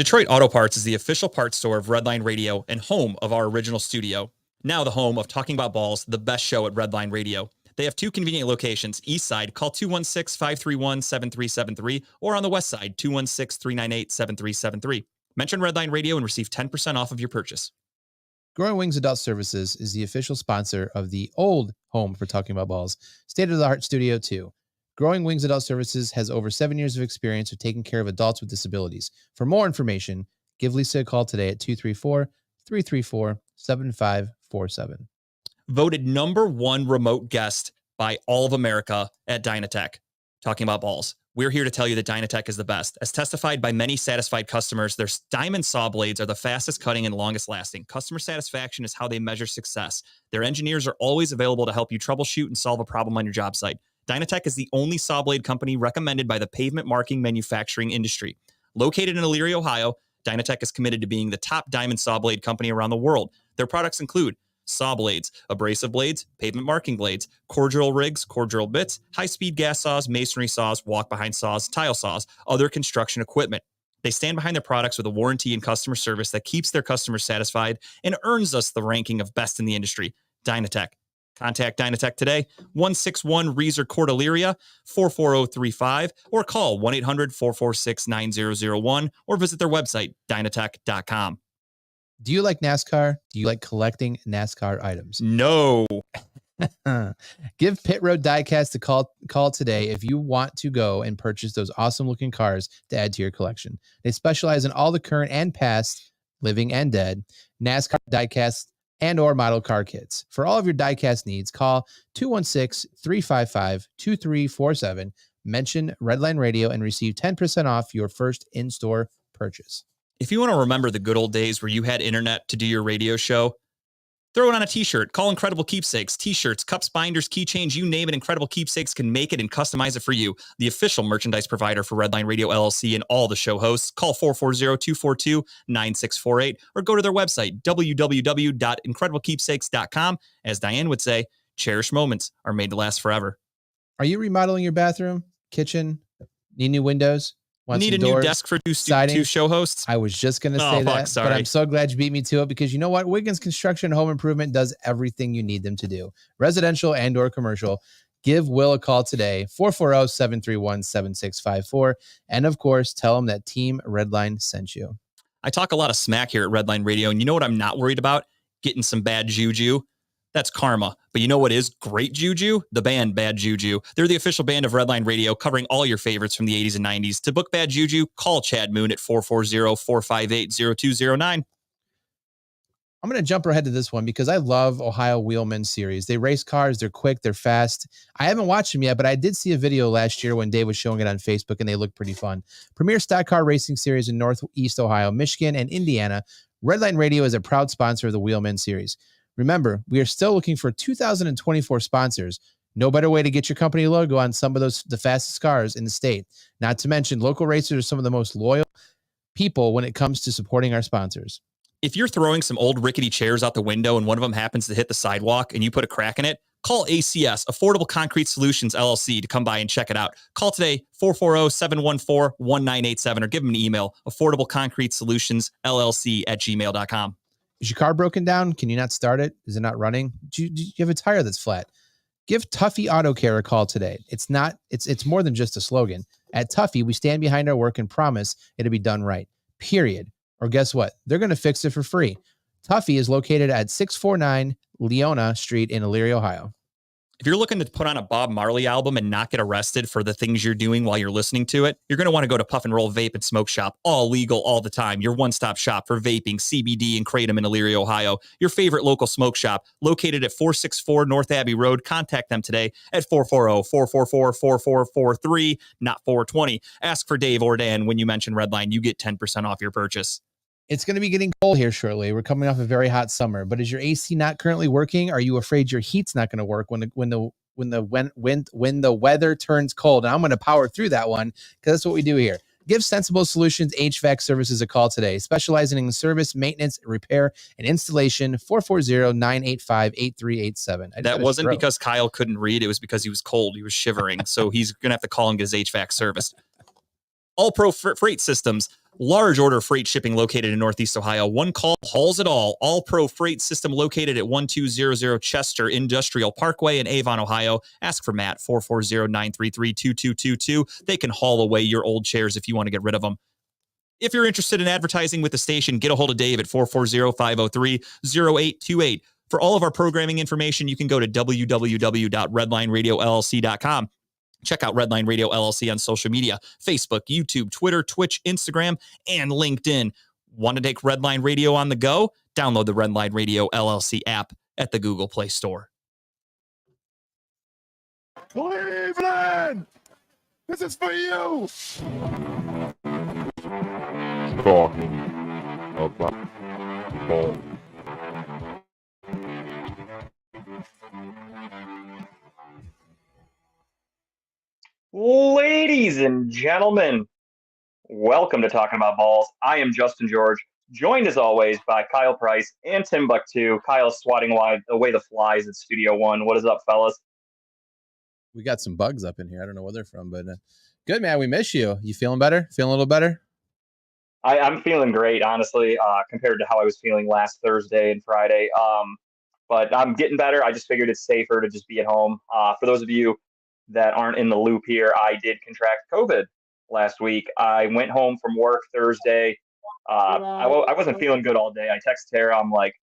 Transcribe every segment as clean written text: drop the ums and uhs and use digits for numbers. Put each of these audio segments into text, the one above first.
Detroit Auto Parts is the official parts store of Redline Radio and home of our original studio. Now the home of Talking About Balls, the best show at Redline Radio. They have two convenient locations. East side, call 216-531-7373, or on the west side, 216-398-7373. Mention Redline Radio and receive 10% off of your purchase. Growing Wings Adult Services is the official sponsor of the old home for Talking About Balls, state-of-the-art Studio 2. Growing Wings Adult Services has over 7 years of experience with taking care of adults with disabilities. For more information, give Lisa a call today at 234-334-7547. Voted number one remote guest by all of America at Dynatech. Talking About Balls. We're here to tell you that Dynatech is the best. As testified by many satisfied customers, their diamond saw blades are the fastest cutting and longest lasting. Customer satisfaction is how they measure success. Their engineers are always available to help you troubleshoot and solve a problem on your job site. Dynatech is the only saw blade company recommended by the pavement marking manufacturing industry. Located in Elyria, Ohio, Dynatech is committed to being the top diamond saw blade company around the world. Their products include saw blades, abrasive blades, pavement marking blades, core drill rigs, core drill bits, high-speed gas saws, masonry saws, walk-behind saws, tile saws, other construction equipment. They stand behind their products with a warranty and customer service that keeps their customers satisfied and earns us the ranking of best in the industry. Dynatech. Contact Dynatech today, 161 Reeser Court, Elyria, 44035, or call 1-800-446-9001, or visit their website, dynatech.com. Do you like NASCAR? Do you like collecting NASCAR items? No. Give Pit Road Diecast a call today if you want to go and purchase those awesome looking cars to add to your collection. They specialize in all the current and past, living and dead, NASCAR diecast and or model car kits. For all of your diecast needs, call 216-355-2347, mention Redline Radio, and receive 10% off your first in-store purchase. If you want to remember the good old days where you had internet to do your radio show, throw it on a t-shirt. Call Incredible Keepsakes. T-shirts, cups, binders, keychains, you name it, Incredible Keepsakes can make it and customize it for you. The official merchandise provider for Redline Radio LLC and all the show hosts. Call 440-242-9648 or go to their website, www.incrediblekeepsakes.com. As Diane would say, cherished moments are made to last forever. Are you remodeling your bathroom, kitchen, need new windows? Need a new desk for two show hosts? I was just going to say that, sorry. but I'm so glad you beat me to it, because you know what? Wiggins Construction Home Improvement does everything you need them to do. Residential and or commercial. Give Will a call today, 440-731-7654. And of course, tell him that Team Redline sent you. I talk a lot of smack here at Redline Radio, and you know what I'm not worried about? Getting some bad juju. That's karma. But you know what is great juju? The band Bad Juju. They're the official band of Redline Radio, covering all your favorites from the 80s and 90s. To book Bad Juju, call Chad Moon at 440-458-0209. I'm going to jump ahead to this one because I love Ohio Wheelman Series. They race cars. They're quick. They're fast. I haven't watched them yet, but I did see a video last year when Dave was showing it on Facebook, and they look pretty fun. Premier Stock Car Racing Series in Northeast Ohio, Michigan, and Indiana. Redline Radio is a proud sponsor of the Wheelman Series. Remember, we are still looking for 2024 sponsors. No better way to get your company logo on some of the fastest cars in the state. Not to mention, local racers are some of the most loyal people when it comes to supporting our sponsors. If you're throwing some old rickety chairs out the window and one of them happens to hit the sidewalk and you put a crack in it, call ACS, Affordable Concrete Solutions, LLC, to come by and check it out. Call today, 440-714-1987, or give them an email, affordableconcretesolutions.llc@gmail.com. Is your car broken down? Can you not start it? Is it not running? Do you have a tire that's flat? Give Tuffy Auto Care a call today. It's more than just a slogan. At Tuffy, we stand behind our work and promise it'll be done right. Period. Or guess what? They're going to fix it for free. Tuffy is located at 649 Leona Street in Elyria, Ohio. If you're looking to put on a Bob Marley album and not get arrested for the things you're doing while you're listening to it, you're going to want to go to Puff and Roll Vape and Smoke Shop, all legal all the time. Your one-stop shop for vaping, CBD, and Kratom in Elyria, Ohio. Your favorite local smoke shop, located at 464 North Abbey Road. Contact them today at 440-444-4443, not 420. Ask for Dave or Dan when you mention Redline. You get 10% off your purchase. It's going to be getting cold here shortly. We're coming off a very hot summer, but is your AC not currently working? Are you afraid your heat's not going to work when the weather turns cold? And I'm going to power through that one because that's what we do here. Give Sensible Solutions HVAC Services a call today, specializing in service, maintenance, repair, and installation. 440-985-8387. That wasn't because Kyle couldn't read. It was because he was cold. He was shivering. So he's going to have to call and get his HVAC serviced. All Pro Freight Systems, large order freight shipping located in Northeast Ohio. One call hauls it all. All Pro Freight System located at 1200 Chester Industrial Parkway in Avon, Ohio. Ask for Matt, 440-933-2222. They can haul away your old chairs if you want to get rid of them. If you're interested in advertising with the station, get a hold of Dave at 440-503-0828. For all of our programming information, you can go to www.redlineradiolllc.com. Check out Redline Radio LLC on social media, Facebook, YouTube, Twitter, Twitch, Instagram, and LinkedIn. Want to take Redline Radio on the go? Download the Redline Radio LLC app at the Google Play Store. Cleveland! This is for you! Talking about balls. Ladies and gentlemen, welcome to Talking About Balls. I am Justin George, joined as always by Kyle Price and Timbuktu. Kyle swatting away the flies at Studio One. What is up, fellas? We got some bugs up in here. I don't know where they're from, but good, man. We miss you. You feeling better? Feeling a little better? I'm feeling great, honestly, compared to how I was feeling last Thursday and Friday. But I'm getting better. I just figured it's safer to just be at home. For those of you that aren't in the loop here, I did contract COVID last week. I went home from work Thursday. I wasn't feeling good all day. I texted Tara. I'm like,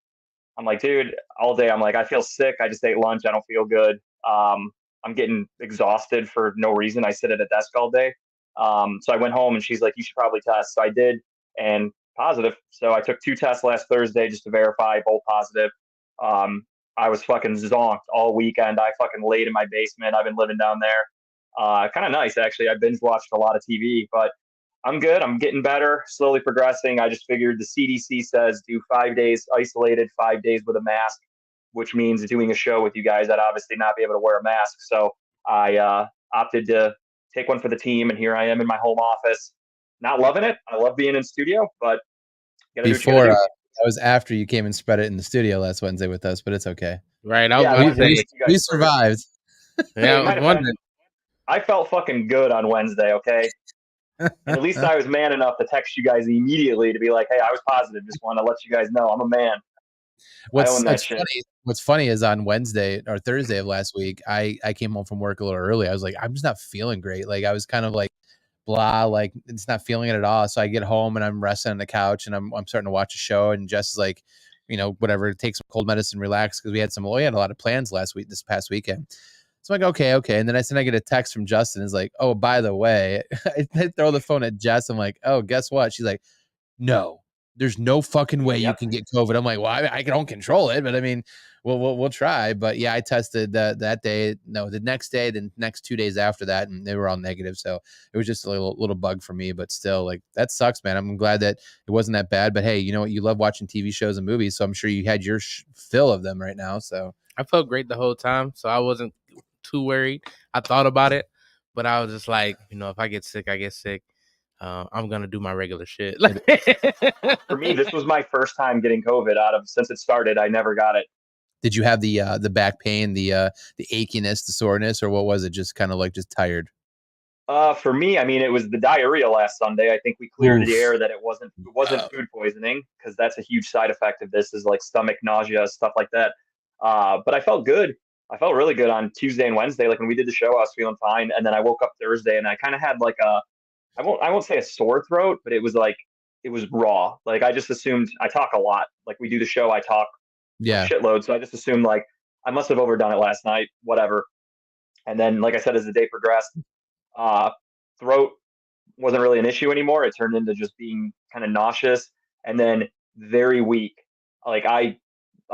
dude, all day. I'm like, I feel sick. I just ate lunch. I don't feel good. I'm getting exhausted for no reason. I sit at a desk all day. So I went home and she's like, you should probably test. So I did, and positive. So I took 2 tests last Thursday just to verify, both positive. I was fucking zonked all weekend. I fucking laid in my basement. I've been living down there. Kind of nice, actually. I binge watched a lot of TV, but I'm good. I'm getting better, slowly progressing. I just figured the CDC says do 5 days isolated, 5 days with a mask, which means doing a show with you guys, I'd obviously not be able to wear a mask. So I opted to take one for the team, and here I am in my home office. Not loving it. I love being in studio, but before that was after you came and spread it in the studio last Wednesday with us, but it's okay. Right. We survived. Yeah, I was wondering. I felt fucking good on Wednesday, okay? At least I was man enough to text you guys immediately to be like, hey, I was positive. Just want to let you guys know I'm a man. What's funny is on Wednesday or Thursday of last week, I came home from work a little early. I was like, I'm just not feeling great. Like, I was kind of like, blah, like it's not feeling it at all. So I get home and I'm resting on the couch and I'm starting to watch a show, and Jess is like, whatever, take some cold medicine, relax, because we had a lot of plans this past weekend. So I'm like, okay. And then I get a text from Justin. It's like, oh, by the way, I throw the phone at Jess. I'm like, oh, guess what? She's like, no, there's no fucking way you can get COVID. I'm like, well, I don't control it, but I mean, we'll try. But yeah, I tested that day. No, the next day, the next 2 days after that, and they were all negative. So it was just a little bug for me, but still, like, that sucks, man. I'm glad that it wasn't that bad. But hey, you know what? You love watching TV shows and movies, so I'm sure you had your fill of them right now. So I felt great the whole time, so I wasn't too worried. I thought about it, but I was just like, if I get sick, I get sick. I'm gonna do my regular shit. For me, this was my first time getting COVID since it started. I never got it. Did you have the back pain, the achiness, the soreness, or what was it? Just kind of like just tired? For me, I mean, it was the diarrhea last Sunday. I think we cleared the air that it wasn't food poisoning, because that's a huge side effect of this, is like stomach nausea, stuff like that. But I felt good. I felt really good on Tuesday and Wednesday. Like when we did the show, I was feeling fine, and then I woke up Thursday and I kind of had like I won't say a sore throat, but it was raw. Like, I just assumed, I talk a lot. Like, we do the show, I talk shitload. So I just assumed, like, I must have overdone it last night, whatever. And then, like I said, as the day progressed, throat wasn't really an issue anymore. It turned into just being kind of nauseous, and then very weak. Like, I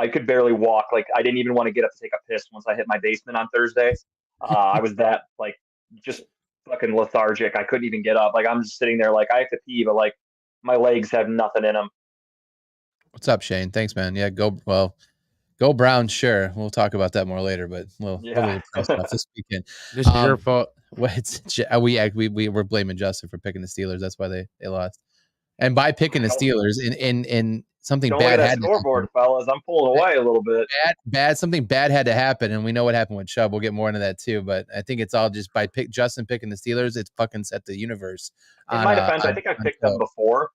could barely walk. Like, I didn't even want to get up to take a piss once I hit my basement on Thursday. I was that, like, just fucking lethargic. I couldn't even get up. Like, I'm just sitting there like, I have to pee, but like my legs have nothing in them. What's up, Shane? Thanks, man. Yeah, go Browns. Sure, we'll talk about that more later, but we'll stuff this weekend. This is your fault. We're blaming Justin for picking the Steelers. That's why they lost. And by picking the Steelers in something Don't look bad at that had to scoreboard, fellas. I'm pulling away a little bit. something bad had to happen, and we know what happened with Chubb. We'll get more into that too, but I think it's all just by Justin picking the Steelers. It's fucking set the universe. In my defense, I think I picked them before,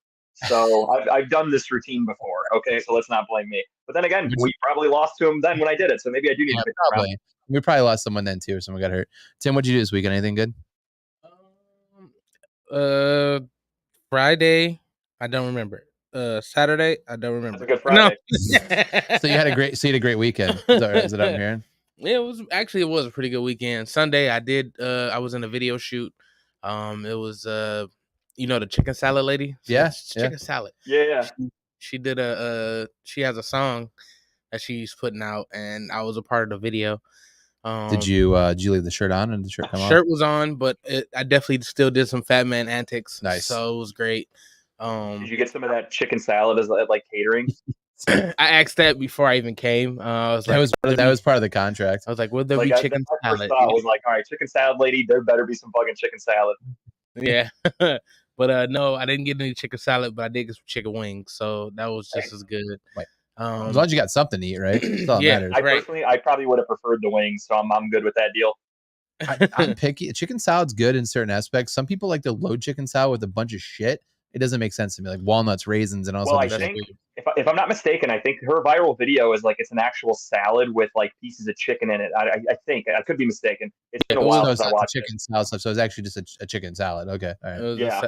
so I've done this routine before. Okay, so let's not blame me. But then again, we probably lost to them then when I did it, so maybe I do need to pick them around. We probably lost someone then too, or someone got hurt. Tim, what'd you do this weekend? Anything good? Friday, I don't remember. Saturday, I don't remember. That's a good Friday. No. So you had a great weekend. Is that what I'm hearing? Yeah, it was a pretty good weekend. Sunday, I was in a video shoot. It was the chicken salad lady. So chicken salad. Yeah. She did she has a song that she's putting out, and I was a part of the video. Did you leave the shirt on and the shirt come off? Shirt was on, but I definitely still did some fat man antics. Nice. So it was great. Did you get some of that chicken salad as like catering? I asked that before I even came. I was like, that was part of the contract. I was like, would there be chicken salad? I was like, all right, chicken salad lady, there better be some fucking chicken salad. Yeah. But no, I didn't get any chicken salad, but I did get some chicken wings. So that was just as good. Right. As long as you got something to eat, right? That's all that matters. I probably would have preferred the wings, so I'm good with that deal. I'm picky. Chicken salad's good in certain aspects. Some people like to load chicken salad with a bunch of shit. It doesn't make sense to me, like walnuts, raisins, and all that. Well, I think if I'm not mistaken, I think her viral video is like it's an actual salad with like pieces of chicken in it. I think I could be mistaken. It's been a while since I watched chicken salad stuff, so it's actually just a chicken salad. Okay, all right.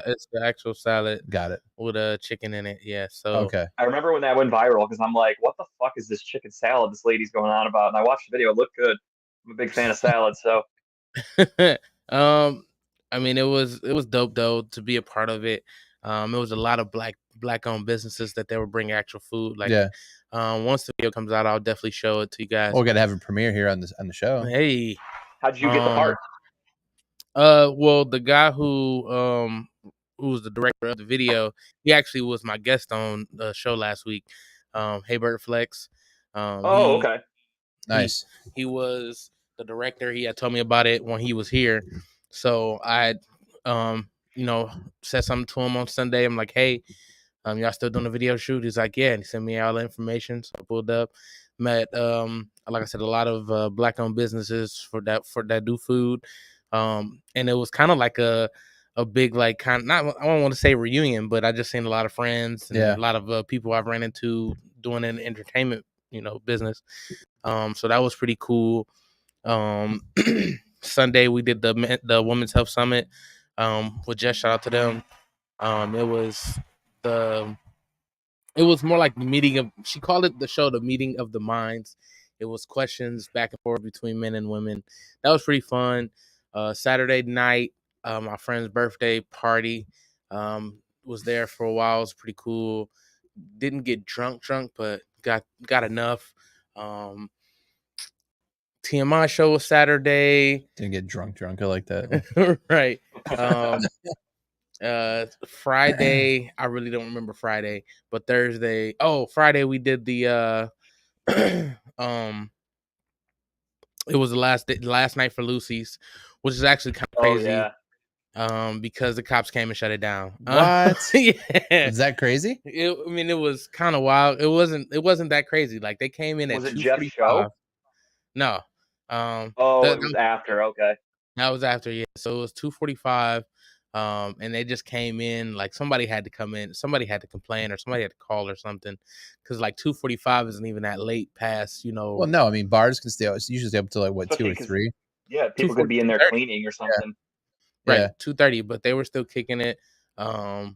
It's the actual salad. Got it. With a chicken in it. Yeah. So okay. I remember when that went viral because I'm like, what the fuck is this chicken salad this lady's going on about? And I watched the video. It looked good. I'm a big fan of salad, so. I mean, it was dope though to be a part of it. It was a lot of black owned businesses that they were bringing actual food. Like, once the video comes out, I'll definitely show it to you guys. We're gonna have a premiere here on the show. Hey, how'd you get the part? Well, the guy who was the director of the video, he actually was my guest on the show last week. Hey Bert Flex. Okay. Nice. He was the director. He had told me about it when he was here, so I said something to him on Sunday. I'm like, hey, y'all still doing a video shoot? He's like, yeah. And he sent me all the information. So I pulled up, met, like I said, a lot of black owned businesses for that do food. And it was kind of like a big, like, I don't want to say reunion, but I just seen a lot of friends and a lot of people I've ran into doing an entertainment, business. So that was pretty cool. Sunday we did the Women's Health Summit. With Jess, shout out to them. It was more like the meeting of, she called it the show, the meeting of the minds. It was questions back and forth between men and women. That was pretty fun. Saturday night, my friend's birthday party, was there for a while. It was pretty cool. Didn't get drunk, but got enough. TMI show was Saturday. Didn't get drunk. I like that. Right. Friday, I really don't remember Friday, but Thursday. Oh, Friday we did the it was the last night for Lucy's, which is actually kind of crazy. Because the cops came and shut it down. What? Yeah. Is that crazy? It was kind of wild. It wasn't that crazy. Like they came in at 2:45. Was it Jeff's show? No. It was after. Okay. That was after, yeah. So it was 2:45. And they just came in, like somebody had to come in, somebody had to complain, or somebody had to call or something, because like 2:45 isn't even that late past, Well, no, I mean bars can usually stay up to like what, 2 or 3. Yeah, people could be in there cleaning or something. Yeah. Right, 2:30, but they were still kicking it. I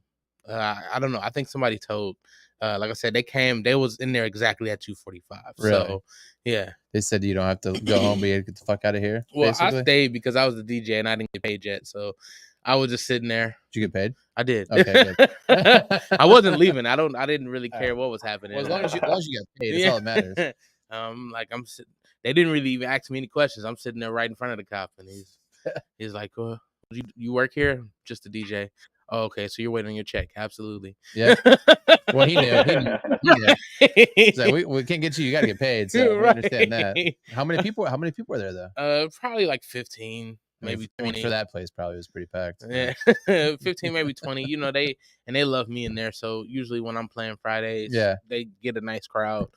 don't know. I think somebody told. Like I said, they was in there exactly at 2:45. Really? So yeah, they said you don't have to go home, but you get the fuck out of here. Well, basically. I stayed because I was the DJ and I didn't get paid yet, so I was just sitting there. Did you get paid? I did. Okay, good. I wasn't leaving. I didn't really care what was happening. Well, as long as you got paid, that's all that matters. They didn't really even ask me any questions. I'm sitting there right in front of the cop, and he's like, you work here? Just a DJ. Oh, okay, so you're waiting on your check. Absolutely. Yeah. Well, he knew. He's like, we can't get you. You got to get paid. So we understand that. How many people were there though? Probably like 15. maybe I mean, 20. for that place, probably was pretty packed. Yeah, 15, maybe 20. You know, they love me in there. So usually when I'm playing Fridays, Yeah. they get a nice crowd.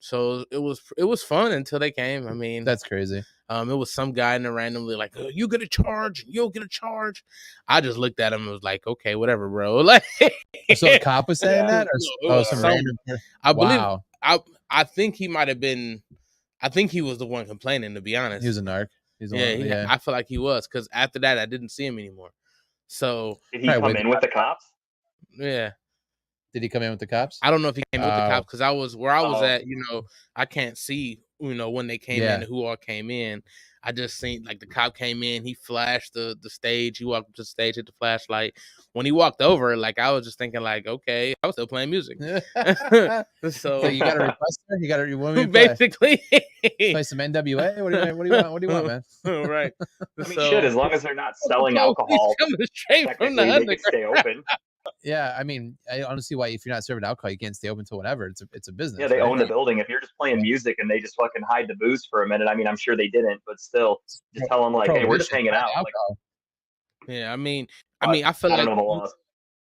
So it was fun until they came. I mean, That's crazy. it was some guy in there randomly like, you get a charge, you'll get a charge. I just looked at him and was like, okay, whatever, bro. Like, So the cop was saying Yeah. that, or No, some some- random? I believe Wow, I think he might have been. I think he was the one complaining, to be honest. he was a narc. He's the Yeah, one, yeah. I feel like he was, because after that I didn't see him anymore. So Did he Probably come with in with the cops? yeah, Did he come in with the cops? I don't know if he came with the Oh. cops, because I was where I was Oh. at. You know, I can't see. You know, when they came Yeah. in and who all came in. I just seen like the cop came in. He flashed the stage. He walked up to the stage, hit the flashlight. When he walked over, like I was just thinking, like, okay, I was still playing music. So So you got a request there? You got to want me to play? basically, Play some NWA? What do you want? What do you want, man? right. I mean, shit, as long as they're not selling alcohol, coming straight from the technically they underground. could stay open. Yeah, I mean, I don't see why if you're not serving alcohol, you can't stay open until whenever. It's a business. Yeah, they right? own the building. If you're just playing music and they just fucking hide the booze for a minute, I mean, I'm sure they didn't, but still, just tell them like, hey, we're just Prohibition, hanging not out. Like, alcohol. Yeah, I mean, I I feel like don't know the laws.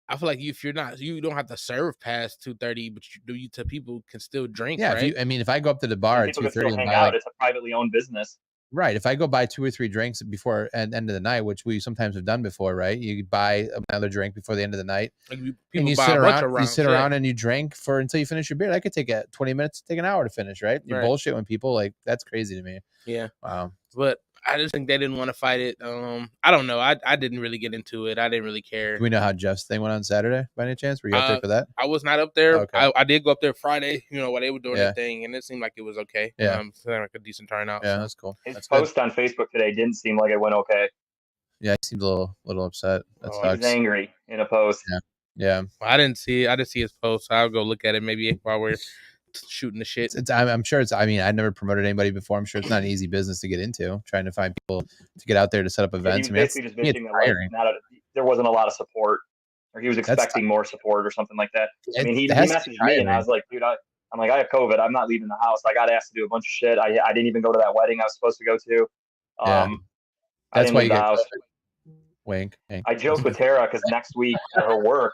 I feel like if you're not, you don't have to serve past 2:30, but you to people can still drink, Yeah, right? if I go up to the bar at People can 2:30 still and hang buy out. like, It's a privately owned business. right, if I go buy 2 or 3 drinks before end of the night, which we sometimes have done before, right? You buy another drink before the end of the night, Like, and people you buy sit a bunch around, of rounds. you sit yeah. around and you drink for until you finish your beer. That could take 20 minutes, take an hour to finish, right? You Right. bullshit when people like that's crazy to me. Yeah, Wow. but I just think they didn't want to fight it. I don't know. I didn't really get into it. I didn't really care. Do we know how Jeff's thing went on Saturday by any chance? Were you out there for that? I was not up there. Okay. I did go up there Friday, you know, while they were doing Yeah. their thing, and it seemed like it was okay. Yeah. Seemed like a decent turnout. Yeah, so. that's cool. His That's good. post on Facebook today didn't seem like it went okay. Yeah, he seemed a little upset. That Oh, He sucks. was angry in a post. Yeah. Well, I didn't see his post. So I'll go look at it maybe while we're shooting the shit. I'm sure it's. I mean, I never promoted anybody before. I'm sure it's not an easy business to get into. Trying to find people to get out there to set up Yeah, he events. was I mean, basically just it's bitching that like, tiring. there wasn't a lot of support, or he was expecting more support or something like that. I mean, he It has to messaged be me and I tiring. was like, dude, I'm like, I have COVID. I'm not leaving the house. I got asked to do a bunch of shit. I didn't even go to that wedding I was supposed to go to. Yeah. I That's didn't why leave you the get house. wink. I joke with Tara because next week her work,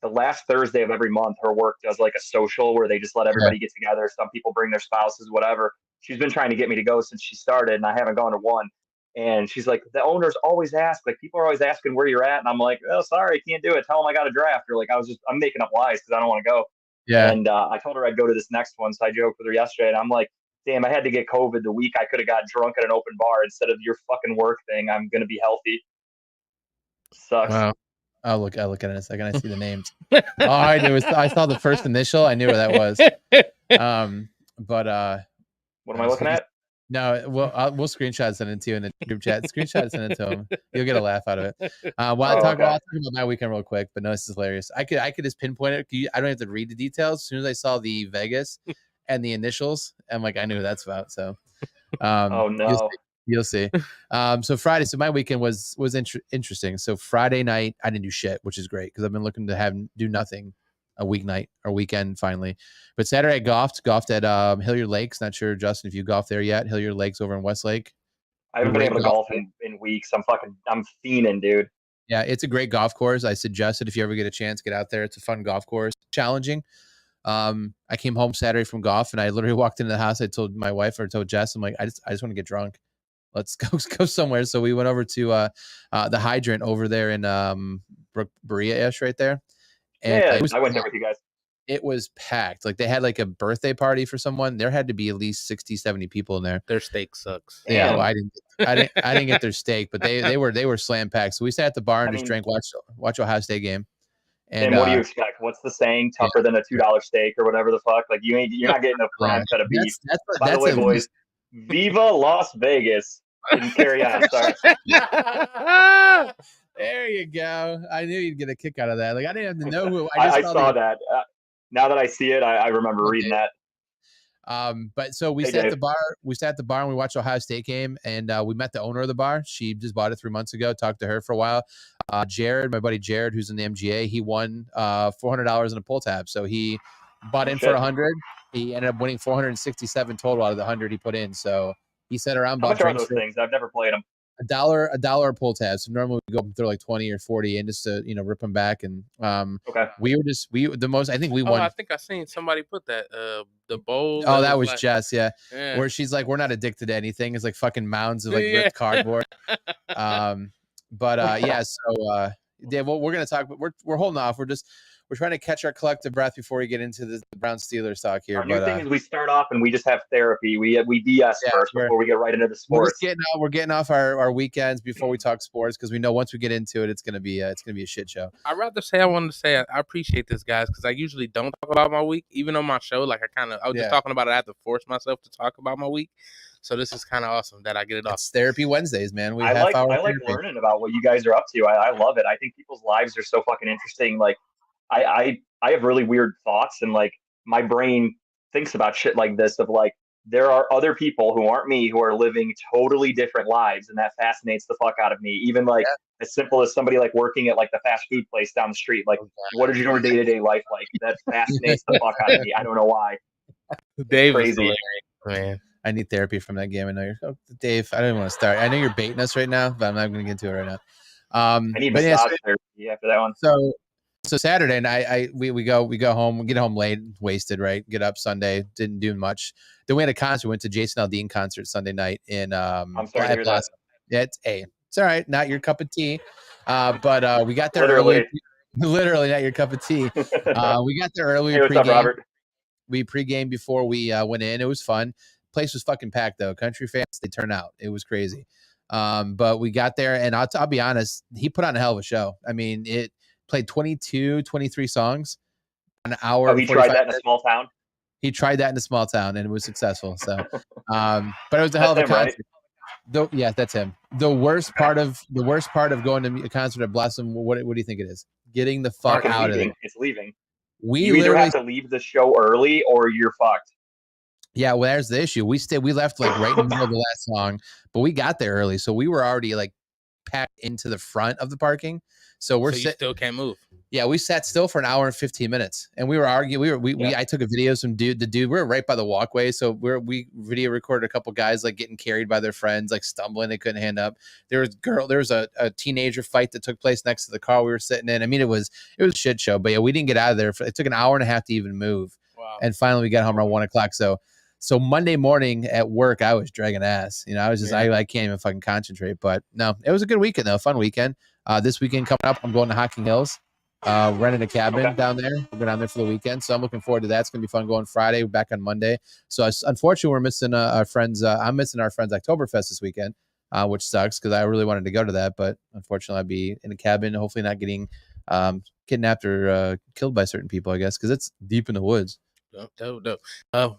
the last Thursday of every month, her work does like a social where they just let everybody get together. Some people bring their spouses, whatever. She's been trying to get me to go since she started, and I haven't gone to one. And she's like, the owners always ask, like people are always asking where you're at, and I'm like, oh, sorry, I can't do it. Tell them I got a draft. Or like I'm making up lies because I don't want to go. Yeah. And I told her I'd go to this next one, so I joked with her yesterday, and I'm like, damn, I had to get COVID the week I could have got drunk at an open bar instead of your fucking work thing. I'm gonna be healthy. Sucks. Wow. I'll look at it in a second. I see the names. All I knew was I saw the first initial. I knew where that was. But What am I looking at? no, we'll screenshot and send it to you in the group chat. Screenshot and send it to him. You'll get a laugh out of it. I'll talk about my weekend real quick. But no, this is hilarious. I could just pinpoint it. I don't have to read the details. As soon as I saw the Vegas and the initials, I'm like, I knew who that's about. So, Oh no. You'll see. So Friday. So my weekend was interesting. So Friday night, I didn't do shit, which is great because I've been looking to do nothing a weeknight or weekend finally. But Saturday I golfed at Hilliard Lakes. Not sure, Justin, if you golfed there yet. Hilliard Lakes over in Westlake. I haven't been able to golf in weeks. I'm fiending, dude. Yeah, it's a great golf course. I suggest it if you ever get a chance, get out there. It's a fun golf course. Challenging. I came home Saturday from golf and I literally walked into the house. I told my wife or told Jess, I'm like, I just want to get drunk. Let's go somewhere. So we went over to the Hydrant over there in Berea-ish right there. And yeah, I went there with you guys. It was packed. Like they had like a birthday party for someone. There had to be at least 60, 70 people in there. Their steak sucks. Yeah, Damn. well, I didn't get their steak, but they were slam packed. So we sat at the bar and just drank, watch Ohio State game. And what do you expect? What's the saying? Tougher than a $2 steak or whatever the fuck? Like you're not getting a prime cut of beef. By the way, boys, Viva Las Vegas. Didn't carry on. Sorry. There you go. I knew you'd get a kick out of that. Like I didn't have to know who. I saw that. Now that I see it, I remember reading that. But so we sat at the bar. We sat at the bar and we watched Ohio State game, and we met the owner of the bar. She just bought it 3 months ago. Talked to her for a while. Jared, my buddy Jared, who's in the MGA, he won $400 in a pull tab. So he bought in for $100. He ended up winning 467 total out of the 100 he put in. So He sat around, How bought much are drinks those for things? I've never played them. $1 a pull tab. So normally we go up and throw like 20 or 40 in just to rip them back. And Okay. I think we Oh, won. I think I seen somebody put that the bowl. Oh, that was like, Jess, yeah. yeah. Where she's like, we're not addicted to anything. It's like fucking mounds of like Yeah. ripped cardboard. Yeah, so Dave, well, we're gonna talk, but we're holding off. We're trying to catch our collective breath before we get into the Brown Steelers talk here. Our new thing is we start off and we just have therapy. We BS first before we get right into the sports. We're getting off our weekends before we talk sports because we know once we get into it, it's gonna be a shit show. I'd rather say I wanted to say I appreciate this, guys, because I usually don't talk about my week, even on my show. Like I was just talking about it. I have to force myself to talk about my week. So this is kind of awesome that I get it off. It's therapy Wednesdays, man. I like learning about what you guys are up to. I love it. I think people's lives are so fucking interesting. Like I have really weird thoughts, and like my brain thinks about shit like this of like there are other people who aren't me who are living totally different lives, and that fascinates the fuck out of me. Even like as simple as somebody like working at like the fast food place down the street. Like, what is your day-to-day life like? That fascinates the fuck out of me. I don't know why. Dave crazy. is hilarious, man. I need therapy from that game. I know Dave. I don't even want to start. I know you're baiting us right now, but I'm not going to get into it right now. I need massage therapy after that one. So Saturday night, we go home. We get home late, wasted. Right, get up Sunday, didn't do much. Then we had a concert. Went to Jason Aldean concert Sunday night in. I'm sorry to hear that. It's all right. Not your cup of tea, but we got there Literally. early. Literally not your cup of tea. We got there early. Hey, what's up, Robert? We pregame before we went in. It was fun. Place was fucking packed though. Country fans, they turn out. It was crazy. But we got there, and I'll be honest, he put on a hell of a show. I mean, it played 22, 23 songs, an hour. Oh, he tried that in a small town? He tried that in a small town, and it was successful. So, but it was a hell of a concert. Right? Yeah, that's him. The worst part of going to a concert at Blossom, what do you think it is? Getting the fuck out of there. It's leaving. You either have to leave the show early or you're fucked. Yeah, well, there's the issue. We left like right in the middle of the last song, but we got there early, so we were already like packed into the front of the parking. So you still can't move. Yeah, we sat still for an hour and 15 minutes, and we were arguing. I took a video of some dude. The dude, we were right by the walkway, so we video recorded a couple guys like getting carried by their friends, like stumbling. They couldn't hand up. There was a teenager fight that took place next to the car we were sitting in. I mean, it was a shit show, but yeah, we didn't get out of there. It took an hour and a half to even move. Wow. And finally we got home around 1:00. So Monday morning at work, I was dragging ass. I was just I can't even fucking concentrate. But no, it was a good weekend though, fun weekend. This weekend coming up, I'm going to Hocking Hills, renting a cabin down there. We're going down there for the weekend, so I'm looking forward to that. It's gonna be fun going Friday. We're back on Monday. So unfortunately, we're missing our friends. I'm missing our friends Oktoberfest this weekend, which sucks because I really wanted to go to that, but unfortunately, I'll be in a cabin. Hopefully, not getting kidnapped or killed by certain people. I guess because it's deep in the woods. Dope.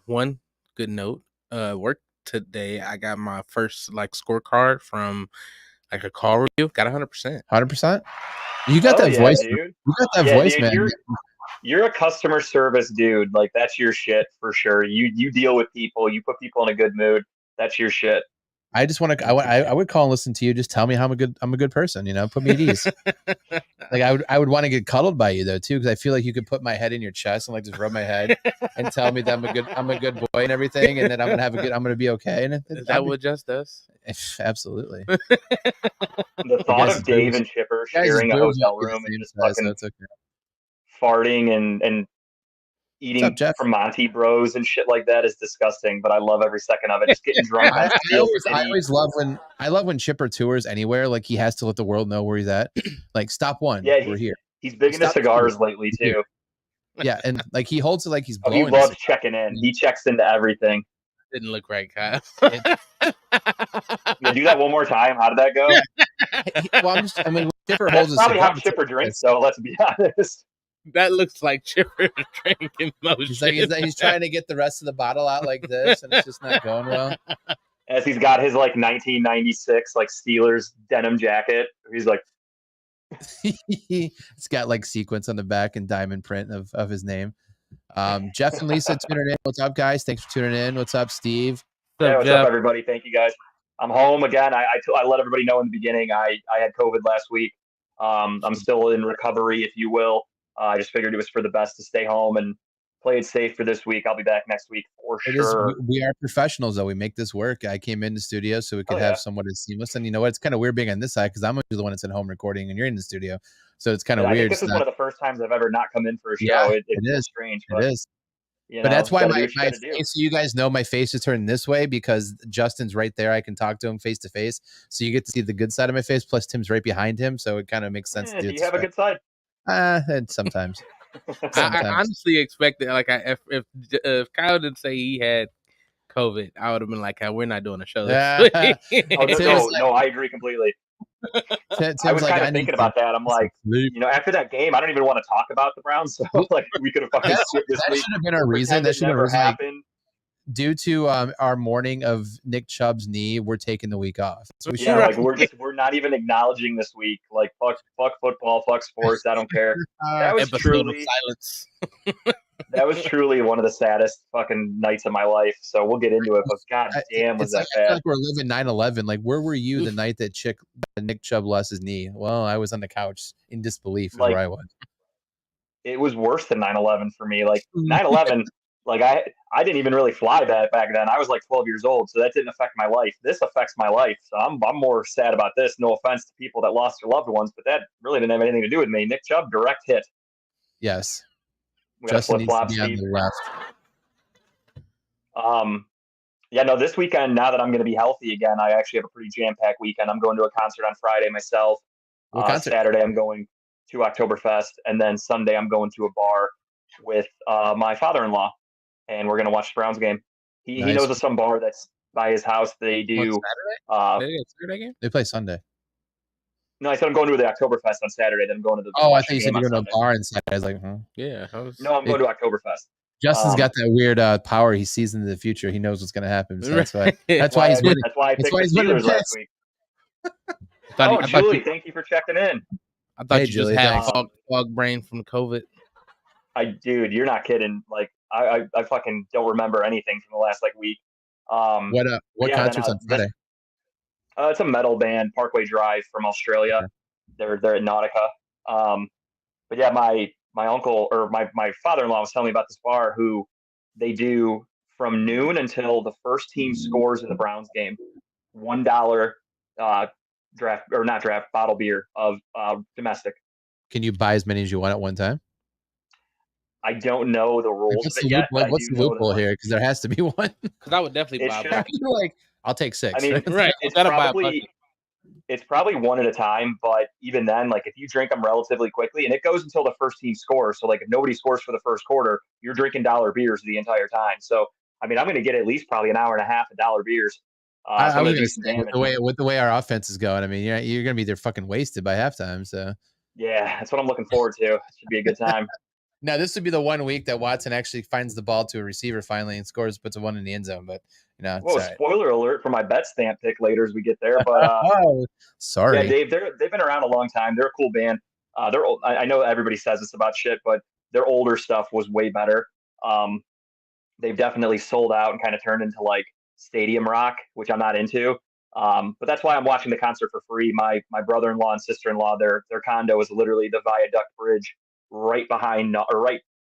One good note. Work today. I got my first scorecard from a call review. Got 100%. 100%. You got that voice, dude. You got that voice, dude, man. You're a customer service dude. Like that's your shit for sure. You deal with people. You put people in a good mood. That's your shit. I just want to. I would call and listen to you. Just tell me how I'm a good person. Put me at ease. I would want to get cuddled by you though too, because I feel like you could put my head in your chest and like just rub my head and tell me that I'm a good boy and everything, and then I'm gonna be okay. And is that what Just does? Absolutely. The thought of Dave and Chipper sharing a hotel room and just fucking farting and eating from Monty Bros and shit like that is disgusting, but I love every second of it. Just getting drunk. I always love when Chipper tours anywhere. Like he has to let the world know where he's at. Like stop one. Yeah, we're here. He's big into cigars lately too. Yeah, and like he holds it like he's blowing. He loves checking in. He checks into everything. Didn't look right, Kyle. You do that one more time. How did that go? Chipper holds. That's probably how Chipper drinks, though. Let's be honest. That looks like Chipper drinking motion. He's trying to get the rest of the bottle out like this, and it's just not going well. As he's got his 1996 Steelers denim jacket, he's like, it's got sequence on the back and diamond print of his name. Jeff and Lisa tuning in. What's up, guys? Thanks for tuning in. What's up, Steve? What's up, everybody? Thank you, guys. I'm home again. I let everybody know in the beginning. I had COVID last week. I'm still in recovery, if you will. I just figured it was for the best to stay home and play it safe for this week. I'll be back next week for It is. sure. We are professionals, though. We make this work. I came in the studio so we could have somewhat as seamless. And you know what? It's kind of weird being on this side because I'm usually the one that's at home recording, and you're in the studio, so it's kind of I weird. think this is one of the first times I've ever not come in for a show. Yeah, It it feels is strange, It but is. you But know, that's why gotta do my what you gotta do. face, so you guys know my face is turned this way because Justin's right there. I can talk to him face to face. So you get to see the good side of my face. Plus Tim's right behind him. So it kind of makes sense to do Do it you this have a way. good side? And sometimes. I Sometimes. honestly expected, like, if Kyle didn't say he had COVID, I would have been like, we're not doing a show this week. Oh, Tim's no, like- no, I agree completely. Tim's I was like, kind of need thinking about that. I'm like, sleep. you know, after that game, I don't even want to talk about the Browns. So like, we could have fucking That skipped this week. should have been our reason. Pretend That it should have been never our reason. Like, happened. due to our mourning of Nick Chubb's knee, we're taking the week off. So we Yeah, should. like we're not even acknowledging this week. Like fuck football, fuck sports. I don't care. That was Episode truly of silence. that was truly one of the saddest fucking nights of my life. So we'll get into it. But god damn, was It's that like, I feel bad? like we're living 9/11. Like, where were you the night that Nick Chubb lost his knee? Well, I was on the couch in disbelief is Like, where I was. It was worse than 9/11 for me. Like 9/11, like I didn't even really fly back then. I was like 12 years old, so that didn't affect my life. This affects my life, so I'm more sad about this. No offense to people that lost their loved ones, but that really didn't have anything to do with me. Nick Chubb, direct hit. Yes. We got Justin flip needs to flop, be on Steve. the left. Yeah, no, this weekend, now that I'm going to be healthy again, I actually have a pretty jam-packed weekend. I'm going to a concert on Friday myself. What concert? Saturday, I'm going to Oktoberfest, and then Sunday, I'm going to a bar with my father-in-law, and we're going to watch the Browns game. He knows of some bar that's by his house. They do. Saturday game? They play Sunday. No, I said I'm going to the Oktoberfest on Saturday. Then I'm going to the. Oh, I watch thought the you said game you're on going to a Sunday. bar inside. I was like, Yeah. No, I'm going to Oktoberfest. Justin's got that weird power. He sees into the future. He knows what's going to happen. So that's why. That's why he's winning. That's why I picked the he's winning Steelers last week. Julie, thank you for checking in. I thought you Julie, just had thanks. fog brain from COVID. Dude, you're not kidding. Like I fucking don't remember anything from the last like week. What concerts on Friday? It's a metal band, Parkway Drive from Australia. Okay. They're at Nautica. But yeah, my uncle or my father-in-law was telling me about this bar who they do from noon until the first team scores in the Browns game. $1 bottle beer of domestic. Can you buy as many as you want at one time? I don't know the rules What's of the it yet. what's the loophole here? Because there has to be one. Because I would definitely It buy a should- bucket. You're like, I'll take 6. I mean, Right. it's probably one at a time, but even then, like if you drink them relatively quickly, and it goes until the first team scores. So like if nobody scores for the first quarter, you're drinking dollar beers the entire time. So I mean, I'm going to get at least probably an hour and a half of dollar beers. I was going to say with the way our offense is going. I mean, you're going to be there fucking wasted by halftime. So yeah, that's what I'm looking forward to. It should be a good time. Now this would be the one week that Watson actually finds the ball to a receiver finally and scores, puts a one in the end zone. But you know, Whoa, spoiler alert for my bet stamp pick later as we get there. But sorry, yeah, Dave, they've been around a long time. They're a cool band. They're old. I know everybody says this about shit, but their older stuff was way better. They've definitely sold out and kind of turned into like stadium rock, which I'm not into. But that's why I'm watching the concert for free. My brother-in-law and sister-in-law, their condo is literally the Viaduct Bridge right behind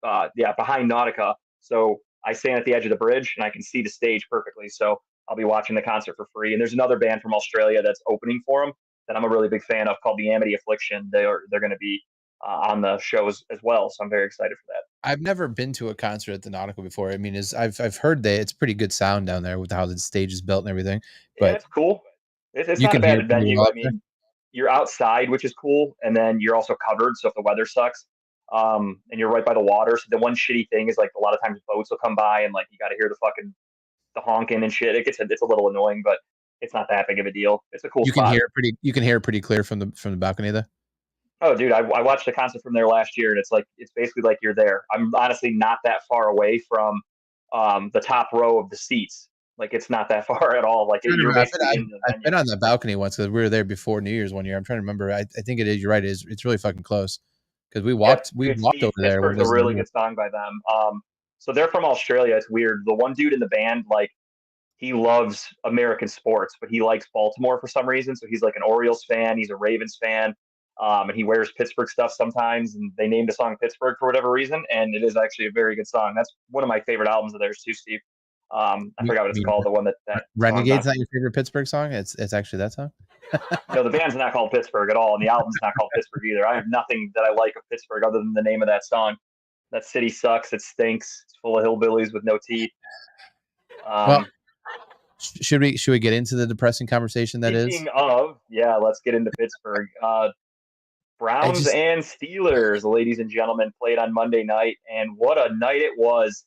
behind Nautica. So I stand at the edge of the bridge and I can see the stage perfectly. So I'll be watching the concert for free. And there's another band from Australia that's opening for them that I'm a really big fan of called the Amity Affliction. They're going to be on the shows as well. So I'm very excited for that. I've never been to a concert at the Nautica before. I mean, I've heard that it's pretty good sound down there with how the stage is built and everything. But yeah, it's cool. It's not a bad venue. I mean, you're outside, which is cool, and then you're also covered. So if the weather sucks, and you're right by the water. So the one shitty thing is like a lot of times boats will come by and like you got to hear the honking and shit. It's a little annoying, but it's not that big of a deal. It's a cool. You can hear it pretty clear from the balcony though. Oh, dude, I watched the concert from there last year, and it's basically like you're there. I'm honestly not that far away from the top row of the seats. Like it's not that far at all. Like you're basically in the venue. I've been on the balcony once because we were there before New Year's one year. I'm trying to remember. I think it is. You're right. It's really fucking close because we walked over there. It's a really good song by them. So they're from Australia. It's weird. The one dude in the band, like he loves American sports, but he likes Baltimore for some reason. So he's like an Orioles fan. He's a Ravens fan. And he wears Pittsburgh stuff sometimes, and they named a song Pittsburgh for whatever reason, and it is actually a very good song. That's one of my favorite albums of theirs too, Steve. I forgot what it's called, the one that Renegade's not your favorite Pittsburgh song? It's actually that song? No, the band's not called Pittsburgh at all, and the album's not called Pittsburgh either. I have nothing that I like of Pittsburgh other than the name of that song. That city sucks. It stinks. It's full of hillbillies with no teeth. Well, should we get into the depressing conversation that is? Speaking of, yeah, let's get into Pittsburgh. Browns and Steelers, ladies and gentlemen, played on Monday night, and what a night it was.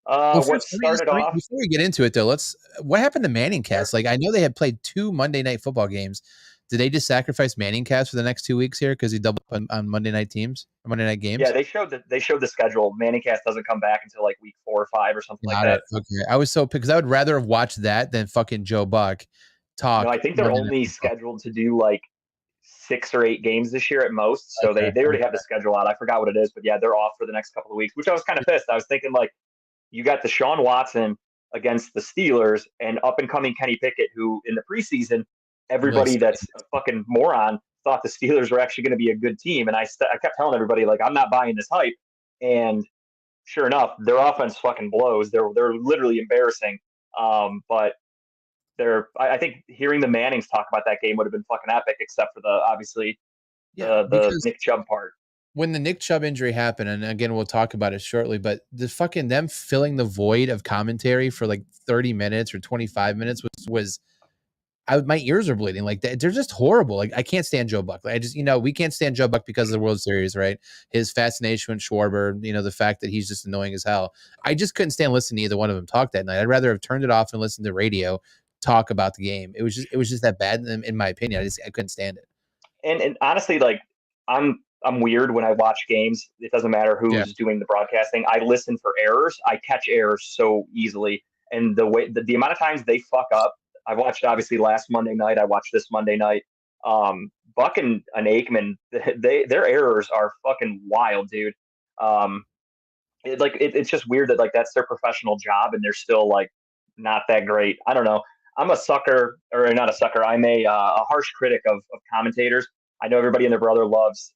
Before we get into it though, what happened to Manning Cast? Like, I know they had played 2 Monday night football games. Did they just sacrifice Manning Cast for the next 2 weeks here because he doubled on Monday night games or Monday night games? Yeah, they showed the schedule. Manning Cast doesn't come back until like week 4 or 5 or something like that. Okay, I was so because I would rather have watched that than fucking Joe Buck talk. No, I think they're only scheduled to do like 6 or 8 games this year at most. So they already have the schedule out. I forgot what it is, but yeah, they're off for the next couple of weeks, which I was kind of pissed. I was thinking like, you got Deshaun Watson against the Steelers and up and coming Kenny Pickett, who in the preseason, everybody that's a fucking moron thought the Steelers were actually going to be a good team. And I kept telling everybody, like, I'm not buying this hype. And sure enough, their offense fucking blows. They're literally embarrassing. But I think hearing the Mannings talk about that game would have been fucking epic, except for the Nick Chubb part. When the Nick Chubb injury happened, and again, we'll talk about it shortly, but the fucking them filling the void of commentary for like 30 minutes or 25 minutes was my ears are bleeding. Like, they're just horrible. Like, I can't stand Joe Buck. I just, we can't stand Joe Buck because of the World Series, right? His fascination with Schwarber, the fact that he's just annoying as hell. I just couldn't stand listening to either one of them talk that night. I'd rather have turned it off and listened to radio talk about the game. It was just that bad in my opinion. I couldn't stand it. And honestly, like, I'm weird when I watch games. It doesn't matter who's doing the broadcasting. I listen for errors. I catch errors so easily. And the amount of times they fuck up, I watched obviously last Monday night. I watched this Monday night. Buck and Aikman, their errors are fucking wild, dude. It's just weird that like that's their professional job and they're still like not that great. I don't know. I'm a sucker, or not a sucker. I'm a harsh critic of commentators. I know everybody and their brother loves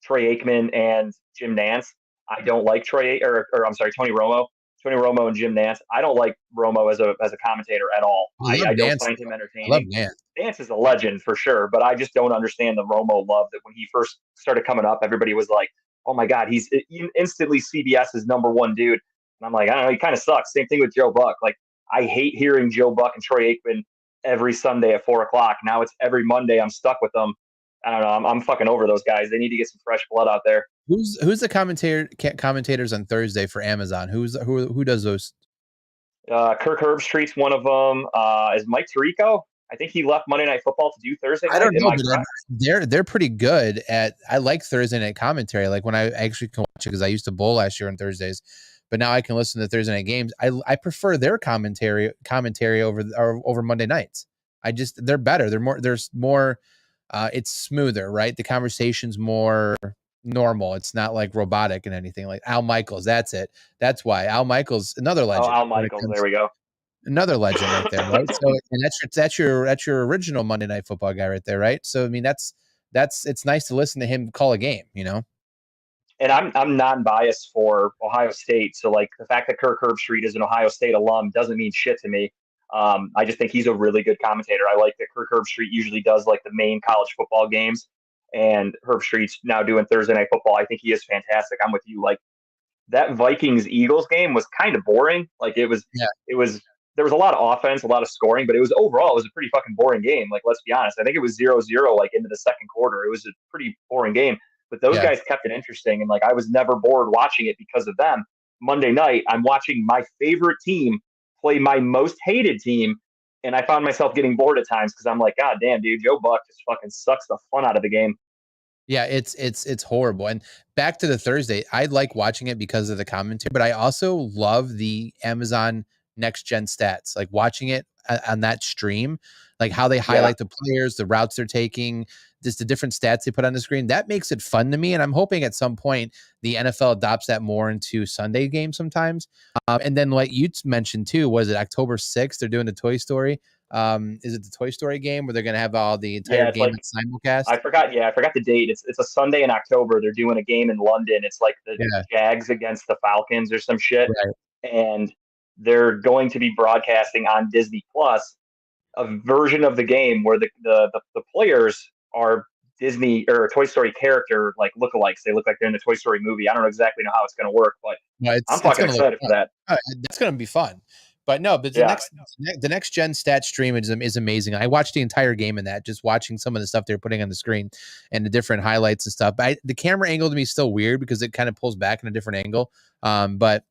Troy Aikman and Jim Nance. I don't like Tony Romo. Tony Romo and Jim Nance. I don't like Romo as a commentator at all. I don't find him entertaining. I love Nance. Nance is a legend for sure, but I just don't understand the Romo love that when he first started coming up, everybody was like, oh my God, he's instantly CBS's number one dude. And I'm like, I don't know, he kind of sucks. Same thing with Joe Buck. Like, I hate hearing Joe Buck and Troy Aikman every Sunday at 4:00. Now it's every Monday. I'm stuck with them. I don't know. I'm fucking over those guys. They need to get some fresh blood out there. Who's the commentators on Thursday for Amazon? Who does those? Kirk Herbstreit's one of them. Is Mike Tirico? I think he left Monday Night Football to do Thursday night. I don't know, but they're pretty good at. I like Thursday night commentary. Like when I actually can watch it because I used to bowl last year on Thursdays, but now I can listen to Thursday night games. I prefer their commentary over Monday nights. They're better. There's more. It's smoother, right? The conversation's more normal. It's not like robotic and anything. Like Al Michaels, that's it. That's why Al Michaels, another legend. Oh, Al Michaels, there we go. Another legend right there, right? So, and that's your original Monday Night Football guy right there, right? So, I mean, it's nice to listen to him call a game, And I'm non-biased for Ohio State, so like the fact that Kirk Herbstreit is an Ohio State alum doesn't mean shit to me. I just think he's a really good commentator. I like that Kirk Herbstreit usually does like the main college football games, and Herbstreit's now doing Thursday Night Football. I think he is fantastic. I'm with you. Like that Vikings-Eagles game was kind of boring. Like it was. There was a lot of offense, a lot of scoring, but it was a pretty fucking boring game. Like, let's be honest. I think it was 0-0 like into the second quarter. It was a pretty boring game, but those guys kept it interesting. And like, I was never bored watching it because of them. Monday night, I'm watching my favorite team play my most hated team. And I found myself getting bored at times because I'm like, God damn, dude, Joe Buck just fucking sucks the fun out of the game. Yeah, it's horrible. And back to the Thursday, I like watching it because of the commentary, but I also love the Amazon Next Gen stats, like watching it on that stream, like how they highlight the players, the routes they're taking, just the different stats they put on the screen. That makes it fun to me. And I'm hoping at some point the NFL adopts that more into Sunday games sometimes. And then like you mentioned too, was it October 6th? They're doing the Toy Story. Is it the Toy Story game where they're gonna have all the entire game in simulcast? I forgot the date. It's a Sunday in October. They're doing a game in London. It's like the Jags against the Falcons or some shit. Right. And they're going to be broadcasting on Disney Plus a version of the game where the players are Disney or Toy Story character like lookalikes. They look like they're in the Toy Story movie. I don't exactly know how it's going to work, but I'm fucking excited for that. That's going to be fun. But no, but the next gen stat stream is amazing. I watched the entire game in that, just watching some of the stuff they're putting on the screen and the different highlights and stuff. But the camera angle to me is still weird because it kind of pulls back in a different angle. But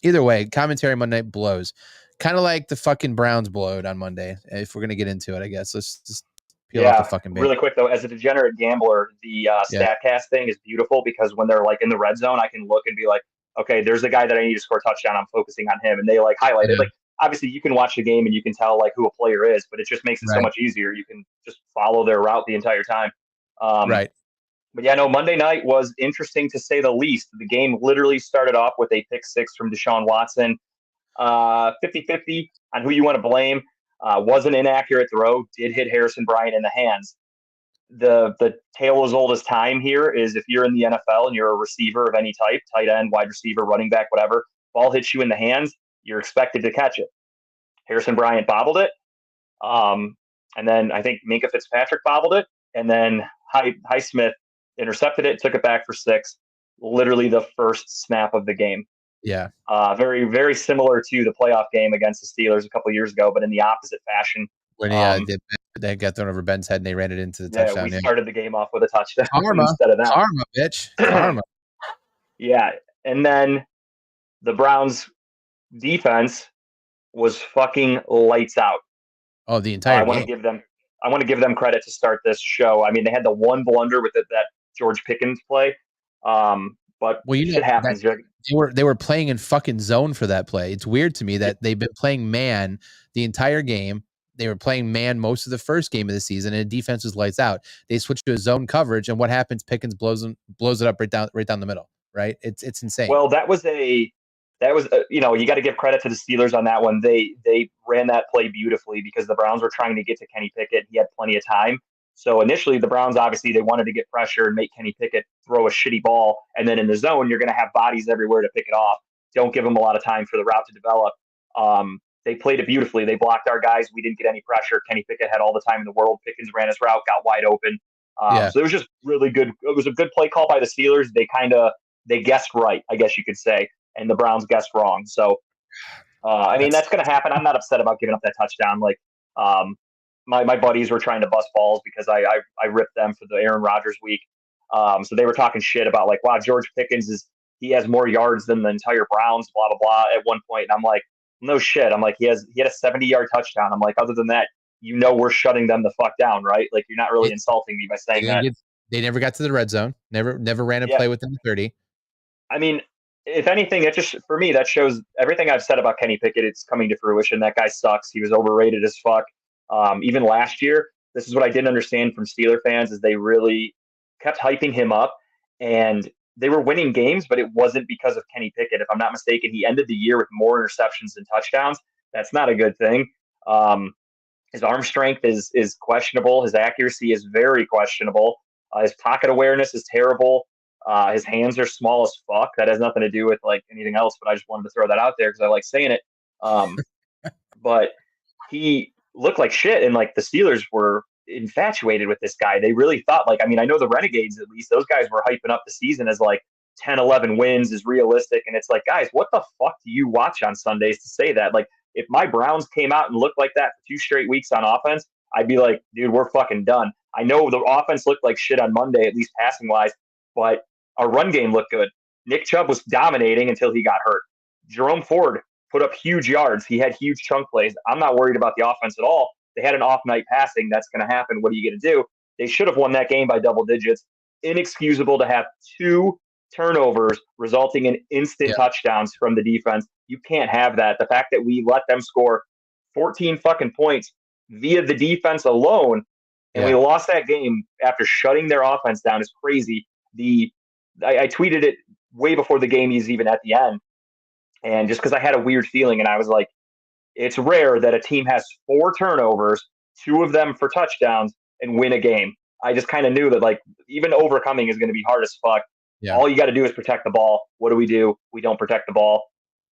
either way, commentary Monday night blows. Kind of like the fucking Browns blowed on Monday. If we're gonna get into it, I guess let's just peel off the fucking bait. Really quick though, as a degenerate gambler, the Statcast thing is beautiful because when they're like in the red zone, I can look and be like, okay, there's the guy that I need to score a touchdown. I'm focusing on him, and they like highlight it. Like obviously, you can watch the game and you can tell like who a player is, but it just makes it so much easier. You can just follow their route the entire time. Right. But yeah, no, Monday night was interesting to say the least. The game literally started off with a pick six from Deshaun Watson. 50-50 on who you want to blame. Was an inaccurate throw, did hit Harrison Bryant in the hands. The tale as old as time here is if you're in the NFL and you're a receiver of any type, tight end, wide receiver, running back, whatever, ball hits you in the hands, you're expected to catch it. Harrison Bryant bobbled it. And then I think Minka Fitzpatrick bobbled it. And then Highsmith intercepted it, took it back for 6, literally the first snap of the game. Yeah. Very, very similar to the playoff game against the Steelers a couple of years ago, but in the opposite fashion. When they got thrown over Ben's head and they ran it into the touchdown. We started the game off with a touchdown Karma, instead of that. Karma, bitch. Karma. Yeah. And then the Browns defense was fucking lights out. Oh, the entire game. I want to give them credit to start this show. I mean, they had the one blunder with that George Pickens play. But shit happens. They were playing in fucking zone for that play. It's weird to me that they've been playing man the entire game. They were playing man most of the first game of the season, and the defense was lights out. They switched to a zone coverage, and what happens? Pickens blows it up right down the middle. Right? It's insane. Well, that was you got to give credit to the Steelers on that one. They ran that play beautifully because the Browns were trying to get to Kenny Pickett. He had plenty of time. So initially, the Browns, obviously, they wanted to get pressure and make Kenny Pickett throw a shitty ball. And then in the zone, you're going to have bodies everywhere to pick it off. Don't give them a lot of time for the route to develop. They played it beautifully. They blocked our guys. We didn't get any pressure. Kenny Pickett had all the time in the world. Pickens ran his route, got wide open. So it was just really good. It was a good play call by the Steelers. They guessed right, I guess you could say, and the Browns guessed wrong. So, that's going to happen. I'm not upset about giving up that touchdown. Like, my buddies were trying to bust balls because I ripped them for the Aaron Rodgers week. So they were talking shit about like, wow, George Pickens he has more yards than the entire Browns, blah, blah, blah at one point. And I'm like, no shit. I'm like, he had a 70-yard touchdown. I'm like, other than that, we're shutting them the fuck down, right? Like you're not really insulting me by saying that. They never got to the red zone. Never ran a play within the 30. I mean, if anything, it just, for me, that shows everything I've said about Kenny Pickett. It's coming to fruition. That guy sucks. He was overrated as fuck. Even last year, this is what I didn't understand from Steeler fans is they really kept hyping him up and they were winning games, but it wasn't because of Kenny Pickett. If I'm not mistaken, he ended the year with more interceptions than touchdowns. That's not a good thing. His arm strength is questionable. His accuracy is very questionable. His pocket awareness is terrible. His hands are small as fuck. That has nothing to do with like anything else, but I just wanted to throw that out there because I like saying it. But he looked like shit, and like the Steelers were infatuated with this guy. They really thought I know the Renegades, at least those guys were hyping up the season as like 10-11 wins is realistic, and it's like, guys, what the fuck do you watch on Sundays to say that? Like if my Browns came out and looked like that for 2 straight weeks on offense, I'd be like, dude, we're fucking done. I know the offense looked like shit on Monday, at least passing wise, but our run game looked good. Nick Chubb was dominating until he got hurt. Jerome Ford put up huge yards. He had huge chunk plays. I'm not worried about the offense at all. They had an off night passing. That's going to happen. What are you going to do? They should have won that game by double digits. Inexcusable to have 2 turnovers resulting in instant touchdowns from the defense. You can't have that. The fact that we let them score 14 fucking points via the defense alone, and we lost that game after shutting their offense down is crazy. I tweeted it way before the game is even at the end. And just because I had a weird feeling, and I was like, It's rare that a team has 4 turnovers, 2 of them for touchdowns, and win a game. I just kind of knew that, like, even overcoming is going to be hard as fuck. Yeah. All you got to do is protect the ball. What do? We don't protect the ball,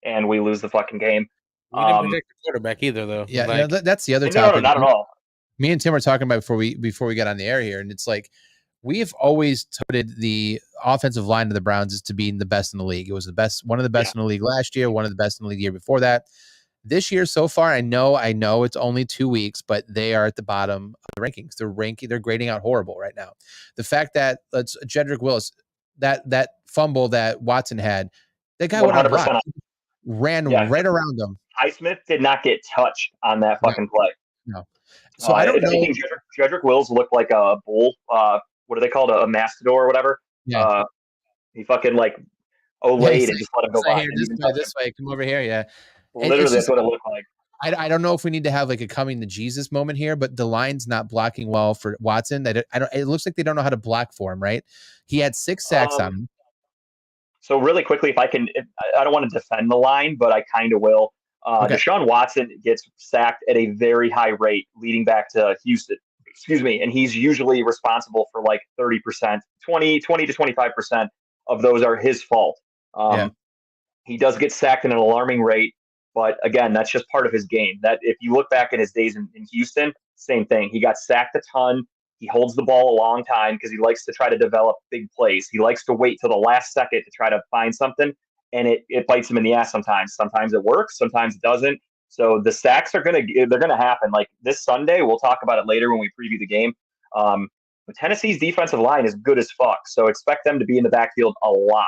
and we lose the fucking game. We didn't protect the quarterback either, though. Yeah, Like, that's the other no, topic. not at all. Me and Tim were talking about before we got on the air here, and it's like we've always touted the offensive line of the Browns as to being the best in the league. It was one of the best in the league last year, one of the best in the league the year before that. This year so far, I know it's only 2 weeks, but they are at the bottom of the rankings. They're grading out horrible right now. The fact that Jedrick Willis, that fumble that Watson had, that guy went on block, ran right around them. Highsmith did not get touched on that fucking play. No. So I don't know. I think Jedrick Wills looked like a bull. What are they called? A mastador or whatever. Yeah. He fucking like Olayed and just let him go by. This way. Come over here. Yeah. Literally, that's what it looked like. I don't know if we need to have like a coming to Jesus moment here, but the line's not blocking well for Watson. It looks like they don't know how to block for him, right? He had 6 sacks on him. So really quickly, I don't want to defend the line, but I kind of will. Okay. Deshaun Watson gets sacked at a very high rate leading back to Houston. Excuse me. And he's usually responsible for like 30%, 20 to 25% of those are his fault. He does get sacked at an alarming rate. But again, that's just part of his game. That if you look back at his days in Houston, same thing. He got sacked a ton. He holds the ball a long time because he likes to try to develop big plays. He likes to wait till the last second to try to find something, and it bites him in the ass sometimes. Sometimes it works, sometimes it doesn't. So the sacks they're gonna happen. Like this Sunday, we'll talk about it later when we preview the game. But Tennessee's defensive line is good as fuck, so expect them to be in the backfield a lot.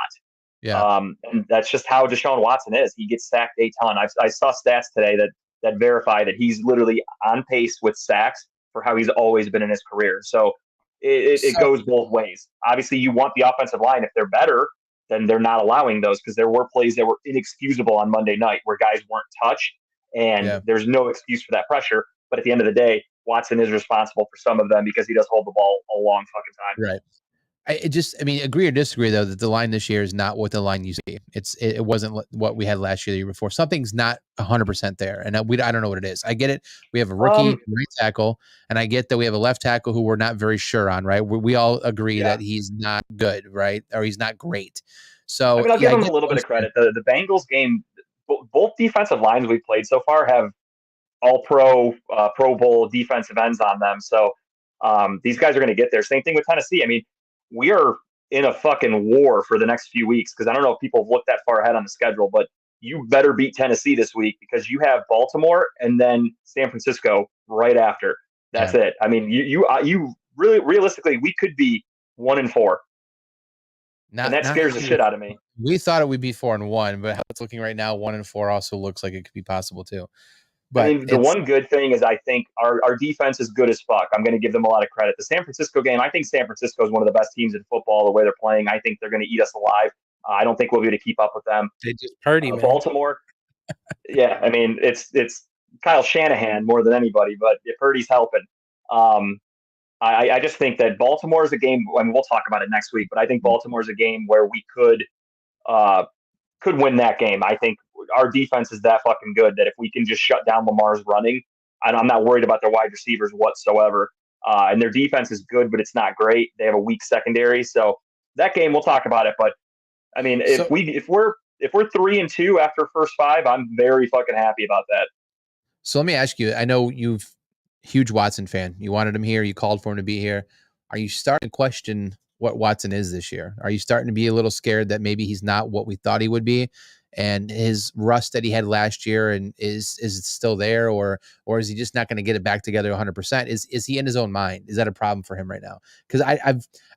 Yeah. And that's just how Deshaun Watson is. He gets sacked a ton. I saw stats today that verify that he's literally on pace with sacks for how he's always been in his career. So it goes both ways. Obviously, you want the offensive line. If they're better, then they're not allowing those because there were plays that were inexcusable on Monday night where guys weren't touched, and there's no excuse for that pressure. But at the end of the day, Watson is responsible for some of them because he does hold the ball a long fucking time. Right. Agree or disagree though that the line this year is not what the line you see. It wasn't what we had last year, the year before. Something's not 100% there, and I don't know what it is. I get it. We have a rookie right tackle, and I get that we have a left tackle who we're not very sure on. Right? We all agree that he's not good, right? Or he's not great. So I'll give him a little bit of credit. The Bengals game, both defensive lines we've played so far have all Pro Bowl defensive ends on them. So these guys are going to get there. Same thing with Tennessee. I mean, we are in a fucking war for the next few weeks because I don't know if people have looked that far ahead on the schedule, but you better beat Tennessee this week because you have Baltimore and then San Francisco right after. That's it. I mean, you really realistically, we could be 1-4. And that scares the shit out of me. We thought it would be 4-1, but how it's looking right now, 1-4 also looks like it could be possible too. But I mean, the one good thing is I think our defense is good as fuck. I'm going to give them a lot of credit. The San Francisco game, I think San Francisco is one of the best teams in football, the way they're playing. I think they're going to eat us alive. I don't think we'll be able to keep up with them. They just Purdy, man. Baltimore, I mean, it's Kyle Shanahan more than anybody, but if Purdy's helping. I just think that Baltimore is a game, I mean, we'll talk about it next week, but I think Baltimore is a game where we could win that game. I think our defense is that fucking good that if we can just shut down Lamar's running, I'm not worried about their wide receivers whatsoever. And their defense is good, but it's not great. They have a weak secondary. So that game, we'll talk about it. But I mean, if we're 3-2 after first 5, I'm very fucking happy about that. So let me ask you, I know you've huge Watson fan. You wanted him here. You called for him to be here. Are you starting to question what Watson is this year? Are you starting to be a little scared that maybe he's not what we thought he would be? And his rust that he had last year and is it still there, or is he just not going to get it back together 100%? Is he in his own mind? Is that a problem for him right now? Because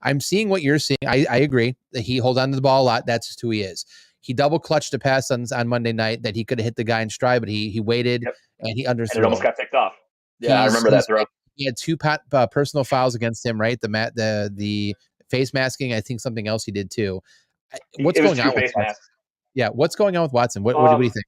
I'm seeing what you're seeing. I agree that he holds on to the ball a lot. That's just who he is. He double clutched a pass on Monday night that he could have hit the guy in stride, but he waited and he underthrew. And it almost got picked off. Yeah, I remember that throw. He had 2 personal fouls against him, right? The face masking. I think something else he did too. What's going on with Watson? Yeah, what's going on with Watson? What do you think?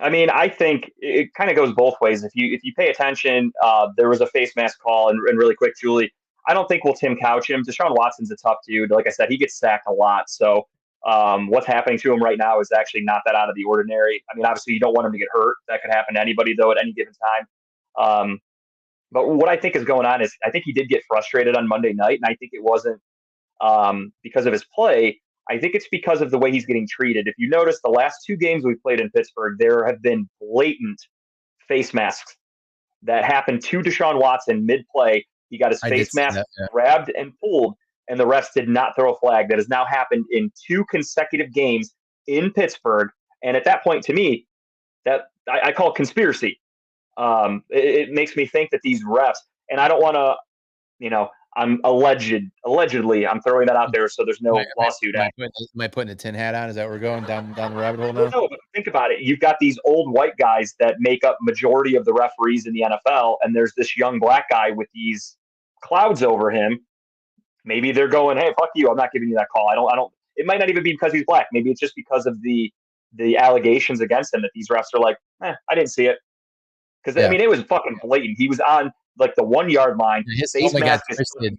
I mean, I think it kind of goes both ways. If you pay attention, there was a face mask call, and really quick, Julie, I don't think we'll Tim Couch him. Deshaun Watson's a tough dude. Like I said, he gets sacked a lot. So What's happening to him right now is actually not that out of the ordinary. I mean, obviously, you don't want him to get hurt. That could happen to anybody, though, at any given time. But what I think is going on is I think he did get frustrated on Monday night, and I think it wasn't because of his play. I think it's because of the way he's getting treated. If you notice, the last 2 games we played in Pittsburgh, there have been blatant face masks that happened to Deshaun Watson mid-play. He got his face mask grabbed and pulled, and the refs did not throw a flag. That has now happened in 2 consecutive games in Pittsburgh. And at that point, to me, that I call it conspiracy. It makes me think that these refs, and I don't want to, I'm allegedly, I'm throwing that out there so there's no lawsuit. Am I putting a tin hat on? Is that where we're going down the rabbit hole now? No, but think about it. You've got these old white guys that make up majority of the referees in the NFL, and there's this young black guy with these clouds over him. Maybe they're going, "Hey, fuck you! I'm not giving you that call." I don't. It might not even be because he's black. Maybe it's just because of the allegations against him that these refs are like, I didn't see it. Because I mean, it was fucking blatant. He was on like the 1 yard line. His face mask is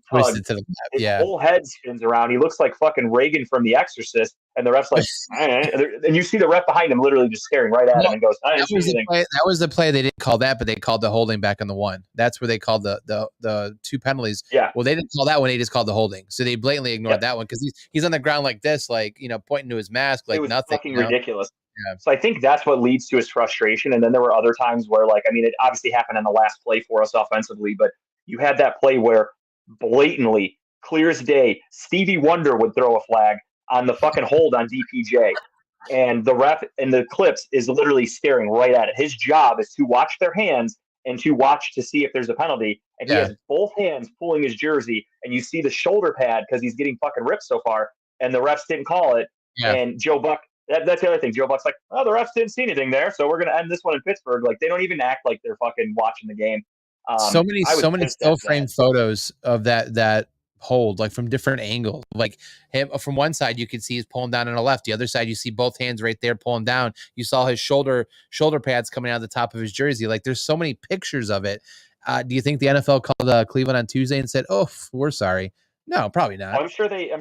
twisted to the left. His whole head spins around. He looks like fucking Reagan from The Exorcist. And the ref's like, and you see the ref behind him literally just staring right at him and goes, I didn't see anything. That was the play. They didn't call that, but they called the holding back on the 1. That's where they called the 2 penalties. Yeah. Well, they didn't call that one. They just called the holding. So they blatantly ignored that one because he's on the ground like this, like, pointing to his mask like it was nothing. Fucking ridiculous. Yeah. So I think that's what leads to his frustration. And then there were other times where, like, I mean, it obviously happened in the last play for us offensively, but you had that play where blatantly, clear as day, Stevie Wonder would throw a flag on the fucking hold on DPJ. And the ref in the clips is literally staring right at it. His job is to watch their hands and to watch to see if there's a penalty. And he has both hands pulling his jersey, and you see the shoulder pad because he's getting fucking ripped so far, and the refs didn't call it. Yeah. And Joe Buck, that's the other thing. Joe Buck's like, the refs didn't see anything there, so we're going to end this one in Pittsburgh. Like, they don't even act like they're fucking watching the game. So many still frame photos of that hold, like from different angles. Like him from one side, you could see he's pulling down on the left. The other side, you see both hands right there pulling down. You saw his shoulder pads coming out of the top of his jersey. Like, there's so many pictures of it. Do you think the NFL called Cleveland on Tuesday and said, "Oh, we're sorry"? No, probably not. I'm sure they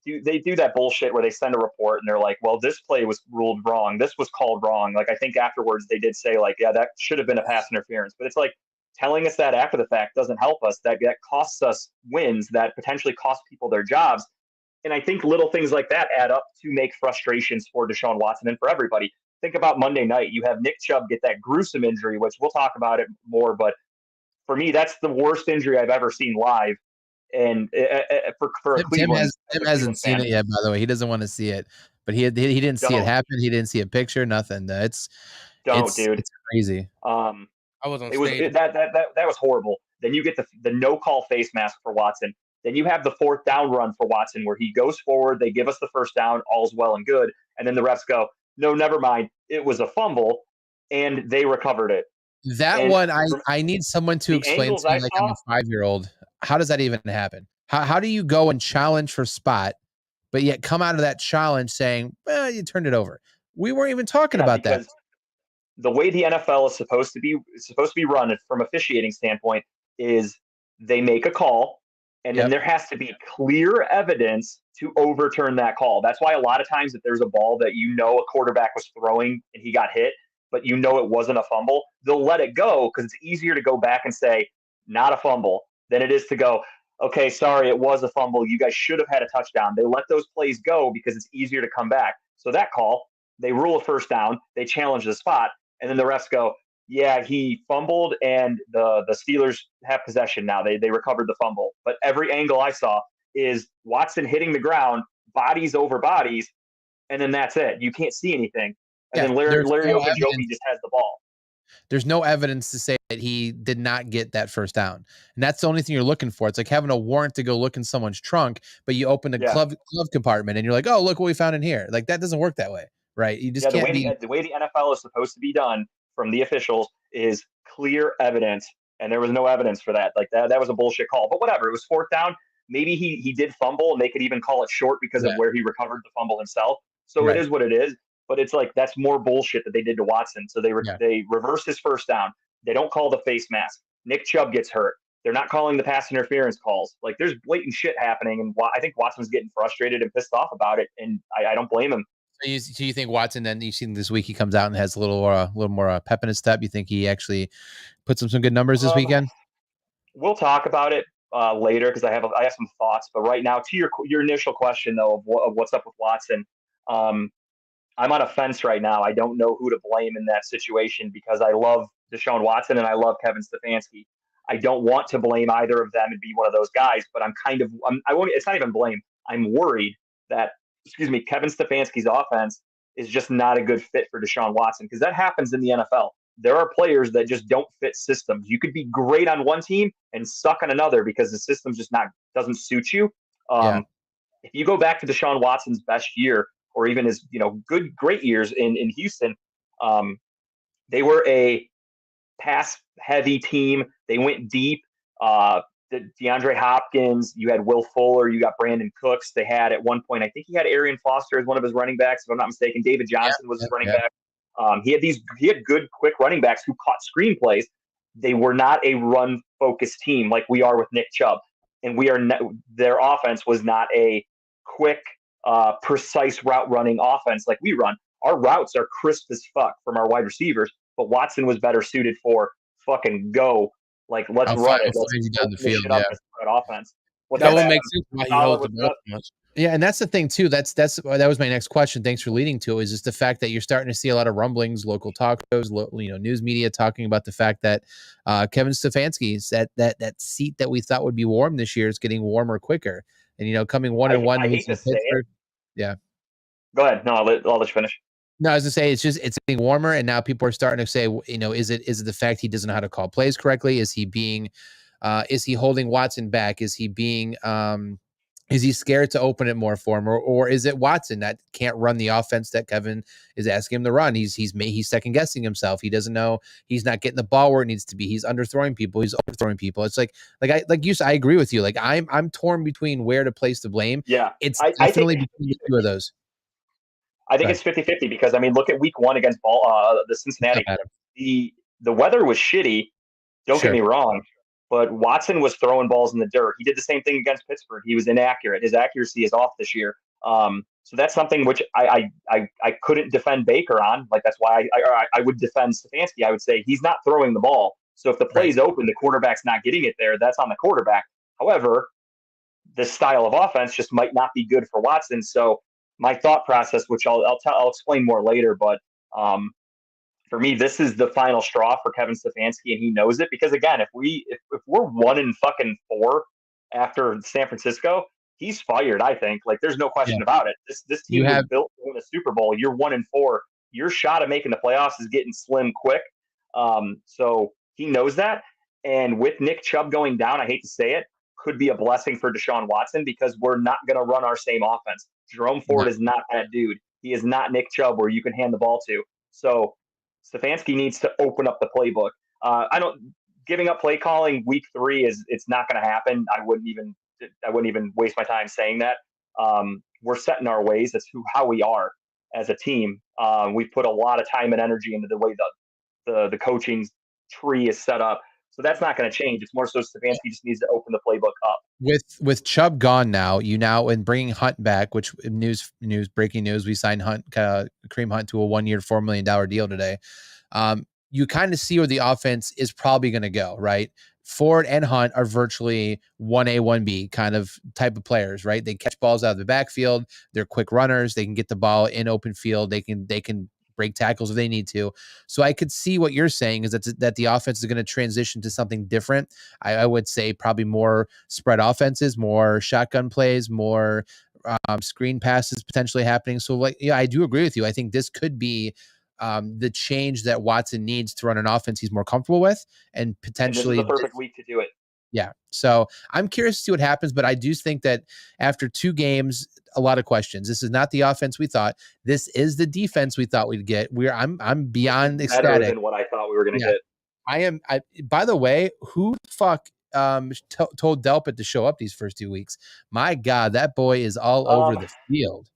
do that bullshit where they send a report and they're like, well, this play was ruled wrong. This was called wrong. Like, I think afterwards they did say, like, yeah, that should have been a pass interference. But it's like, telling us that after the fact doesn't help us. That costs us wins, that potentially cost people their jobs. And I think little things like that add up to make frustrations for Deshaun Watson and for everybody. Think about Monday night. You have Nick Chubb get that gruesome injury, which we'll talk about it more. But for me, that's the worst injury I've ever seen live. And for Cleveland, Tim hasn't seen it yet. By the way, he doesn't want to see it, but he didn't see it happen. He didn't see a picture, nothing. Dude. It's crazy. I was on stage. That was horrible. Then you get the no call face mask for Watson. Then you have the 4th down run for Watson where he goes forward. They give us the first down. All's well and good. And then the refs go, no, never mind. It was a fumble, and they recovered it. That one, I need someone to explain to me, like I'm a 5-year-old. How does that even happen? How do you go and challenge for spot, but yet come out of that challenge saying, well, you turned it over? We weren't even talking about that. The way the NFL is supposed to be run from officiating standpoint is they make a call, and then there has to be clear evidence to overturn that call. That's why a lot of times if there's a ball that a quarterback was throwing and he got hit, but it wasn't a fumble, they'll let it go because it's easier to go back and say, not a fumble, than it is to go, okay, sorry, it was a fumble. You guys should have had a touchdown. They let those plays go because it's easier to come back. So that call, they rule a first down, they challenge the spot, and then the refs go, yeah, he fumbled, and the Steelers have possession now. They recovered the fumble. But every angle I saw is Watson hitting the ground, bodies over bodies, and then that's it. You can't see anything. And then Larry Ogunjobi just has the ball. There's no evidence to say that he did not get that first down. And that's the only thing you're looking for. It's like having a warrant to go look in someone's trunk, but you open the glove compartment and you're like, oh, look what we found in here. Like, that doesn't work that way, right? You just can't the way the NFL is supposed to be done from the officials is clear evidence, and there was no evidence for that. Like, that was a bullshit call. But whatever, it was 4th down. Maybe he did fumble, and they could even call it short because of where he recovered the fumble himself. So it is what it is. But it's like, that's more bullshit that they did to Watson. So they reverse his first down. They don't call the face mask. Nick Chubb gets hurt. They're not calling the pass interference calls. Like there's blatant shit happening, and I think Watson's getting frustrated and pissed off about it, and I don't blame him. So you think Watson? Then you've seen this week he comes out and has a little more pep in his step. You think he actually puts some good numbers this weekend? We'll talk about it later because I have some thoughts. But right now, to your initial question though of what's up with Watson, I'm on a fence right now. I don't know who to blame in that situation because I love Deshaun Watson and I love Kevin Stefanski. I don't want to blame either of them and be one of those guys, but I won't. It's not even blame. I'm worried that Kevin Stefanski's offense is just not a good fit for Deshaun Watson because that happens in the NFL. There are players that just don't fit systems. You could be great on one team and suck on another because the system just doesn't suit you. If you go back to Deshaun Watson's best year or even his great years in Houston, they were a pass heavy team. They went deep. DeAndre Hopkins, you had Will Fuller, you got Brandon Cooks. They had at one point, I think he had Arian Foster as one of his running backs, if I'm not mistaken. David Johnson was his running back. He had good, quick running backs who caught screenplays. They were not a run-focused team like we are with Nick Chubb, and their offense was not a quick, precise route running offense like we run. Our routes are crisp as fuck from our wide receivers, but Watson was better suited for fucking go. Like, let's run it. Let's down the field. Offense. That would make sense why he holds the ball so much. Yeah, and that's the thing too. That was my next question. Thanks for leading to it. Is just the fact that you're starting to see a lot of rumblings, local talk shows, news media talking about the fact that Kevin Stefanski's that seat that we thought would be warm this year is getting warmer quicker. And coming 1-1. I hate to say it. Yeah. Go ahead. No, I'll let you finish. No, I was gonna say it's getting warmer, and now people are starting to say, is it the fact he doesn't know how to call plays correctly? Is he holding Watson back? Is he being is he scared to open it more for him, or is it Watson that can't run the offense that Kevin is asking him to run? He's second guessing himself. He doesn't know. He's not getting the ball where it needs to be. He's underthrowing people. He's overthrowing people. It's like you said, I agree with you. Like I'm torn between where to place the blame. Yeah, it's definitely between the two of those. I think it's 50-50 because, look at week 1 against the Cincinnati. The weather was shitty. Don't get me wrong, but Watson was throwing balls in the dirt. He did the same thing against Pittsburgh. He was inaccurate. His accuracy is off this year. So that's something which I couldn't defend Baker on. Like, that's why I would defend Stefanski. I would say he's not throwing the ball. So if the play's open, the quarterback's not getting it there. That's on the quarterback. However, this style of offense just might not be good for Watson. So my thought process, which I'll explain more later, but for me, this is the final straw for Kevin Stefanski, and he knows it because, again, if we're 1-4 after San Francisco, he's fired. I think, like, there's no question about it. This team was built to win a Super Bowl. You're 1-4. Your shot at making the playoffs is getting slim quick. So he knows that, and with Nick Chubb going down, I hate to say it, could be a blessing for Deshaun Watson because we're not going to run our same offense. Jerome Ford is not that dude. He is not Nick Chubb where you can hand the ball to. So Stefanski needs to open up the playbook. Giving up play calling week 3 it's not going to happen. I wouldn't even waste my time saying that. We're setting our ways. That's how we are as a team. We've put a lot of time and energy into the way the coaching tree is set up. So that's not going to change. It's more so Stefanski just needs to open the playbook up. With Chubb gone now, and bringing Hunt back, which breaking news, we signed Kareem Hunt to a 1-year, $4 million deal today. You kind of see where the offense is probably going to go, right? Ford and Hunt are virtually 1A, 1B kind of type of players, right? They catch balls out of the backfield. They're quick runners. They can get the ball in open field. They can break tackles if they need to. So I could see what you're saying is that the offense is going to transition to something different. I would say probably more spread offenses, more shotgun plays, more screen passes potentially happening. So I do agree with you. I think this could be the change that Watson needs to run an offense he's more comfortable with, and potentially this is the perfect week to do it. Yeah. So I'm curious to see what happens, but I do think that after 2 games, a lot of questions. This is not the offense we thought. This is the defense we thought we'd get. I'm beyond ecstatic. Better than what I thought we were going to get. I am. By the way, who the fuck told Delpit to show up these first 2 weeks? My God, that boy is all over the field.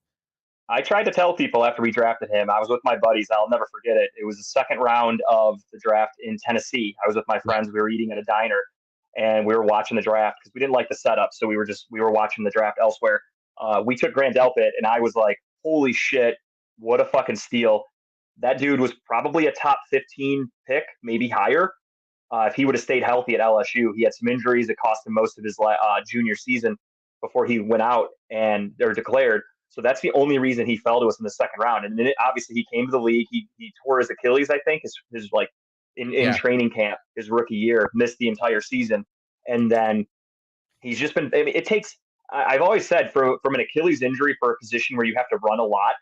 I tried to tell people after we drafted him. I was with my buddies. I'll never forget it. It was the second round of the draft in Tennessee. I was with my friends. We were eating at a diner. and we were watching the draft because we didn't like the setup, so we were watching the draft elsewhere. We took Grant Delpit, and I was like, holy shit, what a fucking steal! That dude was probably a top 15 pick, maybe higher. If he would have stayed healthy at LSU, he had some injuries that cost him most of his junior season before he went out and they're declared. So that's the only reason he fell to us in the second round. And then obviously he came to the league. He tore his Achilles, I think, his like in training camp his rookie year, missed the entire season, and then he's just been. I mean, it takes. I've always said from an Achilles injury for a position where you have to run a lot,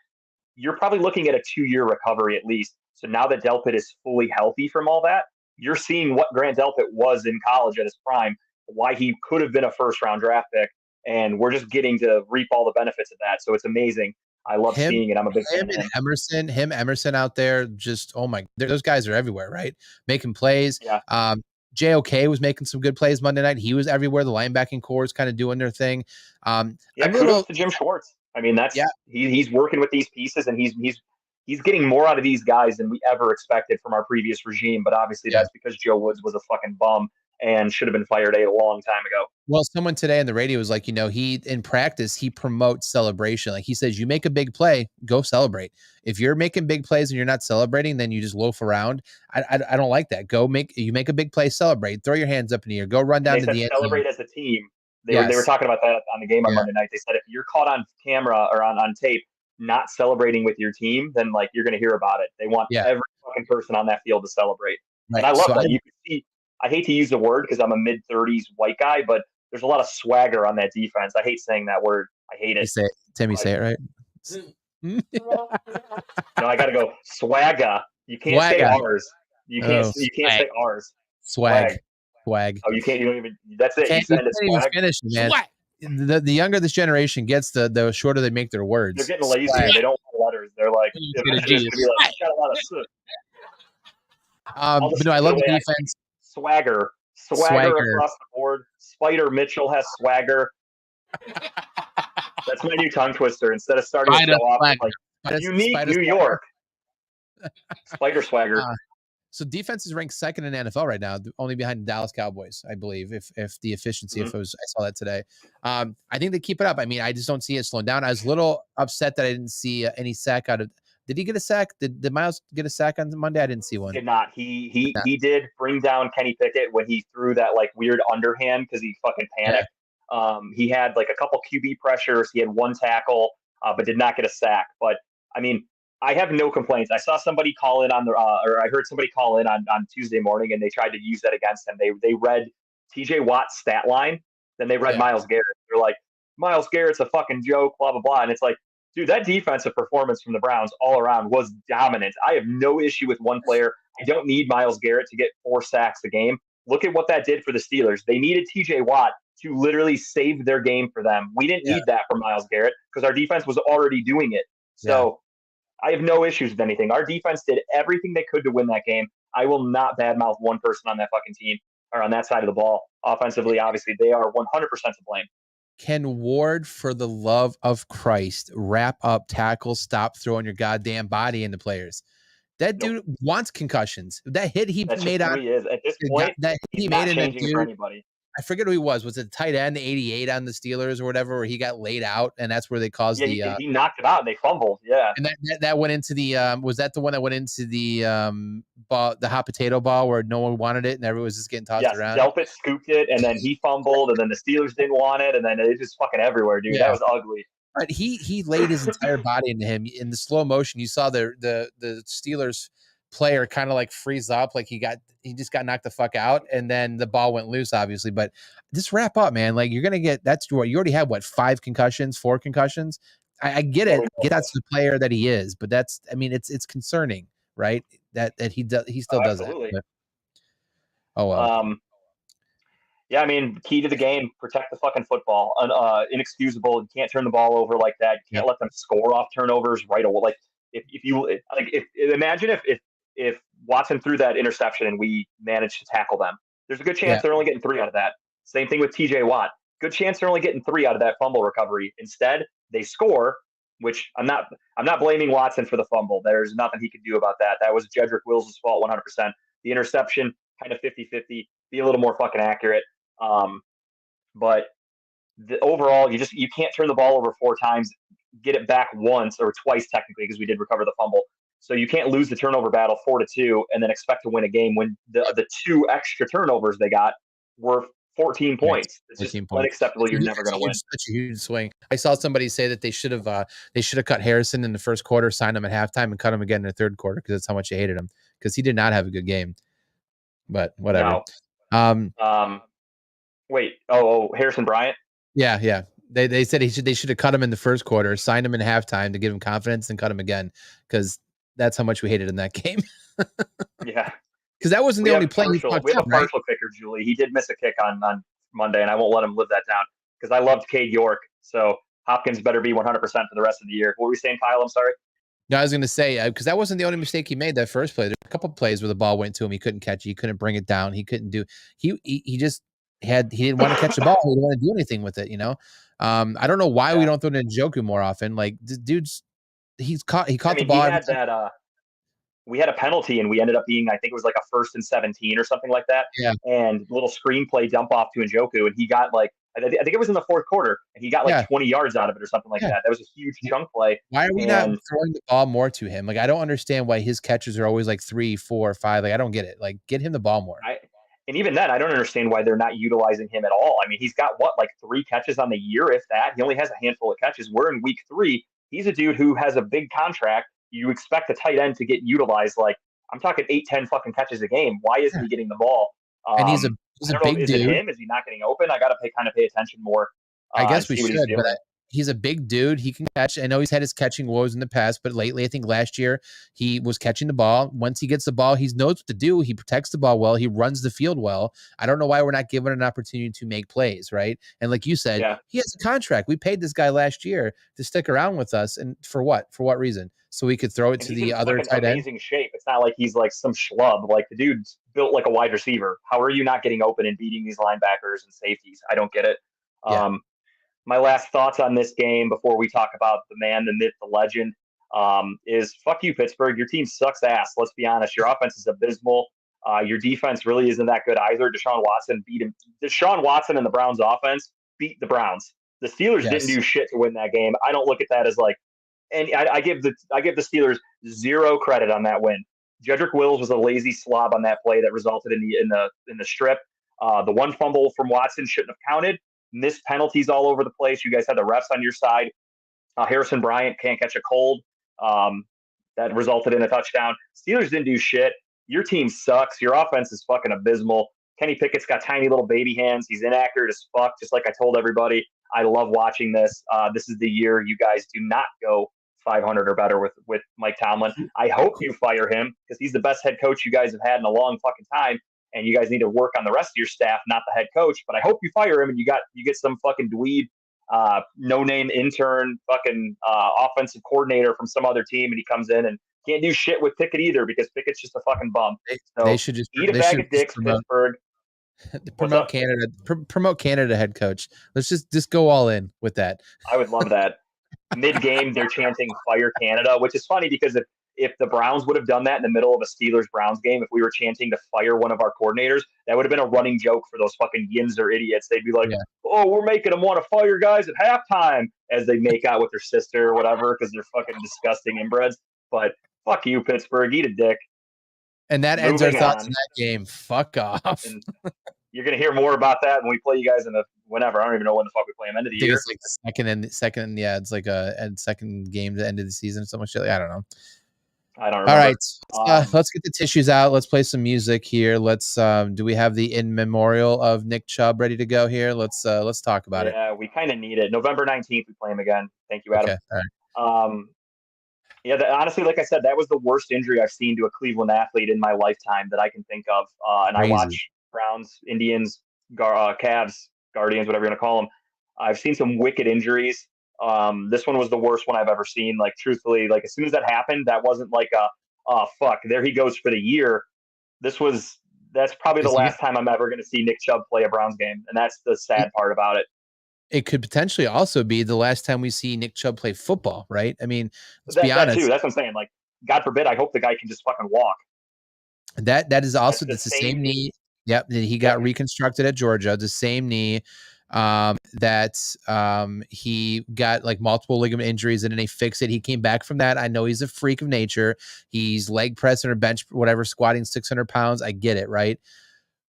you're probably looking at a 2-year recovery at least. So now that Delpit is fully healthy from all that, you're seeing what Grant Delpit was in college at his prime, why he could have been a first-round draft pick, and we're just getting to reap all the benefits of that. So it's amazing. I love seeing it. I'm a big fan of him. Emerson out there, just those guys are everywhere, right? Making plays. Yeah. JOK was making some good plays Monday night. He was everywhere. The linebacking core is kind of doing their thing. Kudos to Jim Schwartz. I mean, he's working with these pieces, and he's getting more out of these guys than we ever expected from our previous regime. But obviously, that's because Joe Woods was a fucking bum and should have been fired a long time ago. Well, someone today on the radio was like, he in practice, he promotes celebration. Like he says, you make a big play, go celebrate. If you're making big plays and you're not celebrating, then you just loaf around. I don't like that. You make a big play, celebrate, throw your hands up in the air, go run down to the end. Celebrate as a team. They were talking about that on the game on Monday night. They said if you're caught on camera or on tape not celebrating with your team, then like you're going to hear about it. They want every fucking person on that field to celebrate. Right. And I love that. You can see. I hate to use the word because I'm a mid-30s white guy, but there's a lot of swagger on that defense. I hate saying that word. I hate it. Timmy, say it right. No, I got to go swagger. You can't say ours. You can't say ours. Swag. Oh, you can't. You don't even. That's it. You can't even finish, man. Swag. The younger this generation gets, the shorter they make their words. They're getting lazy. Swag. They don't want letters. They're like, got a lot of soot. But no, I love the defense. Swagger across the board. Spider Mitchell has swagger. That's my new tongue twister. Instead of starting to go off like unique Spider New York. Spider swagger. So defense is ranked second in the NFL right now, only behind the Dallas Cowboys, I believe. If the efficiency, I saw that today. I think they keep it up. I mean, I just don't see it slowing down. I was a little upset that I didn't see any sack out of. Did he get a sack? Did Miles get a sack on Monday? I didn't see one. He did not. He did bring down Kenny Pickett when he threw that like weird underhand because he fucking panicked. Yeah. He had like a couple QB pressures. He had one tackle, but did not get a sack. But I mean, I have no complaints. I saw somebody call in or I heard somebody call in on Tuesday morning, and they tried to use that against him. They read TJ Watt's stat line, then they read Myles Garrett. They're like, Myles Garrett's a fucking joke, blah blah blah, and it's like, dude, that defensive performance from the Browns all around was dominant. I have no issue with one player. I don't need Myles Garrett to get 4 sacks a game. Look at what that did for the Steelers. They needed TJ Watt to literally save their game for them. We didn't need that from Myles Garrett because our defense was already doing it. So I have no issues with anything. Our defense did everything they could to win that game. I will not badmouth one person on that fucking team or on that side of the ball. Offensively, obviously, they are 100% to blame. Can Ward, for the love of Christ, wrap up, tackle, stop throwing your goddamn body into players? That dude wants concussions. That hit he made on he is. At this point, that hit he made in that dude. For anybody. I forget who he was. Was it tight end, 88 on the Steelers or whatever, where he got laid out, and that's where they caused he knocked it out and they fumbled. Yeah, and that went into the was that the one that went into the ball, the hot potato ball, where no one wanted it and everyone was just getting tossed around? Delpit scooped it, and then he fumbled, and then the Steelers didn't want it, and then it just fucking everywhere, dude. That was ugly. But he laid his entire body into him in the slow motion. You saw the Steelers player kind of like freeze up, like he just got knocked the fuck out, and then the ball went loose, obviously. But just wrap up, man. Like, you're gonna get you already have 4 concussions. I get it. Get out to the player that he is, but it's concerning, right? That he still does that. But, oh well. Yeah, I mean, key to the game: protect the fucking football. Inexcusable. You can't turn the ball over like that. You can't let them score off turnovers right away. Like imagine if Watson threw that interception and we managed to tackle them, there's a good chance they're only getting 3 out of that. Same thing with TJ Watt. Good chance they're only getting 3 out of that fumble recovery. Instead, they score, which I'm not blaming Watson for the fumble. There's nothing he could do about that. That was Jedrick Wills' fault 100%. The interception, kind of 50-50. Be a little more fucking accurate. But overall, you can't turn the ball over 4 times, get it back once or twice technically because we did recover the fumble. So you can't lose the turnover battle 4-2 and then expect to win a game when the 2 extra turnovers they got were 14 points. It's 14 just points. unacceptable. You're never going to win. Such a huge swing. I saw somebody say that they should have cut Harrison in the first quarter, signed him at halftime, and cut him again in the third quarter because that's how much they hated him, because he did not have a good game. But whatever. No. Wait. Oh, Harrison Bryant. Yeah. They said they should have cut him in the first quarter, signed him in halftime to give him confidence, and cut him again because that's how much we hated in that game. Yeah. Because that wasn't the only play he fucked We have up, a right? partial kicker, Julie. He did miss a kick on Monday, and I won't let him live that down because I loved Cade York. So Hopkins better be 100% for the rest of the year. What were we saying, Kyle? I'm sorry. No, I was going to say, because that wasn't the only mistake he made that first play. There's a couple of plays where the ball went to him. He couldn't catch it. He couldn't bring it down. He couldn't do. He just he didn't want to catch the ball. He didn't want to do anything with it. I don't know why we don't throw it in Njoku more often. Like, this dude's he caught the ball. He had that. We had a penalty, and we ended up being, I think it was like a 1st and 17 or something like that. Yeah. And little screenplay dump off to Njoku, and he got like, I think it was in the 4th quarter, and he got like 20 yards out of it or something like that. That was a huge chunk play. Why are we not throwing the ball more to him? Like, I don't understand why his catches are always like 3, 4, 5. Like, I don't get it. Like, get him the ball more. And even then, I don't understand why they're not utilizing him at all. I mean, he's got like 3 catches on the year, if that. He only has a handful of catches. We're in week 3. He's a dude who has a big contract. You expect a tight end to get utilized. Like, I'm talking 8, 10 fucking catches a game. Why isn't he getting the ball? And he's a big dude. Is it him? Is he not getting open? I got to pay attention more. I guess we should, but he's a big dude. He can catch. I know he's had his catching woes in the past, but lately, I think last year, he was catching the ball. Once he gets the ball, he knows what to do. He protects the ball well. He runs the field well. I don't know why we're not given an opportunity to make plays, right? And like you said, he has a contract. We paid this guy last year to stick around with us. And for what? For what reason? So we could throw it to the other tight end. Amazing shape. It's not like he's like some schlub. Like, the dude's built like a wide receiver. How are you not getting open and beating these linebackers and safeties? I don't get it. My last thoughts on this game before we talk about the man, the myth, the legend, is fuck you, Pittsburgh. Your team sucks ass. Let's be honest. Your offense is abysmal. Your defense really isn't that good either. Deshaun Watson beat him. Deshaun Watson and the Browns offense beat the Browns. The Steelers didn't do shit to win that game. I don't look at that as like, and I give the Steelers 0 credit on that win. Jedrick Wills was a lazy slob on that play that resulted in the strip. The one fumble from Watson shouldn't have counted. Missed penalties all over the place. You guys had the refs on your side. Harrison Bryant can't catch a cold. That resulted in a touchdown. Steelers didn't do shit. Your team sucks. Your offense is fucking abysmal. Kenny Pickett's got tiny little baby hands. He's inaccurate as fuck, just like I told everybody. I love watching this. This is the year you guys do not go 500 or better with Mike Tomlin. I hope you fire him because he's the best head coach you guys have had in a long fucking time. And you guys need to work on the rest of your staff, not the head coach. But I hope you fire him and you get some fucking dweeb, no-name intern, fucking offensive coordinator from some other team, and he comes in and can't do shit with Pickett either because Pickett's just a fucking bum. So they should just eat a bag of dicks, Pittsburgh. Promote Canada head coach. Let's just go all in with that. I would love that. Mid-game, they're chanting "Fire Canada," which is funny because if the Browns would have done that in the middle of a Steelers-Browns game, if we were chanting to fire one of our coordinators, that would have been a running joke for those fucking Yinzer idiots. They'd be like, "Oh, we're making them want to fire guys at halftime," as they make out with their sister or whatever because they're fucking disgusting inbreds. But fuck you, Pittsburgh. Eat a dick. And that ends our thoughts in that game. Fuck off. And you're going to hear more about that when we play you guys in whenever. I don't even know when the fuck we play them. End of the year. It's like the second. Yeah, it's like a second game to the end of the season. So much shit. I don't know. I don't remember. All right. Let's get the tissues out. Let's play some music here. Let's do we have the in memorial of Nick Chubb ready to go here? Let's talk about it. Yeah, we kind of need it. November 19th, we play him again. Thank you, Adam. Okay. All right. Yeah, honestly, like I said, that was the worst injury I've seen to a Cleveland athlete in my lifetime that I can think of. And I watch Browns, Indians, Cavs, Guardians, whatever you want to call them. I've seen some wicked injuries. This one was the worst one I've ever seen. Like, truthfully, like as soon as that happened, that wasn't like fuck, there he goes for the year. That's probably the last time I'm ever going to see Nick Chubb play a Browns game. And that's the sad part about it. It could potentially also be the last time we see Nick Chubb play football, right? I mean, let's be honest. That too. That's what I'm saying. Like, God forbid, I hope the guy can just fucking walk. That is also the same knee. Yep, he got reconstructed at Georgia, the same knee that he got like multiple ligament injuries and then they fixed it. He came back from that. I know he's a freak of nature. He's leg pressing or bench, whatever, squatting 600 pounds. I get it, right?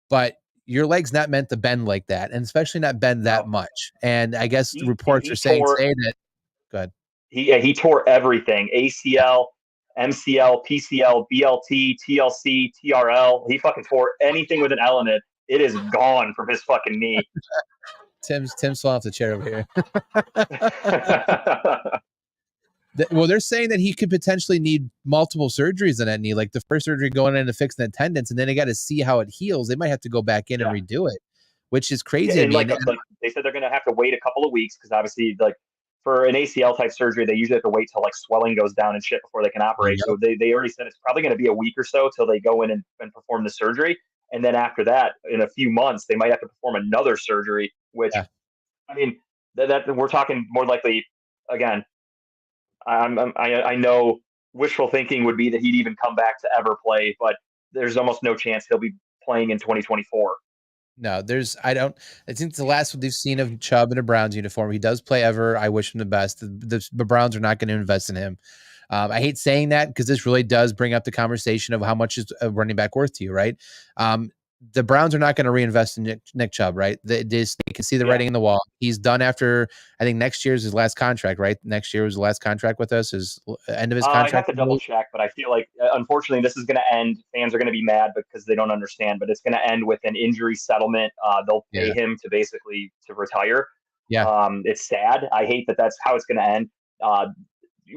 But your leg's not meant to bend like that, and especially not bend that much. And I guess the reports are saying today that, go ahead. He tore everything: ACL, MCL, PCL, BLT, TLC, TRL. He fucking tore anything with an L in it. It is gone from his fucking knee. Tim's falling off the chair over here. Well, they're saying that he could potentially need multiple surgeries on that knee, like the first surgery going in to fix the tendons, and then they got to see how it heals. They might have to go back in and redo it, which is crazy to me. Like they said, they're going to have to wait a couple of weeks because obviously, like for an ACL type surgery, they usually have to wait till like swelling goes down and shit before they can operate. So they already said it's probably going to be a week or so till they go in and perform the surgery, and then after that, in a few months, they might have to perform another surgery. Which, I mean, that we're talking more likely again. I know wishful thinking would be that he'd even come back to ever play, but there's almost no chance he'll be playing in 2024. No, I think the last one they've seen of Chubb in a Browns uniform. He does play ever. I wish him the best. The Browns are not going to invest in him. I hate saying that because this really does bring up the conversation of how much is a running back worth to you, right? The Browns are not going to reinvest in Nick Chubb, right? They can see the writing in the wall. He's done after, I think next year's his last contract, right? Next year was the last contract with us, his end of his contract. I have to double check, but I feel like, unfortunately, this is going to end. Fans are going to be mad because they don't understand, but it's going to end with an injury settlement. They'll pay him to basically to retire. Yeah. It's sad. I hate that that's how it's going to end.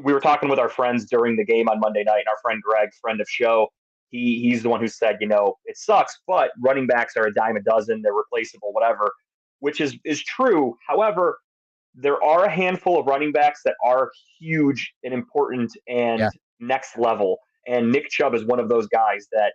We were talking with our friends during the game on Monday night, and our friend Greg, friend of show, he's the one who said, it sucks, but running backs are a dime a dozen. They're replaceable, whatever, which is true. However, there are a handful of running backs that are huge and important and next level. And Nick Chubb is one of those guys that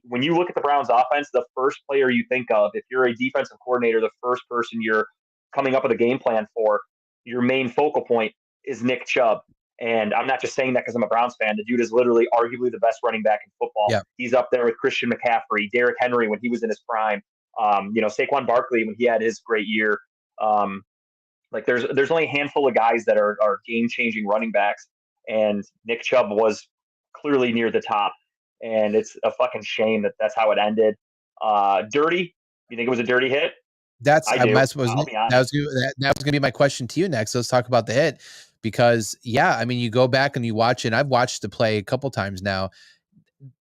when you look at the Browns offense, the first player you think of, if you're a defensive coordinator, the first person you're coming up with a game plan for, your main focal point is Nick Chubb. And I'm not just saying that because I'm a Browns fan. The dude is literally arguably the best running back in football. Yeah. He's up there with Christian McCaffrey, Derrick Henry when he was in his prime, Saquon Barkley when he had his great year. Like there's only a handful of guys that are game-changing running backs, and Nick Chubb was clearly near the top. And it's a fucking shame that that's how it ended. Dirty? You think it was a dirty hit? That was going to be my question to you next. Let's talk about the hit. Because, I mean, you go back and you watch it. I've watched the play a couple times now.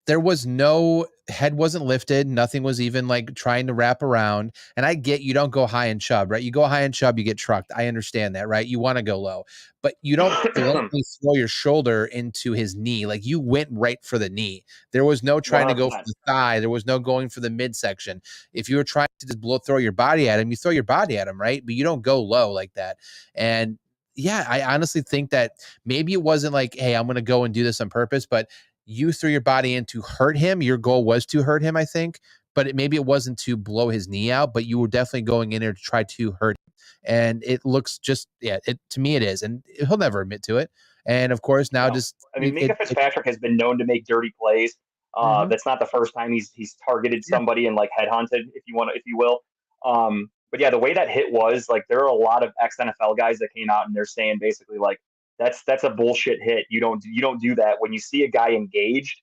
There was no head wasn't lifted. Nothing was even like trying to wrap around. And I get you don't go high in Chubb, right? You go high in Chubb, you get trucked. I understand that, right? You want to go low, but you don't throw your shoulder into his knee. Like you went right for the knee. There was no trying 100%. To go for the thigh. There was no going for the midsection. If you were trying to just throw your body at him, you throw your body at him, right? But you don't go low like that. And I honestly think that maybe it wasn't like, hey, I'm going to go and do this on purpose, but you threw your body in to hurt him. Your goal was to hurt him, I think, but maybe it wasn't to blow his knee out, but you were definitely going in there to try to hurt him. And it looks to me it is. And he'll never admit to it. And of course, now Minka Fitzpatrick has been known to make dirty plays. That's not the first time he's targeted somebody and like headhunted, if you will. But the way that hit was like, there are a lot of ex-NFL guys that came out and they're saying basically like, that's a bullshit hit. You don't do that. When you see a guy engaged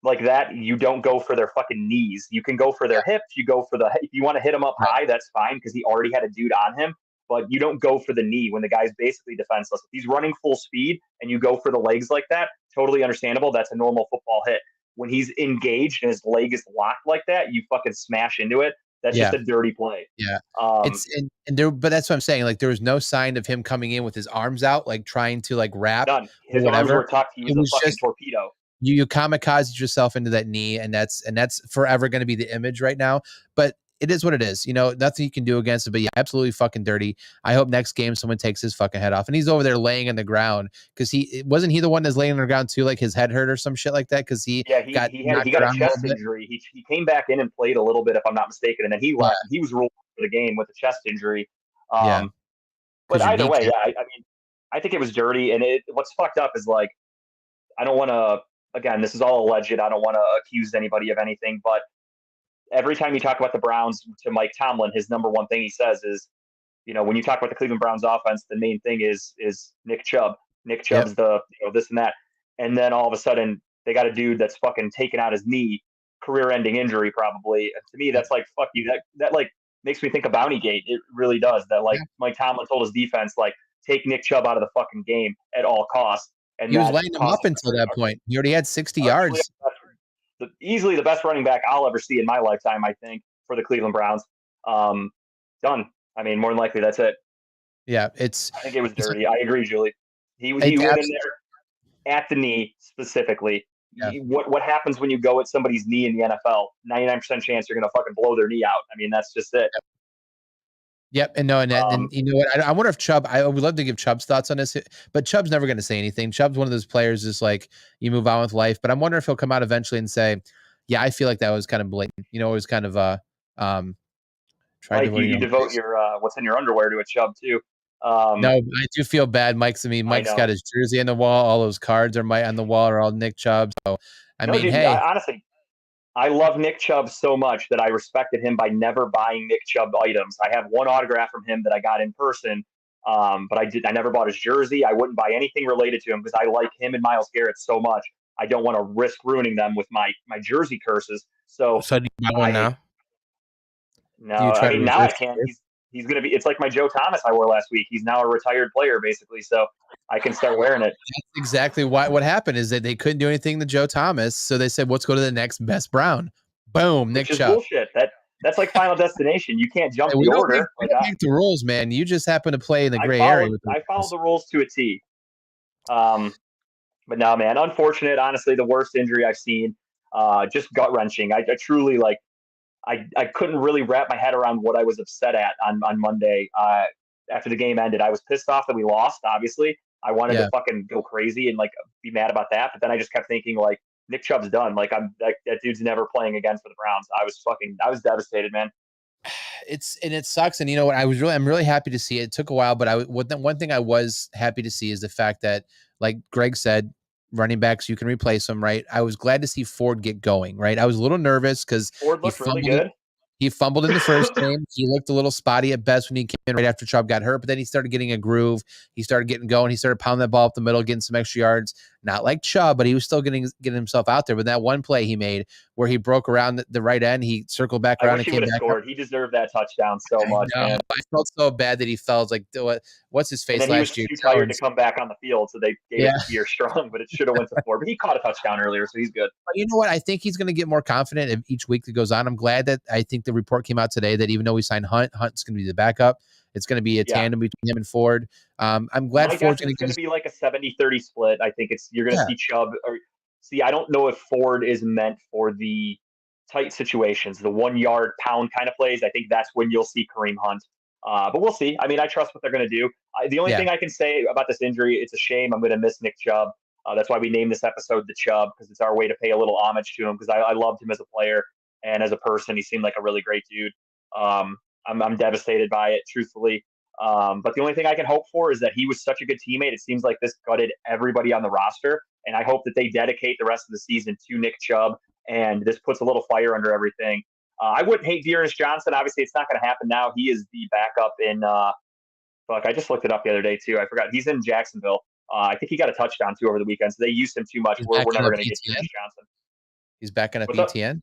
like that, you don't go for their fucking knees. You can go for their hips. You go for if you want to hit him up high, that's fine because he already had a dude on him. But you don't go for the knee when the guy's basically defenseless. If he's running full speed and you go for the legs like that, totally understandable. That's a normal football hit. When he's engaged and his leg is locked like that, you fucking smash into it. That's just a dirty play. Yeah. But that's what I'm saying. Like there was no sign of him coming in with his arms out, like trying to like wrap. None. His arms were tucked. He was a fucking torpedo. You kamikazed yourself into that knee, and that's forever going to be the image right now. But it is what it is. Nothing you can do against it, but absolutely fucking dirty. I hope next game someone takes his fucking head off. And he's over there laying on the ground because wasn't he the one that's laying on the ground too, like his head hurt or some shit like that? Because he got a chest injury. He came back in and played a little bit, if I'm not mistaken, and then he left. He was ruled for the game with a chest injury. But either way, I mean, I think it was dirty. And what's fucked up is like, I don't want to. Again, this is all alleged. I don't want to accuse anybody of anything, but every time you talk about the Browns to Mike Tomlin, his number one thing he says is, when you talk about the Cleveland Browns offense, the main thing is Nick Chubb. Nick Chubb's the this and that, and then all of a sudden they got a dude that's fucking taken out his knee, career-ending injury probably. And to me, that's like fuck you. That like makes me think of Bountygate. It really does. That like Mike Tomlin told his defense like take Nick Chubb out of the fucking game at all costs. And he was lighting him up until that point. He already had 60 yards. Easily the best running back I'll ever see in my lifetime, I think, for the Cleveland Browns. Done. I mean, more than likely, that's it. Yeah, I think it was dirty. I agree, Julie. He went in there at the knee specifically. Yeah. What happens when you go at somebody's knee in the NFL? 99% chance you're going to fucking blow their knee out. I mean, that's just it. Yep. And no, and you know what? I wonder if Chubb, I would love to give Chubb's thoughts on this, but Chubb's never going to say anything. Chubb's one of those players is like, you move on with life, but I'm wondering if he'll come out eventually and say, yeah, I feel like that was kind of blatant. It was kind of, like you devote your, what's in your underwear to a Chubb too. No, I do feel bad. Mike's got his jersey on the wall. All those cards are on the wall are all Nick Chubb. So, dude, hey. Honestly, I love Nick Chubb so much that I respected him by never buying Nick Chubb items. I have one autograph from him that I got in person, but I never bought his jersey. I wouldn't buy anything related to him because I like him and Myles Garrett so much. I don't want to risk ruining them with my jersey curses. So do you buy one now? No, I mean now I can. He's gonna be. It's like my Joe Thomas I wore last week. He's now a retired player basically, so I can start wearing it. That's exactly what happened is that they couldn't do anything to Joe Thomas, so they said, let's go to the next best Brown. Boom, Nick Chubb. Bullshit. That's like Final Destination. You can't jump the order. We don't make the rules, man. You just happen to play in the gray area. I follow the rules to a T. But no, man, unfortunate. Honestly, the worst injury I've seen. Just gut wrenching. I truly like. I couldn't really wrap my head around what I was upset at on Monday after the game ended. I was pissed off that we lost, obviously. I wanted to fucking go crazy and like be mad about that. But then I just kept thinking like Nick Chubb's done. Like that dude's never playing again for the Browns. I was devastated, man. It sucks. And you know what? I'm really happy to see it. It took a while, but one thing I was happy to see is the fact that, like Greg said, running backs, you can replace them, right? I was glad to see Ford get going, right? I was a little nervous because Ford looked really good. He fumbled in the first game. He looked a little spotty at best when he came in right after Chubb got hurt, but then he started getting a groove. He started getting going. He started pounding that ball up the middle, getting some extra yards. Not like Chubb, but he was still getting himself out there. But that one play he made where he broke around the right end, he circled back around and came back. Scored. He deserved that touchdown so much. Man. I felt so bad that he felt like, what's his face last year? He was too tired to come back on the field, so they gave it to Pierre Strong, but it should have went to Ford. But he caught a touchdown earlier, so he's good. But you know what? I think he's going to get more confident each week that goes on. I'm glad that I think the report came out today that even though we signed Hunt's going to be the backup. It's going to be a tandem between him and Ford. I'm glad Ford's going to be like a 70-30 split. I think you're going to see Chubb. I don't know if Ford is meant for the tight situations, the 1 yard pound kind of plays. I think that's when you'll see Kareem Hunt. But we'll see. I mean, I trust what they're going to do. The only thing I can say about this injury, it's a shame. I'm going to miss Nick Chubb. That's why we named this episode The Chubb, because it's our way to pay a little homage to him, because I loved him as a player and as a person. He seemed like a really great dude. I'm devastated by it, truthfully. But the only thing I can hope for is that he was such a good teammate. It seems like this gutted everybody on the roster, and I hope that they dedicate the rest of the season to Nick Chubb, and this puts a little fire under everything. I wouldn't hate Dearness Johnson. Obviously, it's not going to happen now. He is the backup in I just looked it up the other day, too. I forgot. He's in Jacksonville. I think he got a touchdown, too, over the weekend, so they used him too much. We're never going to get Dearness Johnson. He's backing up ETN?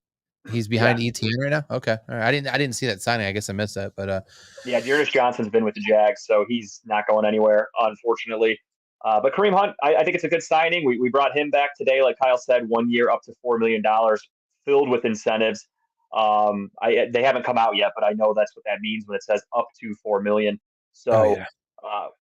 He's behind ETN right now. Okay, all right. I didn't see that signing. I guess I missed that. But Dearness Johnson's been with the Jags, so he's not going anywhere, unfortunately. But Kareem Hunt, I think it's a good signing. We brought him back today, like Kyle said, 1 year up to $4 million, filled with incentives. They haven't come out yet, but I know that's what that means when it says up to $4 million. So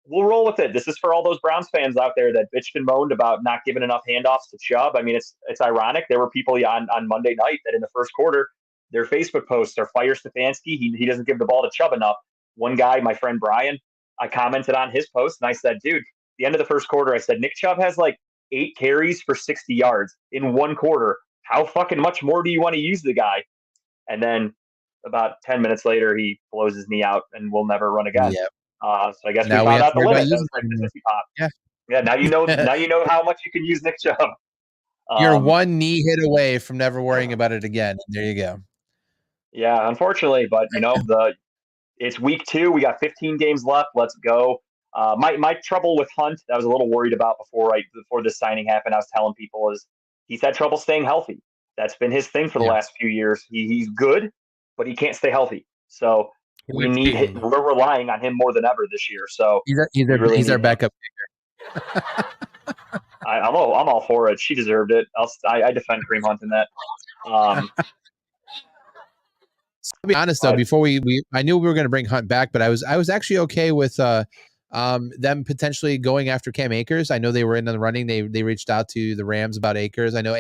we'll roll with it. This is for all those Browns fans out there that bitched and moaned about not giving enough handoffs to Chubb. I mean, it's ironic. There were people on Monday night that in the first quarter, their Facebook posts are fire Stefanski. He doesn't give the ball to Chubb enough. One guy, my friend Brian, I commented on his post and I said, dude, at the end of the first quarter, I said, Nick Chubb has like 8 carries for 60 yards in one quarter. How fucking much more do you want to use the guy? And then about 10 minutes later, he blows his knee out and will never run again. Yep. So I guess we found out the limit. Yeah. Now you know. Now you know how much you can use Nick Chubb. You're one knee hit away from never worrying about it again. There you go. Yeah, unfortunately, but it's week 2. We got 15 games left. Let's go. My trouble with Hunt, that I was a little worried about before this signing happened. I was telling people is he's had trouble staying healthy. That's been his thing for the Yeah. last few years. He's good, but he can't stay healthy. So We're we're relying on him more than ever this year. So He's our backup. I'm all for it. She deserved it. I defend Kareem Hunt in that. To be honest though, before I knew we were going to bring Hunt back, but I was actually okay with them potentially going after Cam Akers. I know they were in the running. They reached out to the Rams about Akers. I know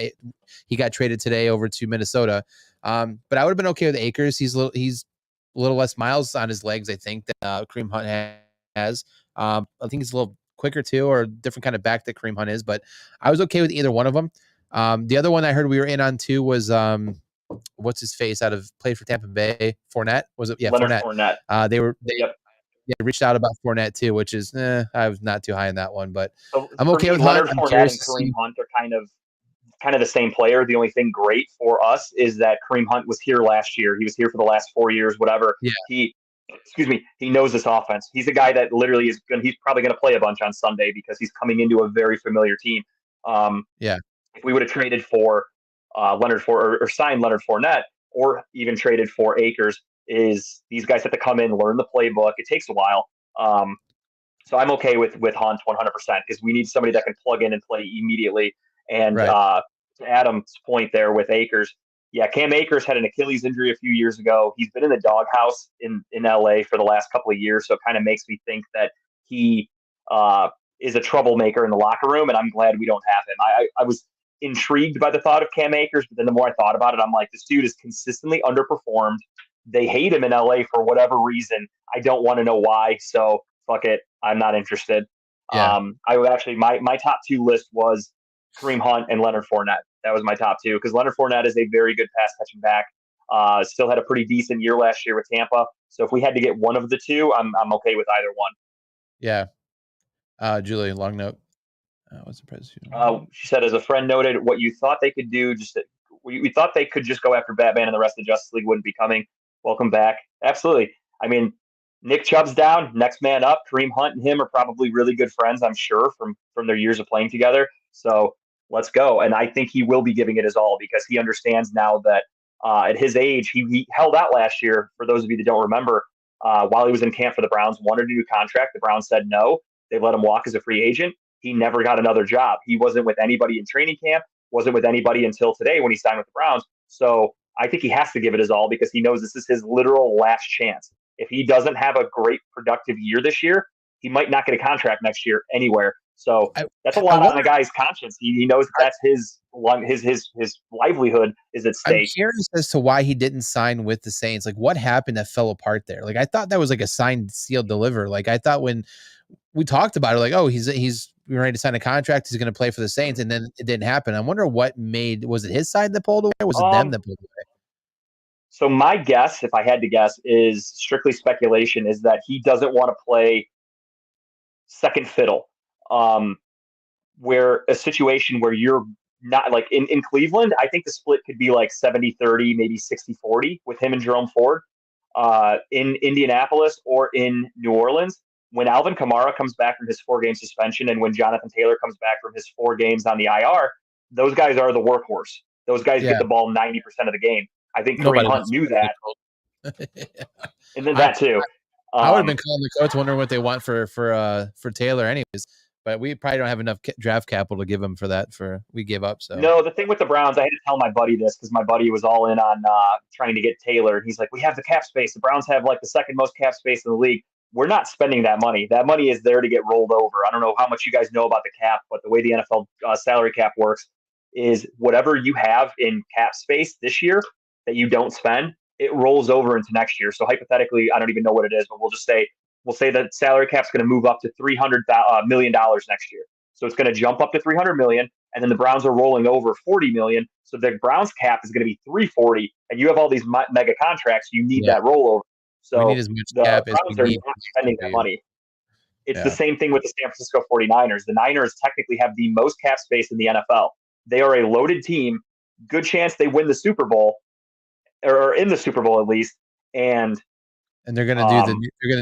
he got traded today over to Minnesota. But I would have been okay with Akers. He's a little less miles on his legs, I think, than Kareem Hunt has. I think he's a little quicker too, or a different kind of back that Kareem Hunt is. But I was okay with either one of them. The other one I heard we were in on too was what's his face played for Tampa Bay, Fournette, was it? Yeah, Fournette. They reached out about Fournette too, which is I was not too high on that one, but So I'm okay with Leonard Hunt. Fournette and Kareem Hunt are kind of the same player. The only thing great for us is that Kareem Hunt was here last year. He was here for the last 4 years, whatever. Yeah. He knows this offense. He's a guy that literally he's probably going to play a bunch on Sunday because he's coming into a very familiar team. If we would have traded for or signed Leonard Fournette, or even traded for Akers, is these guys have to come in, learn the playbook. It takes a while. So I'm okay with Hunt 100% because we need somebody that can plug in and play immediately. And to Adam's point there with Akers, yeah, Cam Akers had an Achilles injury a few years ago. He's been in the doghouse in LA for the last couple of years, so it kind of makes me think that he is a troublemaker in the locker room, and I'm glad we don't have him. I was intrigued by the thought of Cam Akers, but then the more I thought about it, I'm like, this dude is consistently underperformed. They hate him in LA for whatever reason. I don't want to know why, so fuck it. I'm not interested. Yeah. I would actually my top 2 list was Kareem Hunt and Leonard Fournette. That was my top 2 because Leonard Fournette is a very good pass catching back. Still had a pretty decent year last year with Tampa. So if we had to get one of the two, I'm okay with either one. Yeah. Julie, long note. What's the price? She said, as a friend noted, what you thought they could do, we thought they could just go after Batman and the rest of the Justice League wouldn't be coming. Welcome back. Absolutely. I mean, Nick Chubb's down, next man up. Kareem Hunt and him are probably really good friends, I'm sure, from their years of playing together. So let's go. And I think he will be giving it his all because he understands now that at his age, he held out last year. For those of you that don't remember, while he was in camp for the Browns, wanted a new contract. The Browns said no. They let him walk as a free agent. He never got another job. He wasn't with anybody in training camp, wasn't with anybody until today when he signed with the Browns. So I think he has to give it his all because he knows this is his literal last chance. If he doesn't have a great productive year this year, he might not get a contract next year anywhere. So that's a lot on a guy's conscience. He knows that that's his livelihood is at stake. I'm curious as to why he didn't sign with the Saints. Like, what happened that fell apart there? Like, I thought that was like a signed, sealed, deliver. Like, I thought when we talked about it, like, oh, he's ready to sign a contract. He's going to play for the Saints, and then it didn't happen. I wonder was it his side that pulled away, or was it them that pulled away? So my guess, if I had to guess, is strictly speculation, is that he doesn't want to play second fiddle. Where a situation where you're not like in Cleveland, I think the split could be like 70-30, maybe 60-40 with him and Jerome Ford. In Indianapolis or in New Orleans, when Alvin Kamara comes back from his 4-game suspension and when Jonathan Taylor comes back from his 4 games on the IR, those guys are the workhorse. Those guys get the ball 90% of the game. I think Kareem Hunt knew that. And then that too. I would have been calling the coach wondering what they want for Taylor anyways. But we probably don't have enough draft capital to give him for that. We gave up. So no, the thing with the Browns, I had to tell my buddy this because my buddy was all in on trying to get Taylor. And he's like, we have the cap space. The Browns have like the second most cap space in the league. We're not spending that money. That money is there to get rolled over. I don't know how much you guys know about the cap, but the way the NFL salary cap works is whatever you have in cap space this year that you don't spend, it rolls over into next year. So hypothetically, I don't even know what it is, but we'll say that salary cap's going to move up to $300 million next year. So it's going to jump up to $300 million, and then the Browns are rolling over $40 million. So the Browns cap is going to be $340, and you have all these mega contracts. You need that rollover. So we need as much the cap Browns as are we need not spending that money. It's the same thing with the San Francisco 49ers. The Niners technically have the most cap space in the NFL. They are a loaded team. Good chance they win the Super Bowl. or in the Super Bowl at least, and they're gonna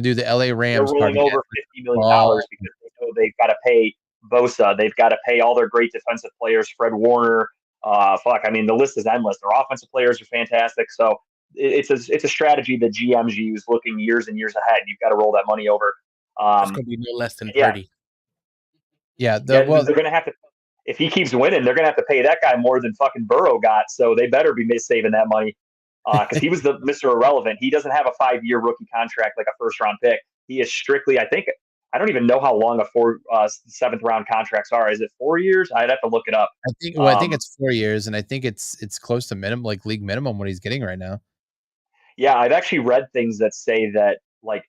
do the LA they're Rams part rolling again. over $50 million Oh. because they know they've got to pay Bosa, they've got to pay all their great defensive players, Fred Warner. I mean, the list is endless. Their offensive players are fantastic. So it's a strategy that GMs use looking years and years ahead. You've got to roll that money over. It's gonna be no less than Yeah. 30. Yeah, They're going to have to. If he keeps winning, they're going to have to pay that guy more than fucking Burrow got. So they better be saving that money because he was the Mr. Irrelevant. He doesn't have a 5-year rookie contract like a first-round pick. He is strictly, I don't even know how long a 7th-round contracts are. Is it 4 years? I'd have to look it up. I think it's 4 years, and I think it's close to minimum, like league minimum, what he's getting right now. Yeah, I've actually read things that say that like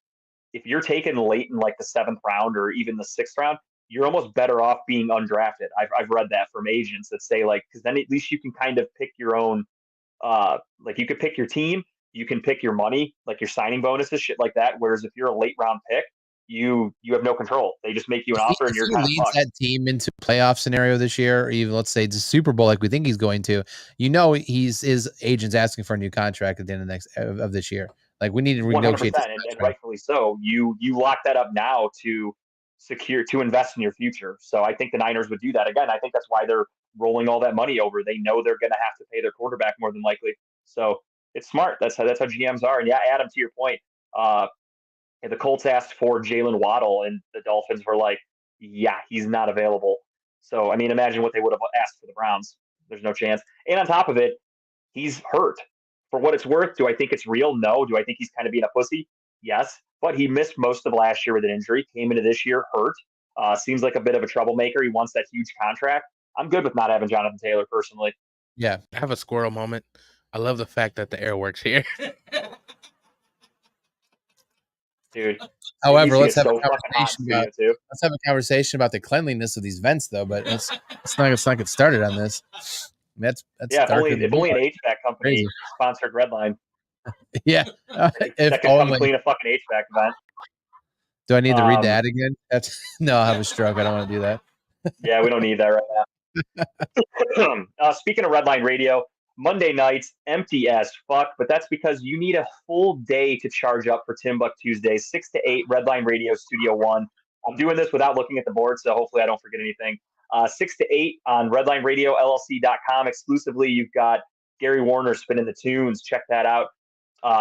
if you're taken late in like the 7th round or even the 6th round, you're almost better off being undrafted. I've read that from agents that say like because then at least you can kind of pick your own. Like you could pick your team, you can pick your money, like your signing bonuses, shit like that. Whereas if you're a late round pick, you have no control. They just make you an offer and you're If kind he of leads fucked. that team into a playoff scenario this year, or even let's say the Super Bowl, like we think he's going to, his agent's asking for a new contract at the end of this year. Like we need to 100%, renegotiate this and contract. rightfully so. You lock that up now to invest in your future. So I think the Niners would do that again. I think that's why they're rolling all that money over. They know they're going to have to pay their quarterback more than likely. So it's smart. That's how GMs are. And yeah, Adam, to your point, the Colts asked for Jalen Waddle, and the Dolphins were like, "Yeah, he's not available." So I mean, imagine what they would have asked for the Browns. There's no chance. And on top of it, he's hurt. For what it's worth, do I think it's real? No. Do I think he's kind of being a pussy? Yes. But he missed most of last year with an injury, came into this year hurt. Seems like a bit of a troublemaker. He wants that huge contract. I'm good with not having Jonathan Taylor personally. Yeah. I have a squirrel moment. I love the fact that the air works here. Dude. However, let's have a conversation about the cleanliness of these vents, though. But let's not get started on this. That's if only an HVAC company Crazy. sponsored Redline. Yeah, that could come clean a fucking HVAC vent. Do I need to read the ad again? No, I'll have a stroke. I don't want to do that. Yeah, we don't need that right now. Speaking of Redline Radio, Monday nights empty as fuck, but that's because you need a full day to charge up for Timbuk Tuesdays, 6 to 8, Redline Radio Studio 1. I'm doing this without looking at the board, so hopefully I don't forget anything. 6 to 8 on RedlineRadioLLC.com exclusively. You've got Gary Warner spinning the tunes. Check that out.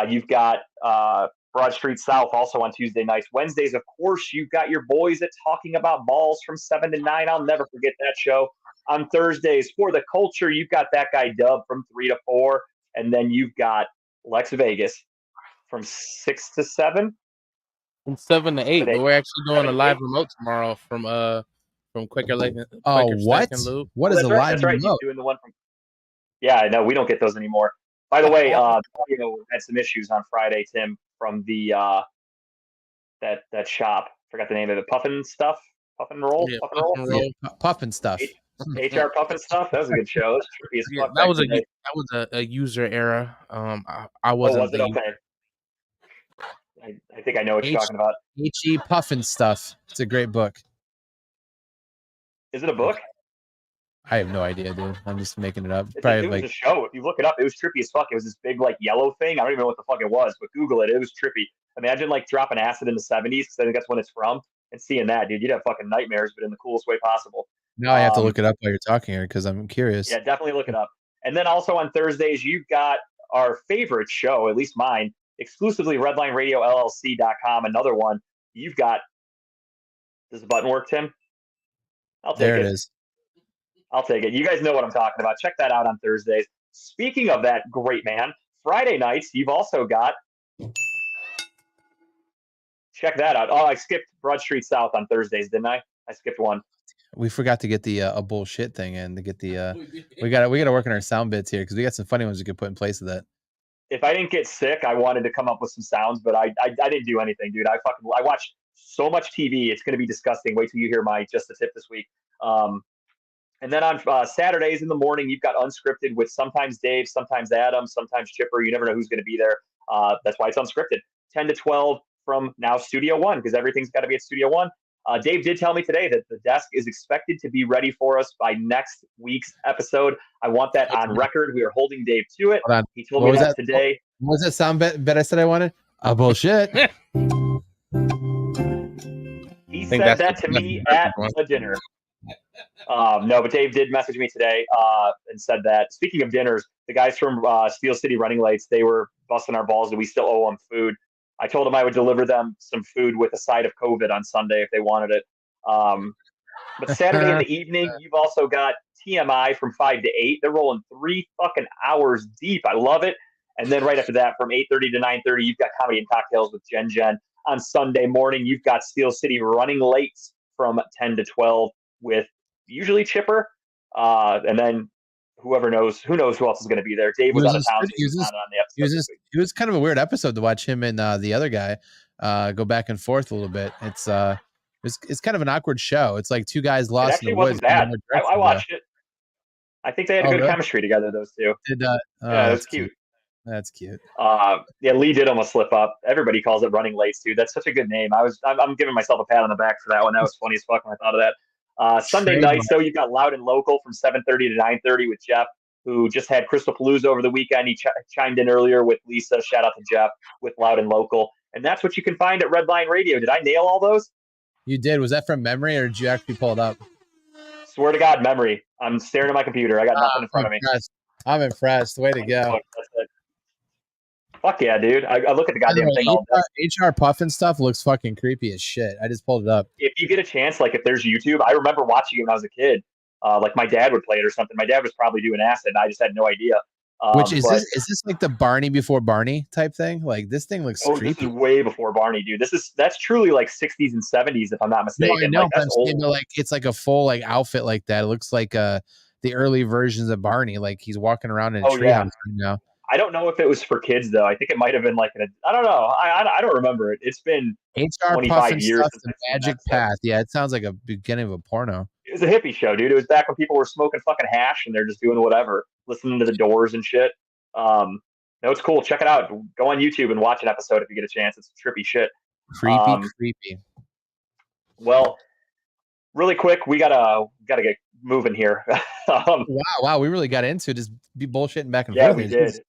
You've got Broad Street South also on Tuesday nights. Wednesdays, of course, you've got your boys at Talking About Balls from 7 to 9. I'll never forget that show. On Thursdays, For the Culture, you've got that guy Dub from 3 to 4. And then you've got Lex Vegas from 6 to 7. From 7 to 8. But we're actually doing a live remote tomorrow from Quicker Lake. What? What is a live That's right. remote? He's doing the one from. Yeah, no, we don't get those anymore. By the way, had some issues on Friday, Tim, from the that shop. Forgot the name of it. Puffin Stuff. Puffin Roll. Yeah, Puffin Roll. Yeah, Puffin Stuff. HR Puffin Stuff. That was a good show. That was trippy as fuck. That was a user error. I wasn't. Was it okay? I think I know what you're talking about. H.E. Puffin Stuff. It's a great book. Is it a book? I have no idea, dude. I'm just making it up. It was a show. If you look it up, it was trippy as fuck. It was this big like yellow thing. I don't even know what the fuck it was, but Google it. It was trippy. Imagine like dropping acid in the 70s because I think that's when it's from. And seeing that, dude, you'd have fucking nightmares, but in the coolest way possible. Now I have to look it up while you're talking here because I'm curious. Yeah, definitely look it up. And then also on Thursdays, you've got our favorite show, at least mine, exclusively RedlineRadioLLC.com. Another one. You've got. Does the button work, Tim? I'll take it. There it is. I'll take it. You guys know what I'm talking about. Check that out on Thursdays. Speaking of that great man, Friday nights, you've also got. Check that out. Oh, I skipped Broad Street South on Thursdays, didn't I? I skipped one. We forgot to get the a bullshit thing in to get the we got to work on our sound bits here because we got some funny ones we could put in place of that. If I didn't get sick, I wanted to come up with some sounds, but I didn't do anything, dude. I watched so much TV. It's going to be disgusting. Wait till you hear my just a tip this week. And then on Saturdays in the morning, you've got Unscripted with sometimes Dave, sometimes Adam, sometimes Chipper. You never know who's going to be there. That's why it's unscripted. 10 to 12 from now Studio One because everything's got to be at Studio One. Dave did tell me today that the desk is expected to be ready for us by next week's episode. I want that on record. We are holding Dave to it. Hold on. He told What me was that that? today. What was that sound bet I said I wanted? Bullshit. He said that to me at the dinner. No, but Dave did message me today and said that, speaking of dinners, the guys from Steel City Running Lights, they were busting our balls that we still owe them food. I told them I would deliver them some food with a side of COVID on Sunday if they wanted it. But Saturday in the evening, you've also got TMI from 5 to 8. They're rolling 3 fucking hours deep. I love it. And then right after that, from 8:30 to 9:30, you've got Comedy and Cocktails with Jen. On Sunday morning, you've got Steel City Running Late from 10 to 12 with usually Chipper. And then who knows who else is going to be there. Dave was out of town, so he was not on the episode. It was kind of a weird episode to watch him and the other guy go back and forth a little bit. It's kind of an awkward show. It's like two guys lost in the woods. Bad. I watched it. I think they had a good chemistry together, those two. Yeah, that's cute. That's cute. Yeah, Lee did almost slip up. Everybody calls it Running Late, dude. That's such a good name. I'm giving myself a pat on the back for that one. That was funny as fuck when I thought of that. Sunday nights, though, you've got Loud and Local from 7:30 to 9:30 with Jeff, who just had Crystal Palooza over the weekend. He chimed in earlier with Lisa. Shout out to Jeff with Loud and Local. And that's what you can find at Redline Radio. Did I nail all those? You did. Was that from memory or did you actually pull it up? Swear to God, memory. I'm staring at my computer. I got nothing in front of me. I'm impressed. Way to go. That's it. Fuck yeah, dude. I look at the goddamn thing all day. HR Puffin stuff looks fucking creepy as shit. I just pulled it up. If you get a chance, like if there's YouTube, I remember watching it when I was a kid. Like my dad would play it or something. My dad was probably doing acid. I just had no idea. Which is this? Is this like the Barney before Barney type thing? Like this thing looks creepy. This is way before Barney, dude. That's truly like 60s and 70s, if I'm not mistaken. No, like, that's old. Like it's like a full like outfit like that. It looks like the early versions of Barney. Like he's walking around in a treehouse right now. I don't know if it was for kids though. I think it might have been like I don't know. I don't remember it. It's been HR 25 years since the Magic Path. Yeah, it sounds like a beginning of a porno. It was a hippie show, dude. It was back when people were smoking fucking hash and they're just doing whatever, listening to the Doors and shit. No, it's cool. Check it out. Go on YouTube and watch an episode if you get a chance. It's trippy shit. Creepy. Well, really quick, we gotta get moving here. Wow, we really got into just be bullshitting back and forth. Yeah, we did.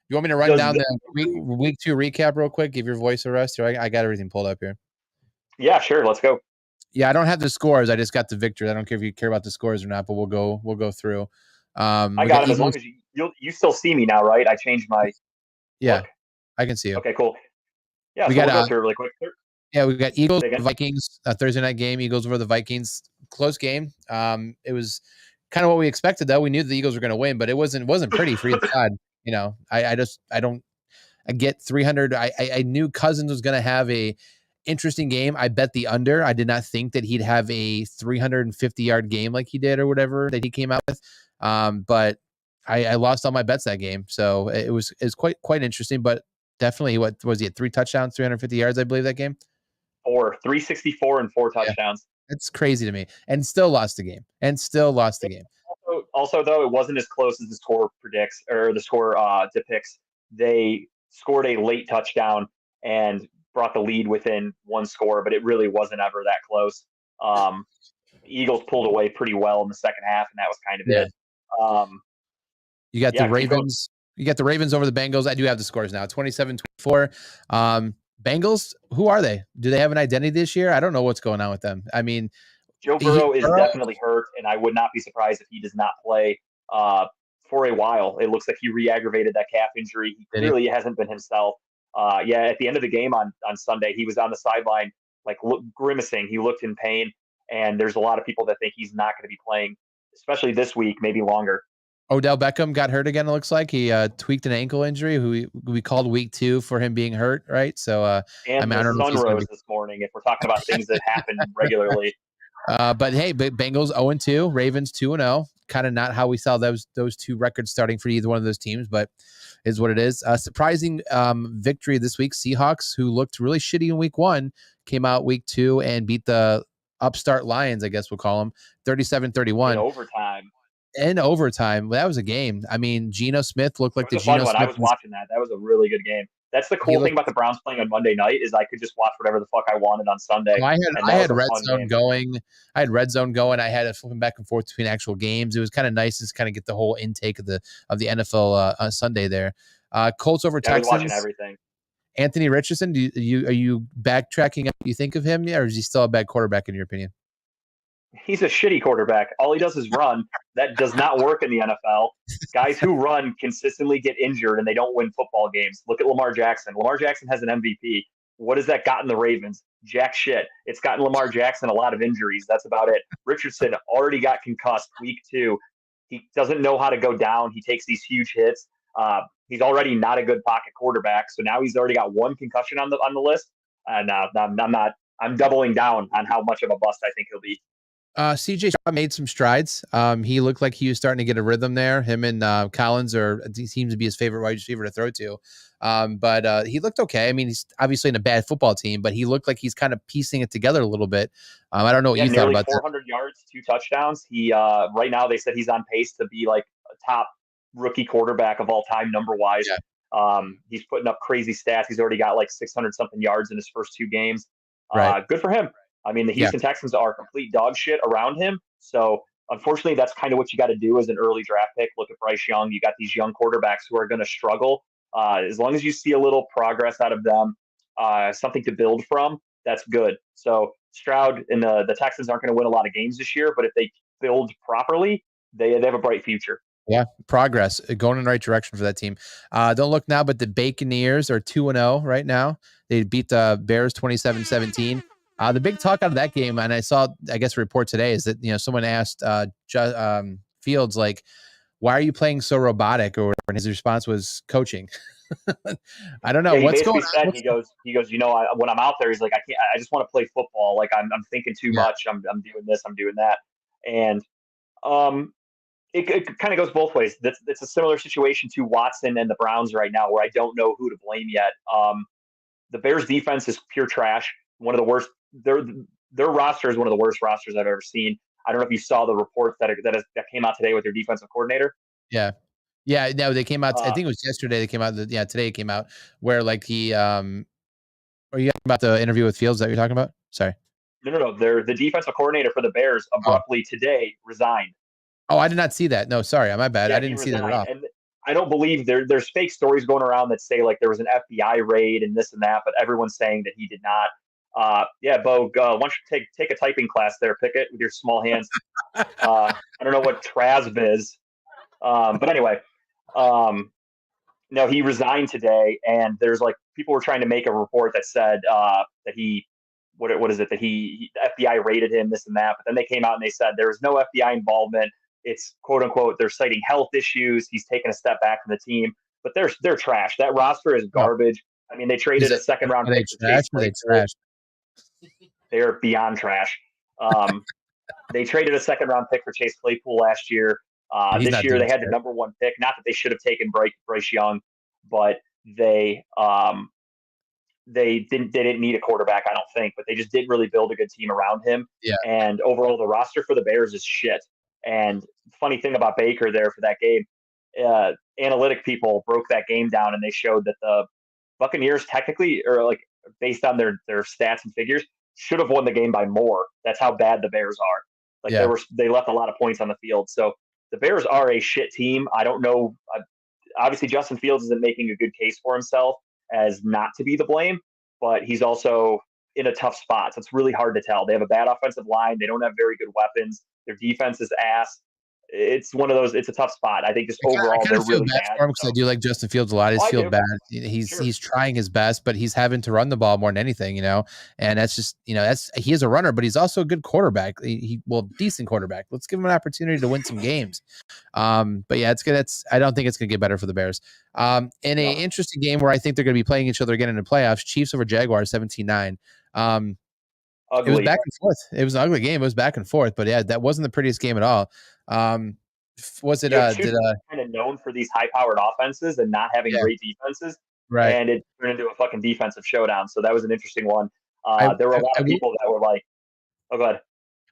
You want me to run down the week 2 recap real quick? Give your voice a rest. Or I got everything pulled up here. Yeah, sure. Let's go. Yeah, I don't have the scores. I just got the victory. I don't care if you care about the scores or not, but we'll go through. I got them as long as you still see me now, right? I changed my. Yeah, look. I can see you. Okay, cool. Yeah, we'll go through really quick. Yeah, we got Eagles Vikings Thursday night game. Eagles over the Vikings. Close game. It was kind of what we expected, though. We knew the Eagles were going to win, but it wasn't pretty for either side. You know, I get 300. I knew Cousins was going to have a interesting game. I bet the under. I did not think that he'd have a 350-yard game like he did or whatever that he came out with. But I lost all my bets that game, so it was quite interesting. But definitely, what was he at? 3 touchdowns, 350 yards, I believe that game. 364 and 4 touchdowns. It's crazy to me, and still lost the game. Also, though, it wasn't as close as the score predicts or the score depicts. They scored a late touchdown and brought the lead within 1 score, but it really wasn't ever that close. Eagles pulled away pretty well in the second half, and that was kind of it. You got the Ravens. You got the Ravens over the Bengals. I do have the scores now. 27-24. Bengals, who are they? Do they have an identity this year? I don't know what's going on with them. I mean, Joe Burrow is definitely hurt, and I would not be surprised if he does not play for a while. It looks like he re-aggravated that calf injury. He clearly hasn't been himself. At the end of the game on Sunday, he was on the sideline, like grimacing. He looked in pain, and there's a lot of people that think he's not going to be playing, especially this week, maybe longer. Odell Beckham got hurt again. It looks like he tweaked an ankle injury. Who we called week 2 for him being hurt, right? So, and I don't know if rose this morning. If we're talking about things that happen regularly. But hey, Bengals 0-2, Ravens 2-0. Kind of not how we saw those 2 records starting for either one of those teams, but is what it is. Surprising victory this week. Seahawks, who looked really shitty in week 1, came out week 2 and beat the upstart Lions, I guess we'll call them, 37-31. In overtime. That was a game. I mean, Geno Smith looked like the Geno Smith. I was watching that. That was a really good game. That's the cool thing about the Browns playing on Monday night is I could just watch whatever the fuck I wanted on Sunday. I had Red Zone game. going. I had Red Zone going. I had it flipping back and forth between actual games. It was kind of nice to kind of get the whole intake of the NFL on Sunday there. Colts over Texans. I was watching everything. Anthony Richardson, are you backtracking what you think of him yet, or is he still a bad quarterback in your opinion? He's a shitty quarterback. All he does is run. That does not work in the NFL. Guys who run consistently get injured and they don't win football games. Look at Lamar Jackson. Lamar Jackson has an MVP. What has that gotten the Ravens? Jack shit. It's gotten Lamar Jackson a lot of injuries. That's about it. Richardson already got concussed week 2. He doesn't know how to go down. He takes these huge hits. He's already not a good pocket quarterback. So now he's already got 1 concussion on the list. And I'm doubling down on how much of a bust I think he'll be. CJ made some strides. He looked like he was starting to get a rhythm there. Him and Collins seems to be his favorite wide receiver to throw to. But he looked okay. I mean, he's obviously in a bad football team, but he looked like he's kind of piecing it together a little bit. I don't know what you thought about 400 yards, 2 touchdowns. He right now they said he's on pace to be like a top rookie quarterback of all time, number wise. Yeah. He's putting up crazy stats. He's already got like 600 something yards in his first 2 games. Right. Good for him. I mean, the Houston Texans are complete dog shit around him. So, unfortunately, that's kind of what you got to do as an early draft pick. Look at Bryce Young. You got these young quarterbacks who are going to struggle. As long as you see a little progress out of them, something to build from, that's good. So, Stroud and the Texans aren't going to win a lot of games this year, but if they build properly, they have a bright future. Yeah, progress going in the right direction for that team. Don't look now, but the Buccaneers are 2-0 right now. They beat the Bears 27-17. The big talk out of that game, and I saw, I guess, a report today, is that someone asked Fields, like, why are you playing so robotic? Or and his response was coaching. I don't know what's going on. He goes, when I'm out there, he's like, I just want to play football. Like I'm thinking too much. I'm doing this, I'm doing that, and it kind of goes both ways. It's a similar situation to Watson and the Browns right now, where I don't know who to blame yet. The Bears defense is pure trash. One of the worst. Their roster is one of the worst rosters I've ever seen. I don't know if you saw the reports that came out today with their defensive coordinator. Yeah. No, they came out. I think it was yesterday. They came out. Today it came out where like he. Are you talking about the interview with Fields that you're talking about? Sorry. No. The defensive coordinator for the Bears abruptly today resigned. Oh, I did not see that. No, sorry, my bad. I didn't see that at all. And I don't believe there's fake stories going around that say like there was an FBI raid and this and that, but everyone's saying that he did not. Bo, why don't you take a typing class there, Pickett, with your small hands. I don't know what TRASB is. But anyway, no, he resigned today, and there's like people were trying to make a report that said that he what is it that the FBI raided him, this and that, but then they came out and they said there was no FBI involvement. It's quote unquote they're citing health issues. He's taken a step back from the team, but they're trash. That roster is garbage. I mean, they traded a second round pick. Trash? They're beyond trash. They traded a second round pick for Chase Claypool last year. This year they had the number 1 pick. Not that they should have taken Bryce Young, but they didn't need a quarterback, I don't think, but they just didn't really build a good team around him. Yeah. And overall, the roster for the Bears is shit. And funny thing about Baker there for that game, analytic people broke that game down and they showed that the Buccaneers technically, or like based on their stats and figures, should have won the game by more. That's how bad the Bears are. Like they left a lot of points on the field. So the Bears are a shit team. I don't know. Obviously, Justin Fields isn't making a good case for himself as not to be the blame, but he's also in a tough spot. So it's really hard to tell. They have a bad offensive line. They don't have very good weapons. Their defense is ass. It's one of those. It's a tough spot. I think just overall they're really bad. Because I do like Justin Fields a lot. I just feel bad. He's trying his best, but he's having to run the ball more than anything, And that's just he is a runner, but he's also a good quarterback. Decent quarterback. Let's give him an opportunity to win some games. But yeah, it's good. I don't think it's gonna get better for the Bears. In an interesting game where I think they're gonna be playing each other again in the playoffs. Chiefs over Jaguars 17-9. It was back and forth. It was an ugly game. It was back and forth, but yeah, that wasn't the prettiest game at all. Was it kind of known for these high-powered offenses and not having great defenses, right? And it turned into a fucking defensive showdown. So that was an interesting one. There were a lot of people that were like, "Oh, go ahead."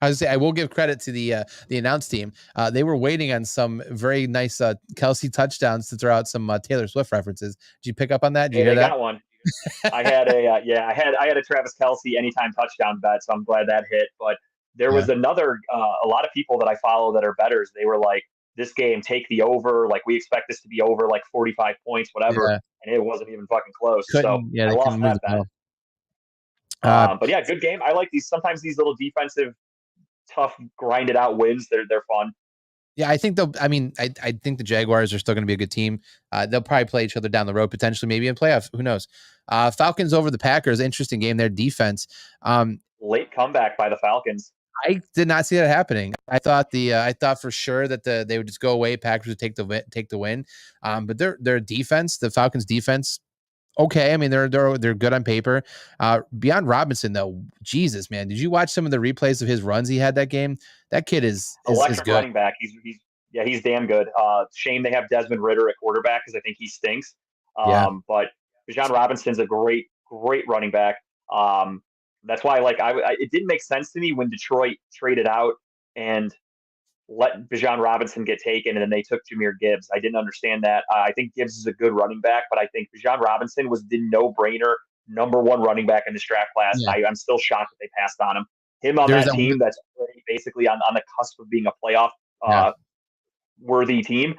I was say I will give credit to the announce team. They were waiting on some very nice Kelsey touchdowns to throw out some Taylor Swift references. Did you pick up on that? Did you Hey, hear they that? got one. I had a I had a Travis Kelsey anytime touchdown bet, so I'm glad that hit. But there Yeah. was another a lot of people that I follow that are bettors. They were like, "This game, take the over. Like we expect this to be over like 45 points, whatever." Yeah. And it wasn't even fucking close. So Couldn't. Yeah, I they lost couldn't move that the bet. ball. Uh, But yeah, good game. I like these. Sometimes these little defensive, tough, grinded out wins. They're fun. Yeah, I think they'll. I mean, I think the Jaguars are still going to be a good team. They'll probably play each other down the road, potentially, maybe in playoff. Who knows? Falcons over the Packers. Interesting game. Their defense. Late comeback by the Falcons. I did not see that happening. I thought I thought for sure that they would just go away. Packers would take the win. But their defense, the Falcons defense, okay. I mean, they're good on paper. Beyond Robinson, though, Jesus, man, did you watch some of the replays of his runs he had that game? That kid is Electric good. running back. He's damn good. Shame they have Desmond Ritter at quarterback because I think he stinks. Yeah. But Bijan Robinson's a great running back. That's why it didn't make sense to me when Detroit traded out and let Bijan Robinson get taken, and then they took Jahmyr Gibbs. I didn't understand that. I think Gibbs is a good running back, but I think Bijan Robinson was the no-brainer number 1 running back in this draft class. Yeah. I'm still shocked that they passed on him. Him on There's that a- team that's basically on the cusp of being a playoff worthy team,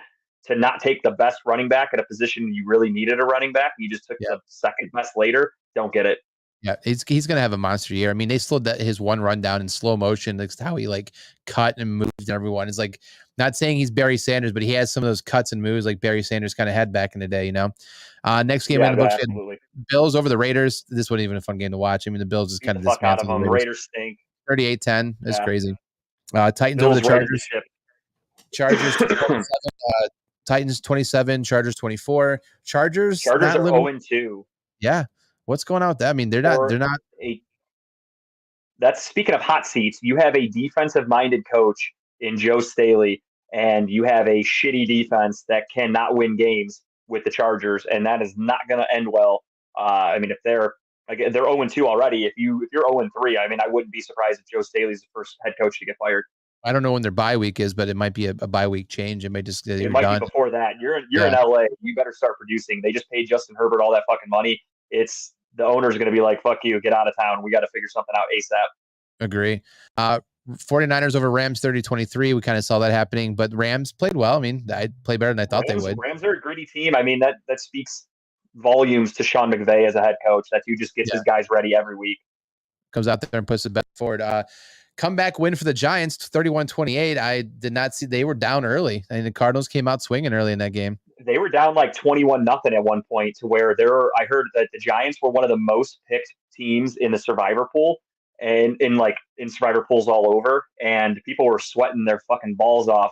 to not take the best running back at a position you really needed a running back. You just took the second best later. Don't get it. Yeah, he's going to have a monster year. I mean, they slowed his one run down in slow motion. That's how he like cut and moved everyone. It's like, not saying he's Barry Sanders, but he has some of those cuts and moves like Barry Sanders kind of had back in the day, you know. Next game in the books, Bills over the Raiders. This wasn't even a fun game to watch. I mean, the Bills just kind of dismantled the Raiders stink. 38-10 is crazy. Titans Bills over the Chargers. Chargers 27, Titans 27, Chargers 24. Chargers are 0-2. Yeah. What's going on with that? I mean, they're not. That's speaking of hot seats. You have a defensive minded coach in Joe Staley, and you have a shitty defense that cannot win games with the Chargers, and that is not going to end well. I mean, if they're 0-2 already, if you're 0-3, I mean, I wouldn't be surprised if Joe Staley's the first head coach to get fired. I don't know when their bye week is, but it might be a bye week change. It might just it might be before that. You're in LA. You better start producing. They just paid Justin Herbert all that fucking money. It's the owners are going to be like, fuck you, get out of town. We got to figure something out ASAP. Agree. 49ers over Rams 30-23. We kind of saw that happening, but Rams played well. I mean, I played better than I thought they would. Rams are a gritty team. I mean, that speaks volumes to Sean McVay as a head coach, that you just gets his guys ready every week. Comes out there and puts it back forward. Comeback win for the Giants, 31-28. I did not see, they were down early. I mean, the Cardinals came out swinging early in that game. They were down like 21-0 at one point, to where I heard that the Giants were one of the most picked teams in the survivor pool, and in survivor pools all over, and people were sweating their fucking balls off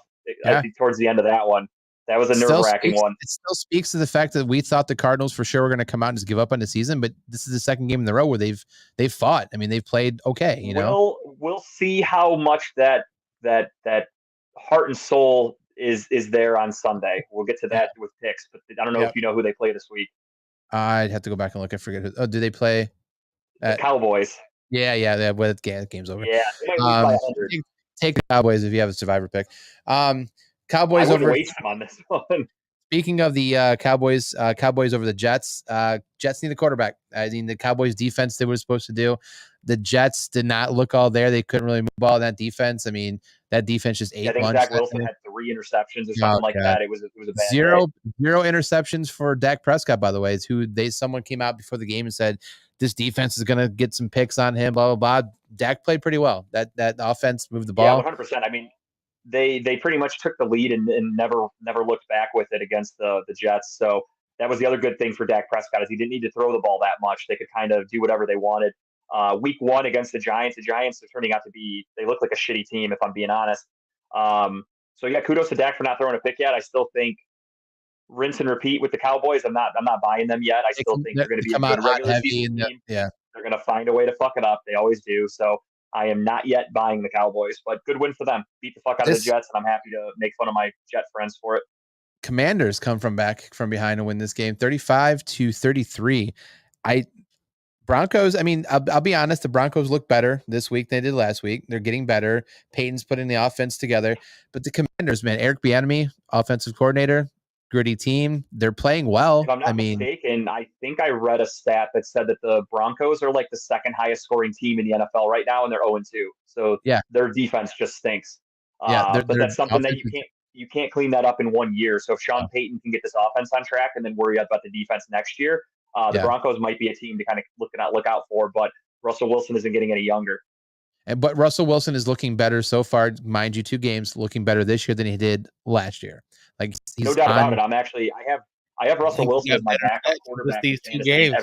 towards the end of that one. That was a nerve-wracking one. It still speaks to the fact that we thought the Cardinals for sure were going to come out and just give up on the season, but this is the second game in a row where they've fought. I mean, they've played okay. You know, we'll see how much that heart and soul is there on Sunday. We'll get to that with picks, but I don't know if you know who they play this week. I'd have to go back and look. I forget who. Oh, do they play? The Cowboys. Yeah. Well, game's over. Yeah, they might lose by 100. Take the Cowboys if you have a survivor pick. Cowboys over. Waste them on this one. Speaking of the Cowboys over the Jets. Jets need a quarterback. I mean, the Cowboys defense did what it was supposed to do. The Jets did not look all there. They couldn't really move ball in that defense. I mean, that defense just ate lunch. Zach Wilson had 3 interceptions or something like that. It was a bad zero interceptions for Dak Prescott, by the way. It's someone came out before the game and said this defense is going to get some picks on him, blah, blah, blah. Dak played pretty well. That offense moved the ball. Yeah, 100%. I mean, they pretty much took the lead and never looked back with it against the Jets. So that was the other good thing for Dak Prescott, is he didn't need to throw the ball that much. They could kind of do whatever they wanted. Week 1 against the Giants are turning out to be, they look like a shitty team, if I'm being honest. So yeah, kudos to Dak for not throwing a pick yet. I still think rinse and repeat with the Cowboys. I'm not buying them yet. I still think they're going to be a good regular season team. Yeah, they're going to find a way to fuck it up. They always do. So I am not yet buying the Cowboys, but good win for them. Beat the fuck out of the Jets, and I'm happy to make fun of my Jet friends for it. Commanders come back from behind and win this game, 35-33. Broncos, I mean, I'll be honest, the Broncos look better this week than they did last week. They're getting better. Peyton's putting the offense together. But the Commanders, man, Eric Bieniemy, offensive coordinator, gritty team. They're playing well. If I'm not mistaken, I think I read a stat that said that the Broncos are like the second highest scoring team in the NFL right now, and they're 0-2. So yeah, their defense just stinks. Yeah, but that's something that you can't clean that up in 1 year. So if Sean Payton can get this offense on track and then worry about the defense next year, the Broncos might be a team to kind of look out for. But Russell Wilson isn't getting any younger. But Russell Wilson is looking better so far, mind you, 2 games, looking better this year than he did last year. Like he's no doubt about it. I have Russell Wilson as my backup quarterback these 2 games.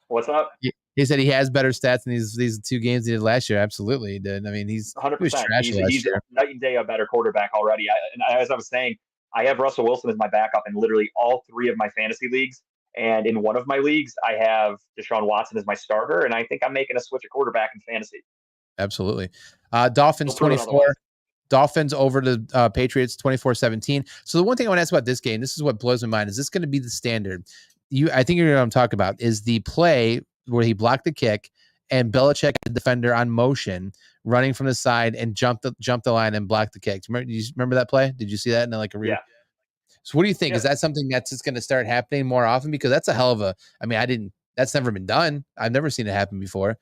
What's up? He said he has better stats in these 2 games he did last year. Absolutely, he did. I mean, he's 100%. He's night and day a better quarterback already. As I was saying, I have Russell Wilson as my backup in literally all 3 of my fantasy leagues. And in one of my leagues, I have Deshaun Watson as my starter, and I think I'm making a switch at quarterback in fantasy. Absolutely. Dolphins 24. Dolphins over the Patriots 24-17. So the one thing I want to ask about this game, this is what blows my mind, is this going to be the standard? I think you're going to know what I'm talking about, is the play where he blocked the kick and Belichick, the defender on motion, running from the side and jumped the line and blocked the kick. Do you remember that play? Did you see that in like a real? Yeah. So what do you think? Is that something that's just going to start happening more often? Because that's a hell of a, I mean, that's never been done. I've never seen it happen before.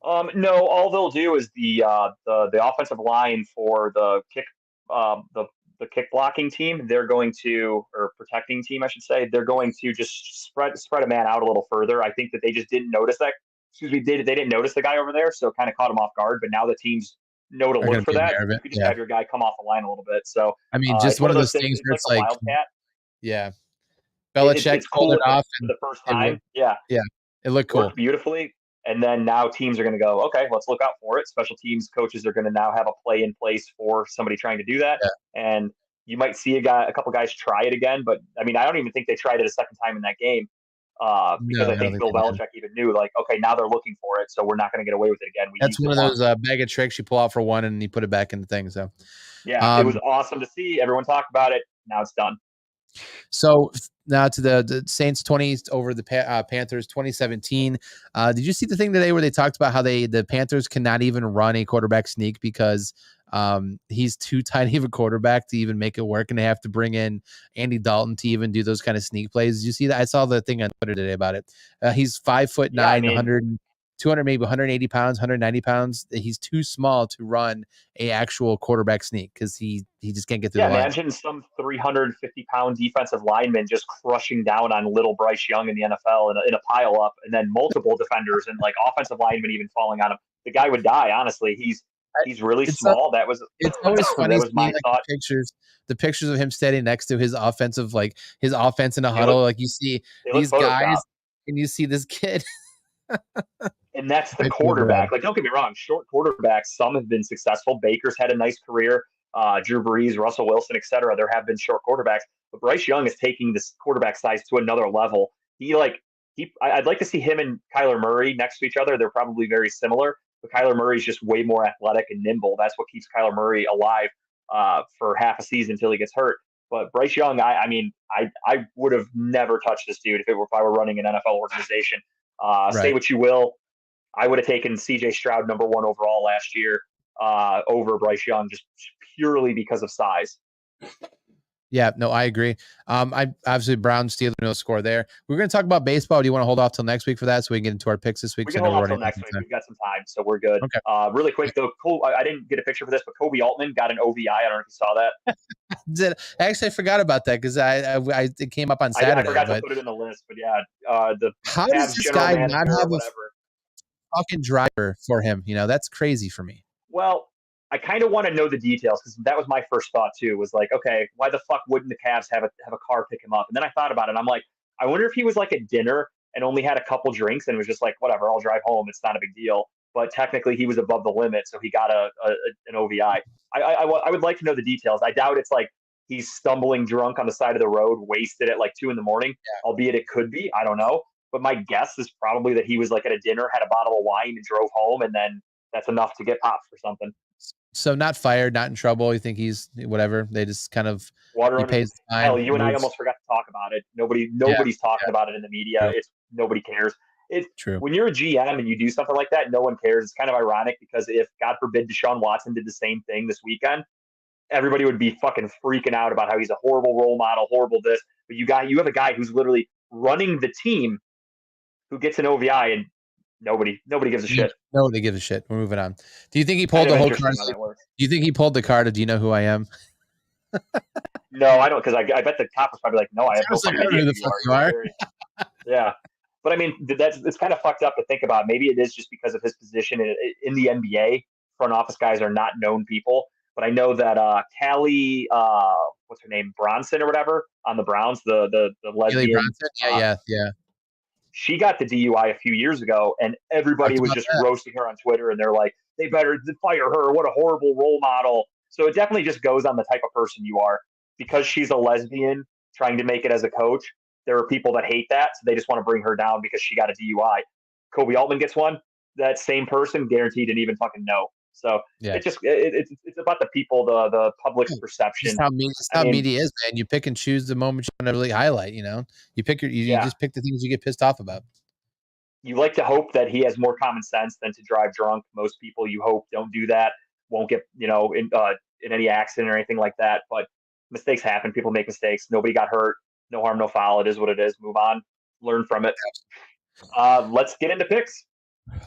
No, all they'll do is the offensive line for the kick, the kick blocking team, they're going to, or protecting team, I should say, they're going to just spread a man out a little further. I think that they just didn't notice that. They didn't notice the guy over there, so it kind of caught him off guard. But now the teams know to look for that. You could just have your guy come off the line a little bit. So I mean, just one of those things where it's like wildcat. Yeah, Belichick pulled it off for the first time. It looked cool, worked beautifully. And then now teams are going to go, okay, let's look out for it. Special teams coaches are going to now have a play in place for somebody trying to do that. Yeah. And you might see a couple guys try it again. But, I mean, I don't even think they tried it a second time in that game because I think Bill Belichick even knew, like, okay, now they're looking for it, so we're not going to get away with it again. That's one of those bag of tricks you pull out for one and you put it back in the thing. So, yeah, it was awesome to see. Everyone talk about it. Now it's done. So now to the Saints 20 over the Panthers 2017. Did you see the thing today where they talked about how the Panthers cannot even run a quarterback sneak because he's too tiny of a quarterback to even make it work, and they have to bring in Andy Dalton to even do those kind of sneak plays? Did you see that? I saw the thing on Twitter today about it. He's 5'9", 200, maybe 180 pounds, 190 pounds. He's too small to run a actual quarterback sneak because he just can't get through the line. Imagine some 350-pound defensive lineman just crushing down on little Bryce Young in the NFL in a pile up, and then multiple defenders and like offensive linemen even falling on him. The guy would die. Honestly, he's really small. It's always funny. That was my thought. The pictures of him standing next to his offense in a huddle. Like you see these guys and you see this kid. And that's the quarterback. Like, don't get me wrong, short quarterbacks, some have been successful. Baker's had a nice career. Drew Brees, Russell Wilson, etc. There have been short quarterbacks, but Bryce Young is taking this quarterback size to another level. I'd like to see him and Kyler Murray next to each other. They're probably very similar, but Kyler Murray's just way more athletic and nimble. That's what keeps Kyler Murray alive for half a season until he gets hurt. But Bryce Young, I would have never touched this dude if I were running an NFL organization. Say what you will, I would have taken C.J. Stroud number 1 overall last year over Bryce Young just purely because of size. Yeah, no, I agree. I obviously Browns Steelers no score there. We're going to talk about baseball. Do you want to hold off till next week for that so we can get into our picks this week? We can hold off till next week. We've got some time, so we're good. Okay. Really quick though, I didn't get a picture for this, but Kobe Altman got an OVI. I don't know if you saw that. Actually, I forgot about that because it came up on Saturday. I forgot to put it in the list, but yeah, how does this guy not have a fucking driver for him? That's crazy for me. Well, I kind of want to know the details because that was my first thought too. Was like, okay, why the fuck wouldn't the Cavs have a car pick him up? And then I thought about it. And I'm like, I wonder if he was like at dinner and only had a couple drinks and was just like, whatever, I'll drive home. It's not a big deal. But technically, he was above the limit, so he got an OVI. I would like to know the details. I doubt it's like he's stumbling drunk on the side of the road, wasted at like 2 a.m. Albeit it could be. I don't know. But my guess is probably that he was like at a dinner, had a bottle of wine, and drove home, and then that's enough to get popped for something. So not fired, not in trouble. You think he's whatever? They just kind of water under the hell. You and I almost forgot to talk about it. Nobody's talking about it in the media. Yeah. It's nobody cares. It's True. when you're a GM and you do something like that, no one cares. It's kind of ironic because if, God forbid, Deshaun Watson did the same thing this weekend, everybody would be fucking freaking out about how he's a horrible role model, horrible this. But you have a guy who's literally running the team who gets an OVI and nobody gives a shit. Nobody gives a shit. We're moving on. Do you think he Kind pulled of the whole interesting card? how that works. Do you think he pulled the card of Do You Know Who I Am? No, I don't, because I bet the cop was probably like, no, I have no Sounds like fucking I don't know idea who the fuck you are. Yeah. But I mean, it's kind of fucked up to think about. Maybe it is just because of his position in the NBA. Front office guys are not known people. But I know that Callie, what's her name, Bronson or whatever, on the Browns, the lesbian. Bronson? Yeah. She got the DUI a few years ago, and everybody was just roasting her on Twitter, and they're like, they better fire her. What a horrible role model. So it definitely just goes on the type of person you are. Because she's a lesbian trying to make it as a coach, there are people that hate that, so they just want to bring her down because she got a DUI. Kobe Altman gets one. That same person guaranteed didn't even fucking know. So it's about the people, the public's perception. It's how media is, man. You pick and choose the moments you want to really highlight. You know, you just pick the things you get pissed off about. You like to hope that he has more common sense than to drive drunk. Most people, you hope, don't do that. Won't get in any accident or anything like that. But mistakes happen. People make mistakes. Nobody got hurt. No harm, no foul. It is what it is. Move on. Learn from it. Let's get into picks.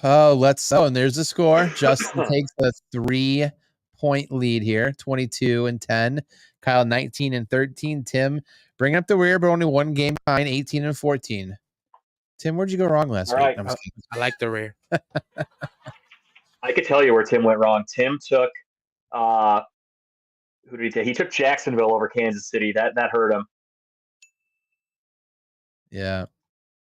And there's the score. Justin takes a 3-point lead here, 22-10. Kyle 19-13. Tim bringing up the rear, but only one game behind, 18-14. Tim, where'd you go wrong last week? Right. I like the rear. I could tell you where Tim went wrong. Tim took who did he take? He took Jacksonville over Kansas City. That hurt him. Yeah.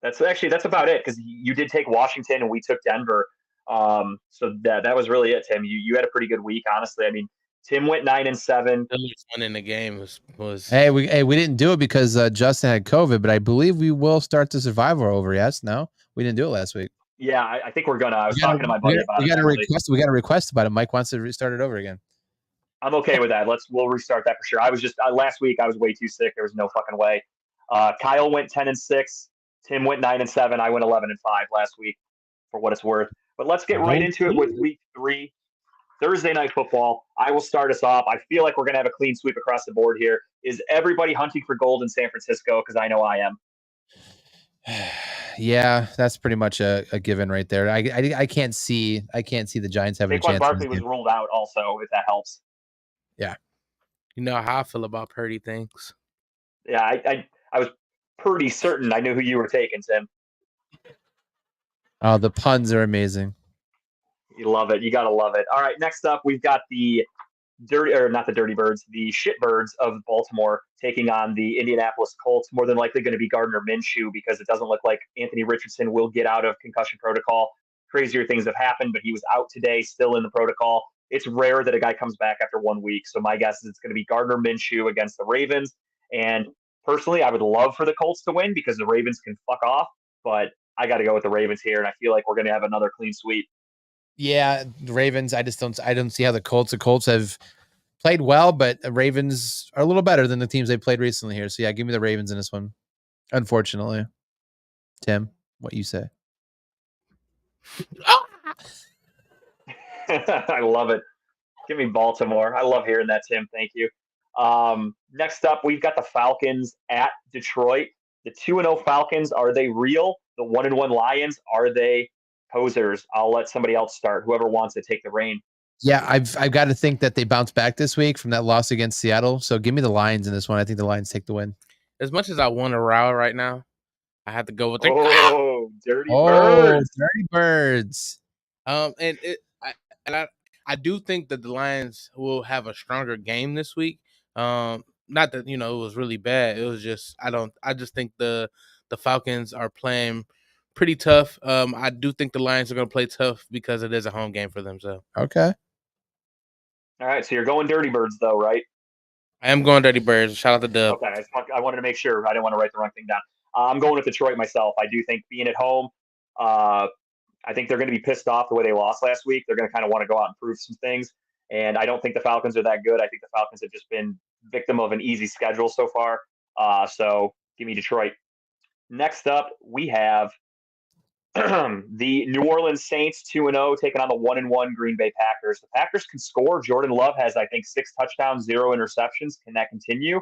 That's about it, because you did take Washington and we took Denver. So that was really it, Tim. You had a pretty good week, honestly. I mean, Tim went 9-7. Winning the game was. Hey, we didn't do it because Justin had COVID, but I believe we will start the Survivor over. Yes, no, we didn't do it last week. Yeah, I think we're gonna. I was talking to my buddy about it. We got a request about it. Mike wants to restart it over again. I'm okay with that. We'll restart that for sure. I was just last week. I was way too sick. There was no fucking way. Kyle went 10-6. Tim went 9-7. I went 11-5 last week, for what it's worth. But let's get right into it with week 3, Thursday night football. I will start us off. I feel like we're gonna have a clean sweep across the board here. Is everybody hunting for gold in San Francisco? Because I know I am. Yeah, that's pretty much a given right there. I can't see the Giants having a chance. Saquon Barkley was ruled out also, if that helps. Yeah. You know how I feel about Purdy things. Yeah, I was pretty certain I knew who you were taking, Tim. Oh, the puns are amazing. You love it. You gotta love it. All right, next up we've got the not the Dirty Birds, the Shitbirds of Baltimore taking on the Indianapolis Colts. More than likely going to be Gardner Minshew, because it doesn't look like Anthony Richardson will get out of concussion protocol. Crazier things have happened, but he was out today, still in the protocol. It's rare that a guy comes back after 1 week. So my guess is it's going to be Gardner Minshew against the Ravens. And personally, I would love for the Colts to win because the Ravens can fuck off, but I got to go with the Ravens here. And I feel like we're going to have another clean sweep. Yeah, the Ravens. I don't see how the Colts have played well, but the Ravens are a little better than the teams they played recently here. So yeah, give me the Ravens in this one. Unfortunately, Tim, what you say? I love it. Give me Baltimore. I love hearing that, Tim. Thank you. Next up, we've got the Falcons at Detroit. The 2-0 Falcons, are they real? The 1-1 Lions, are they posers? I'll let somebody else start. Whoever wants to take the reign. Yeah, I've got to think that they bounce back this week from that loss against Seattle. So give me the Lions in this one. I think the Lions take the win. As much as I want to row right now, I have to go with the Dirty Birds. Dirty Birds. I do think that the Lions will have a stronger game this week. Not that it was really bad. It was just I just think the Falcons are playing pretty tough. I do think the Lions are going to play tough because it is a home game for them. So okay. All right, so you're going Dirty Birds though, right? I am going Dirty Birds. Shout out to Dub. Okay, I wanted to make sure. I didn't want to write the wrong thing down. I'm going with Detroit myself. I do think being at home, I think they're going to be pissed off the way they lost last week. They're going to kind of want to go out and prove some things. And I don't think the Falcons are that good. I think the Falcons have just been victim of an easy schedule so far. So give me Detroit. Next up, we have the New Orleans Saints 2-0 taking on the 1-1 Green Bay Packers. The Packers can score. Jordan Love has, I think, 6 touchdowns, 0 interceptions. Can that continue?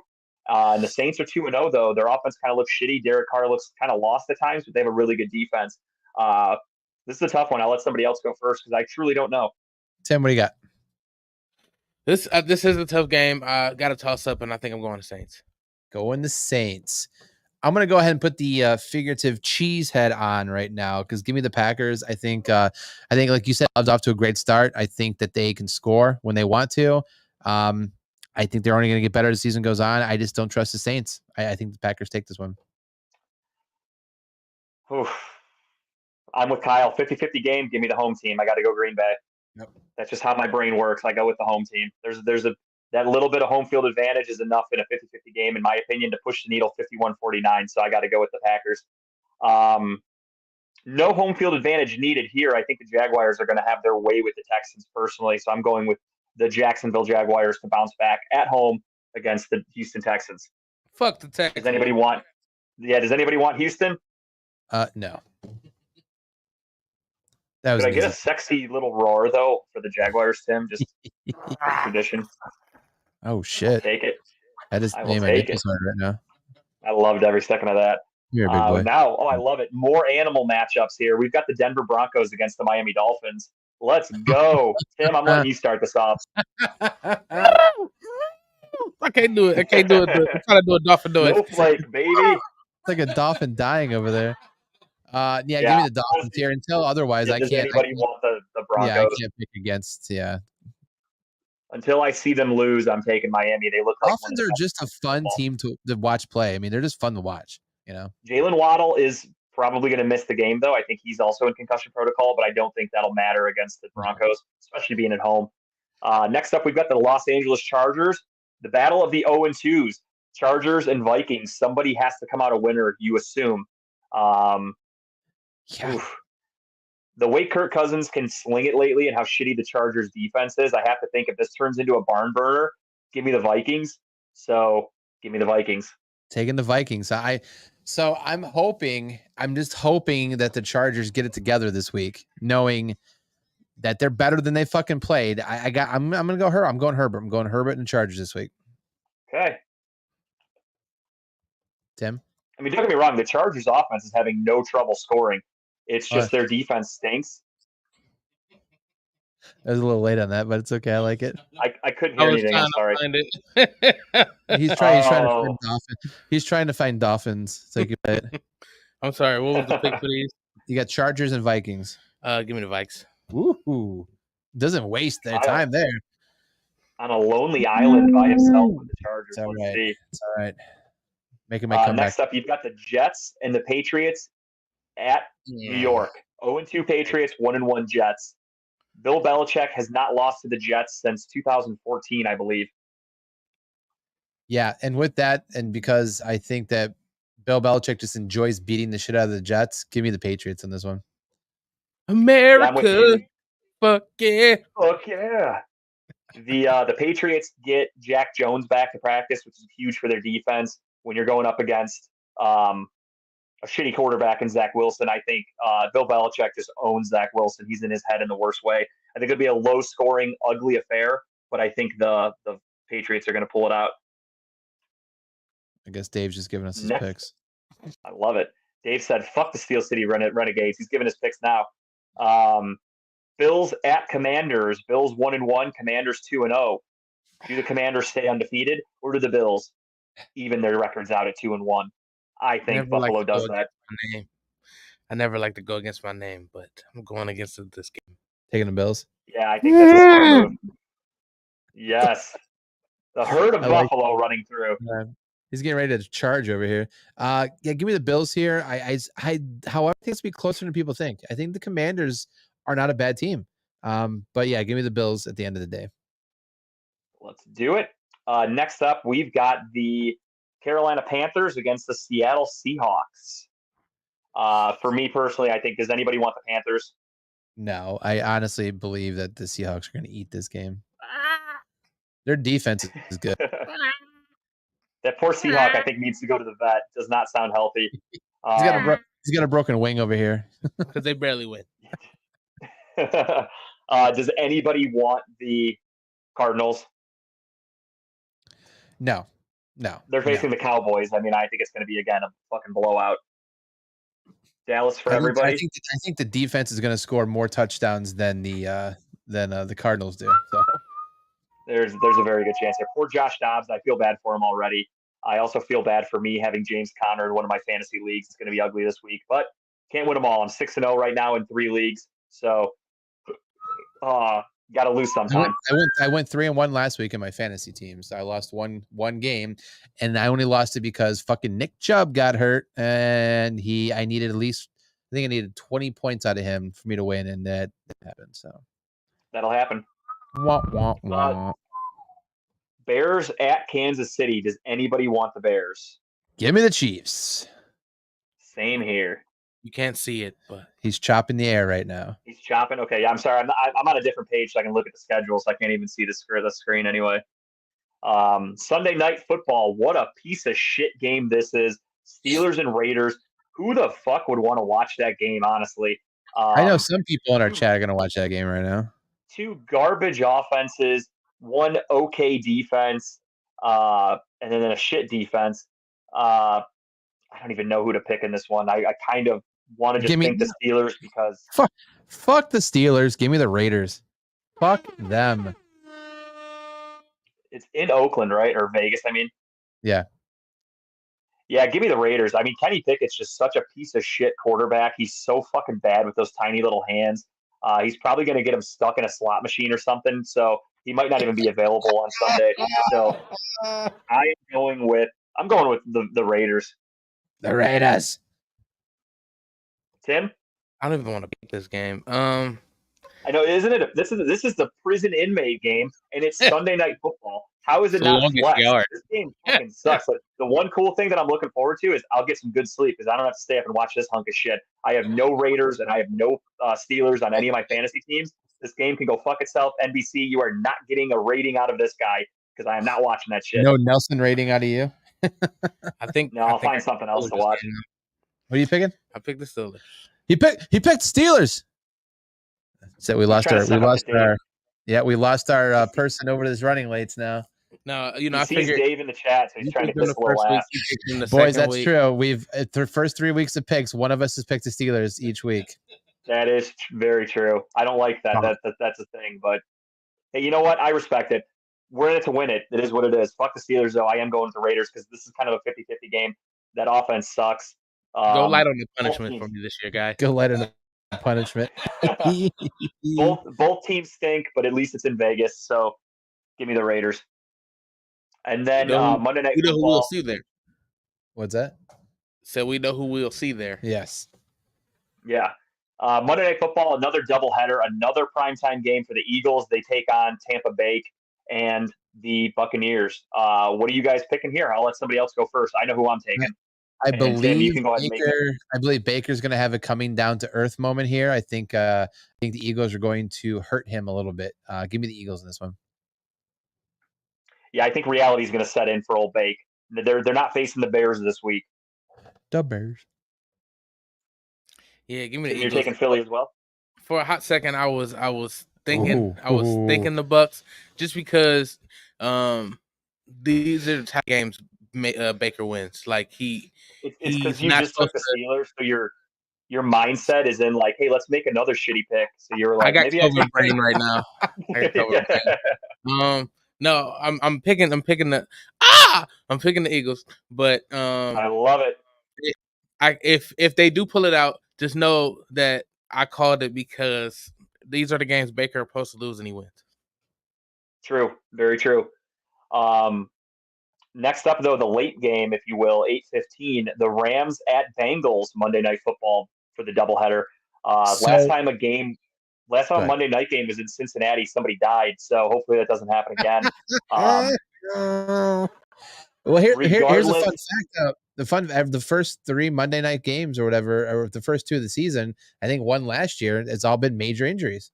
And the Saints are 2-0, though. Their offense kind of looks shitty. Derek Carr looks kind of lost at times, but they have a really good defense. This is a tough one. I'll let somebody else go first because I truly don't know. Tim, what do you got? This is a tough game. I got to toss up, and I think I'm going to Saints. Going the Saints. I'm gonna go ahead and put the figurative cheese head on right now because give me the Packers. I think like you said, Love's off to a great start. I think that they can score when they want to. I think they're only going to get better as the season goes on. I just don't trust the Saints. I think the Packers take this one. Oof. I'm with Kyle. 50-50 game. Give me the home team. I got to go Green Bay. Yep. That's just how my brain works. I go with the home team. That little bit of home field advantage is enough in a 50-50 game, in my opinion, to push the needle 51-49. So I got to go with the Packers. No home field advantage needed here. I think the Jaguars are going to have their way with the Texans personally. So I'm going with the Jacksonville Jaguars to bounce back at home against the Houston Texans. Fuck the Texans. Does anybody want Houston? No. That was Could I get a sexy little roar, though, for the Jaguars, Tim? Just tradition. Oh, shit. I'll take it. That is I will name my take nipples it. right now. I loved every second of that. You're a big boy. I love it. More animal matchups here. We've got the Denver Broncos against the Miami Dolphins. Let's go. Tim, I'm letting you start this off. I can't do it. I'm trying to do a dolphin noise. Snowflake, baby. It's like a dolphin dying over there. Give me the Dolphins here. Until otherwise, I does can't. Anybody want the Broncos? Yeah, I can't pick against. Yeah. Until I see them lose, I'm taking Miami. They look like Dolphins are just a fun team to watch play. I mean, they're just fun to watch. You know, Jalen Waddle is probably going to miss the game, though. I think he's also in concussion protocol, but I don't think that'll matter against the Broncos, especially being at home. Next up, we've got the Los Angeles Chargers. The battle of the 0-2s, Chargers and Vikings. Somebody has to come out a winner, you assume. The way Kirk Cousins can sling it lately and how shitty the Chargers defense is, I have to think if this turns into a barn burner, give me the Vikings. So give me the Vikings. Taking the Vikings. I'm just hoping that the Chargers get it together this week, knowing that they're better than they fucking played. I'm gonna go Herbert. I'm going Herbert and Chargers this week. Okay. Tim? I mean, don't get me wrong, the Chargers offense is having no trouble scoring. It's just their defense stinks. I was a little late on that, but it's okay. I like it. I couldn't hear anything. I'm sorry. He's trying to find dolphins. He's trying to find dolphins. So you can I'm sorry. What was the pick for these? You got Chargers and Vikings. Give me the Vikes. Woohoo. Doesn't waste their time there. On a lonely island by himself with the Chargers. It's all right. It's all right. Making my comeback. Next up, you've got the Jets and the Patriots at New York. 0-2 Patriots, 1-1 Jets. Bill Belichick has not lost to the Jets since 2014, I believe. Yeah, and with that, and because I think that Bill Belichick just enjoys beating the shit out of the Jets, give me the Patriots in this one. America. Fuck yeah. Fuck yeah. The Patriots get Jack Jones back to practice, which is huge for their defense. When you're going up against a shitty quarterback in Zach Wilson, I think Bill Belichick just owns Zach Wilson. He's in his head in the worst way. I think it'll be a low-scoring, ugly affair, but I think the Patriots are going to pull it out. I guess Dave's just giving us his picks. I love it. Dave said, fuck the Steel City Renegades. He's giving his picks now. Bills at Commanders. Bills 1-1, Commanders 2-0. Do the Commanders stay undefeated, or do the Bills even their records out at 2-1? I think Buffalo does that. I never like to go against my name, but I'm going against this game. Taking the Bills? Yeah, I think that's a smart move. Yes. The herd of Buffalo running through. He's getting ready to charge over here. Yeah, give me the Bills here. However, I think it's be closer than people think. I think the Commanders are not a bad team. But yeah, give me the Bills at the end of the day. Let's do it. Next up, we've got the Carolina Panthers against the Seattle Seahawks. For me personally, I think, does anybody want the Panthers? No, I honestly believe that the Seahawks are going to eat this game. Their defense is good. That poor Seahawk, I think, needs to go to the vet. Does not sound healthy. He's got a broken wing over here. because they barely win. Does anybody want the Cardinals? No. They're facing the Cowboys. I mean, I think it's going to be, again, a fucking blowout. Dallas for everybody. I think the defense is going to score more touchdowns than the Cardinals do. So There's a very good chance here. Poor Josh Dobbs. I feel bad for him already. I also feel bad for me having James Conner in one of my fantasy leagues. It's going to be ugly this week, but can't win them all. I'm 6-0 right now in 3 leagues, so got to lose sometime. I went 3-1 last week in my fantasy teams. I lost one game, and I only lost it because fucking Nick Chubb got hurt, and I needed at least, I think I needed 20 points out of him for me to win, and that happened. So that'll happen. Wah, wah, wah. Bears at Kansas City. Does anybody want the Bears? Give me the Chiefs. Same here. You can't see it, but He's chopping the air right now. He's chopping. Okay, yeah, I'm sorry. I'm on a different page, so I can look at the schedule, so I can't even see the screen anyway. Sunday Night Football. What a piece of shit game this is. Steelers and Raiders. Who the fuck would want to watch that game, honestly? I know some people in our chat are going to watch that game right now. 2 garbage offenses, 1 okay defense, and then a shit defense. I don't even know who to pick in this one. I kind of want to just think the Steelers because fuck the Steelers. Give me the Raiders. Fuck them. It's in Oakland, right? Or Vegas, I mean. Yeah. Yeah, give me the Raiders. I mean, Kenny Pickett's just such a piece of shit quarterback. He's so fucking bad with those tiny little hands. He's probably going to get him stuck in a slot machine or something, so he might not even be available on Sunday. So I'm going with the Raiders. The Raiders. Tim? I don't even want to pick this game. I know, isn't it? This is the prison inmate game, and it's Sunday Night Football. How is it not flex? This game fucking sucks. But the one cool thing that I'm looking forward to is I'll get some good sleep because I don't have to stay up and watch this hunk of shit. I have no Raiders and I have no Steelers on any of my fantasy teams. This game can go fuck itself. NBC, you are not getting a rating out of this guy because I am not watching that shit. No Nelson rating out of you? I'll find something else to watch. What are you picking? I picked the Steelers. He picked Steelers. So we lost our person over to this running lates now. No, I figured Dave in the chat, so he's trying to piss a little ass. Boys, that's true. We've the first 3 weeks of picks, one of us has picked the Steelers each week. That is very true. I don't like that. That's a thing, but hey, you know what? I respect it. We're in it to win it. It is what it is. Fuck the Steelers, though. I am going with the Raiders because this is kind of a 50-50 game. That offense sucks. Go light on the punishment for me this year, guy. Go light on the punishment. both teams stink, but at least it's in Vegas, so give me the Raiders. And then Monday Night Football. Who we'll see there. What's that? So we know who we'll see there. Yes. Yeah. Monday Night Football, another doubleheader, another primetime game for the Eagles. They take on Tampa Bay and the Buccaneers. What are you guys picking here? I'll let somebody else go first. I know who I'm taking. I believe Baker's going to have a coming down to earth moment here. I think the Eagles are going to hurt him a little bit. Give me the Eagles in this one. Yeah, I think reality is going to set in for old Bake. They're not facing the Bears this week. The Bears. Yeah, give me the Eagles. You're taking Philly as well? For a hot second, I was thinking the Bucks just because these are the type of games Baker wins. Like it's because you just took the Steelers, so your mindset is in like, hey, let's make another shitty pick. So you're like, I got COVID brain right now. No, I'm picking the Eagles, but I love it. If they do pull it out, just know that I called it because these are the games Baker is supposed to lose and he wins. True, very true. Next up, though, the late game, if you will, 8:15, the Rams at Bengals Monday Night Football for the doubleheader. Last time a Monday night game was in Cincinnati, somebody died, so hopefully that doesn't happen again. Well, here's a fun fact. The first 3 Monday night games or whatever, or the first 2 of the season, I think one last year, it's all been major injuries.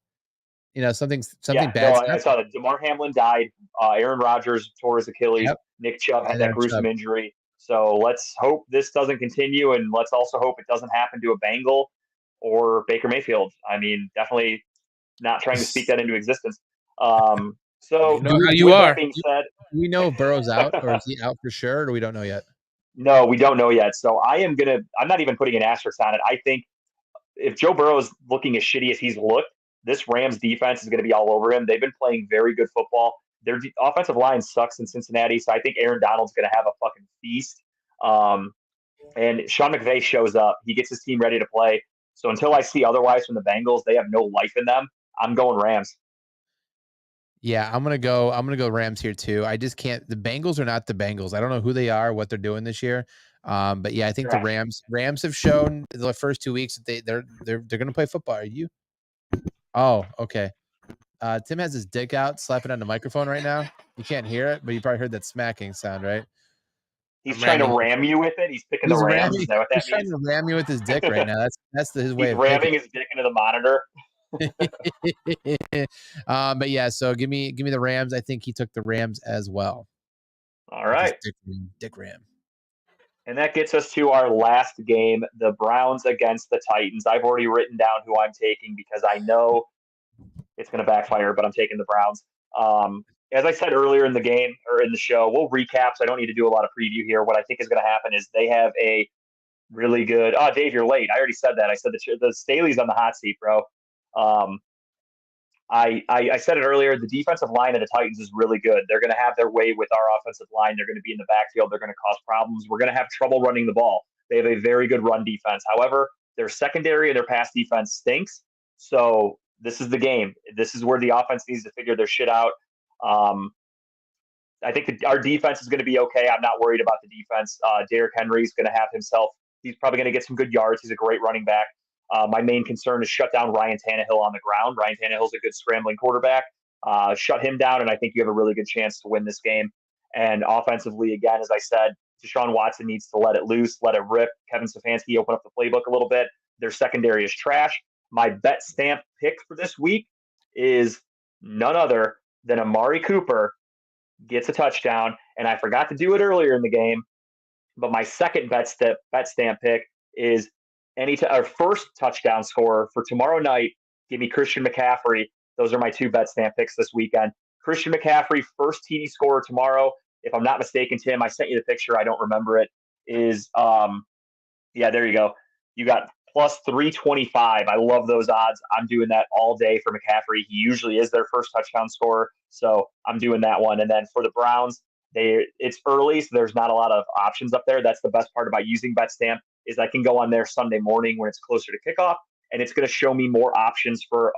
Something bad. No, I saw that DeMar Hamlin died. Aaron Rodgers tore his Achilles. Yep. Nick Chubb had that gruesome injury. So let's hope this doesn't continue, and let's also hope it doesn't happen to a Bengal or Baker Mayfield. I mean, definitely not trying to speak that into existence. So You know how you with are. that being said, Do we know if Burrow's out, or is he out for sure, or we don't know yet? no, we don't know yet. So I'm not even putting an asterisk on it. I think if Joe Burrow is looking as shitty as he's looked, this Rams defense is going to be all over him. They've been playing very good football. Their offensive line sucks in Cincinnati, so I think Aaron Donald's going to have a fucking feast. And Sean McVay shows up. He gets his team ready to play. So until I see otherwise from the Bengals, they have no life in them. I'm going Rams. Yeah, I'm gonna go Rams here too. I just can't. The Bengals are not the Bengals. I don't know who they are, what they're doing this year. But yeah, I think the Rams have shown the first 2 weeks that they're gonna play football. Are you? Oh, okay. Tim has his dick out, slapping on the microphone right now. You can't hear it, but you probably heard that smacking sound, right? He's trying to ram you with it. He's picking the Rams. Is that what that he's means? trying to ram you with his dick right now. That's his way He's of ramming his dick into the monitor. But yeah, so give me the Rams. I think he took the Rams as well. All right. Dick ram. And that gets us to our last game, the Browns against the Titans. I've already written down who I'm taking because I know it's going to backfire, but I'm taking the Browns. As I said earlier in the game or in the show, we'll recap, so I don't need to do a lot of preview here. What I think is going to happen is they have a really good – oh, Dave, you're late. I already said that. I said the Staley's on the hot seat, bro. I said it earlier. The defensive line of the Titans is really good. They're going to have their way with our offensive line. They're going to be in the backfield. They're going to cause problems. We're going to have trouble running the ball. They have a very good run defense. However, their secondary and their pass defense stinks. So this is the game. This is where the offense needs to figure their shit out. I think our defense is going to be okay. I'm not worried about the defense. Derrick Henry's going to have himself. He's probably going to get some good yards. He's a great running back. My main concern is shut down Ryan Tannehill on the ground. Ryan Tannehill's a good scrambling quarterback. Shut him down, and I think you have a really good chance to win this game. And offensively, again, as I said, Deshaun Watson needs to let it loose, let it rip. Kevin Stefanski open up the playbook a little bit. Their secondary is trash. My bet stamp pick for this week is none other than Amari Cooper gets a touchdown. And I forgot to do it earlier in the game, but my second bet stamp pick is our first touchdown scorer for tomorrow night. Give me Christian McCaffrey. Those are my two bet stamp picks this weekend. Christian McCaffrey, first TD scorer tomorrow. If I'm not mistaken, Tim, I sent you the picture. I don't remember it. Yeah, there you go. You got plus 325. I love those odds. I'm doing that all day for McCaffrey. He usually is their first touchdown scorer, so I'm doing that one. And then for the Browns, it's early, so there's not a lot of options up there. That's the best part about using BetStamp is I can go on there Sunday morning when it's closer to kickoff, and it's going to show me more options for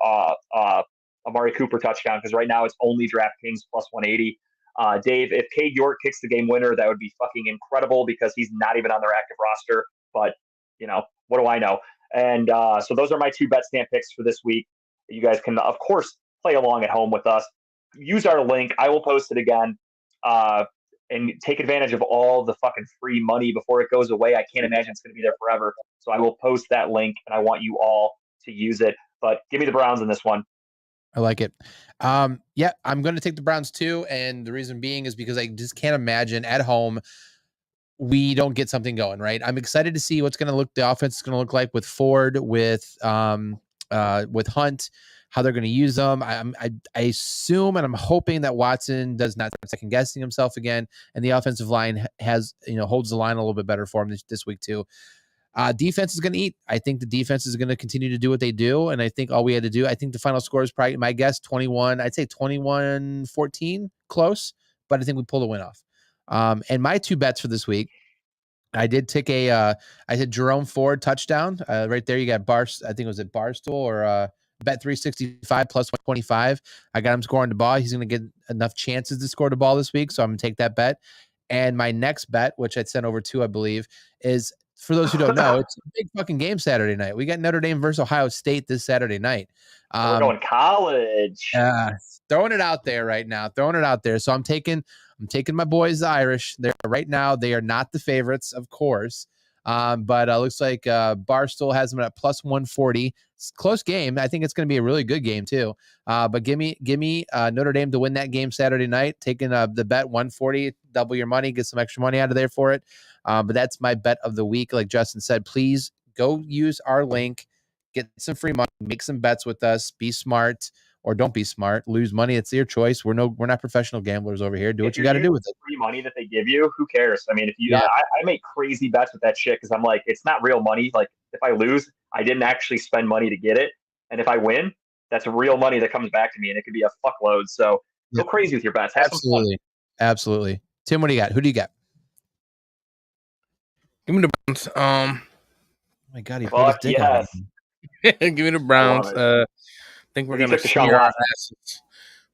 Amari Cooper touchdown because right now it's only DraftKings plus 180. Dave, if Cade York kicks the game winner, that would be fucking incredible because he's not even on their active roster. But, what do I know? And so those are my two BetStamp picks for this week. You guys can, of course, play along at home with us. Use our link. I will post it again. And take advantage of all the fucking free money before it goes away. I can't imagine it's going to be there forever. So I will post that link, and I want you all to use it. But give me the Browns in this one. I like it. Yeah, I'm going to take the Browns too. And the reason being is because I just can't imagine at home we don't get something going, right? I'm excited to see what's going to look, the offense is going to look like with Ford, with Hunt, how they're going to use them. I assume and I'm hoping that Watson does not second guessing himself again, and the offensive line has holds the line a little bit better for him this week too. Defense is going to eat. I think the defense is going to continue to do what they do, and I think all we had to do. I think the final score is probably my guess 21. I'd say 21-14, close, but I think we pull the win off. And my two bets for this week. I did take I said Jerome Ford touchdown. Right there, you got I think it was at Barstool or Bet 365 plus 125. I got him scoring the ball. He's going to get enough chances to score the ball this week, so I'm going to take that bet. And my next bet, which I'd sent over to, I believe, is for those who don't know, it's a big fucking game Saturday night. We got Notre Dame versus Ohio State this Saturday night. We're going college. Throwing it out there right now. So I'm taking my boys, the Irish. They're right now. They are not the favorites, of course. But looks like Barstool has them at plus 140. It's a close game. I think it's going to be a really good game too. But give me Notre Dame to win that game Saturday night. Taking the bet 140, double your money, get some extra money out of there for it. But that's my bet of the week. Like Justin said, please go use our link, get some free money, make some bets with us, be smart or don't be smart, lose money. It's your choice. We're not professional gamblers over here. Do what you got to do with it. Free money that they give you, who cares? I mean, if you, Yeah. I make crazy bets with that shit because I'm like, it's not real money. Like if I lose, I didn't actually spend money to get it, and if I win, that's real money that comes back to me, and it could be a fuckload. So go crazy with your bets. Have some fun. Absolutely. Tim, what do you got? Who do you got? Give me the Browns. Oh my God, he pulled his dick out. Give me the Browns. I think we're gonna see our asses.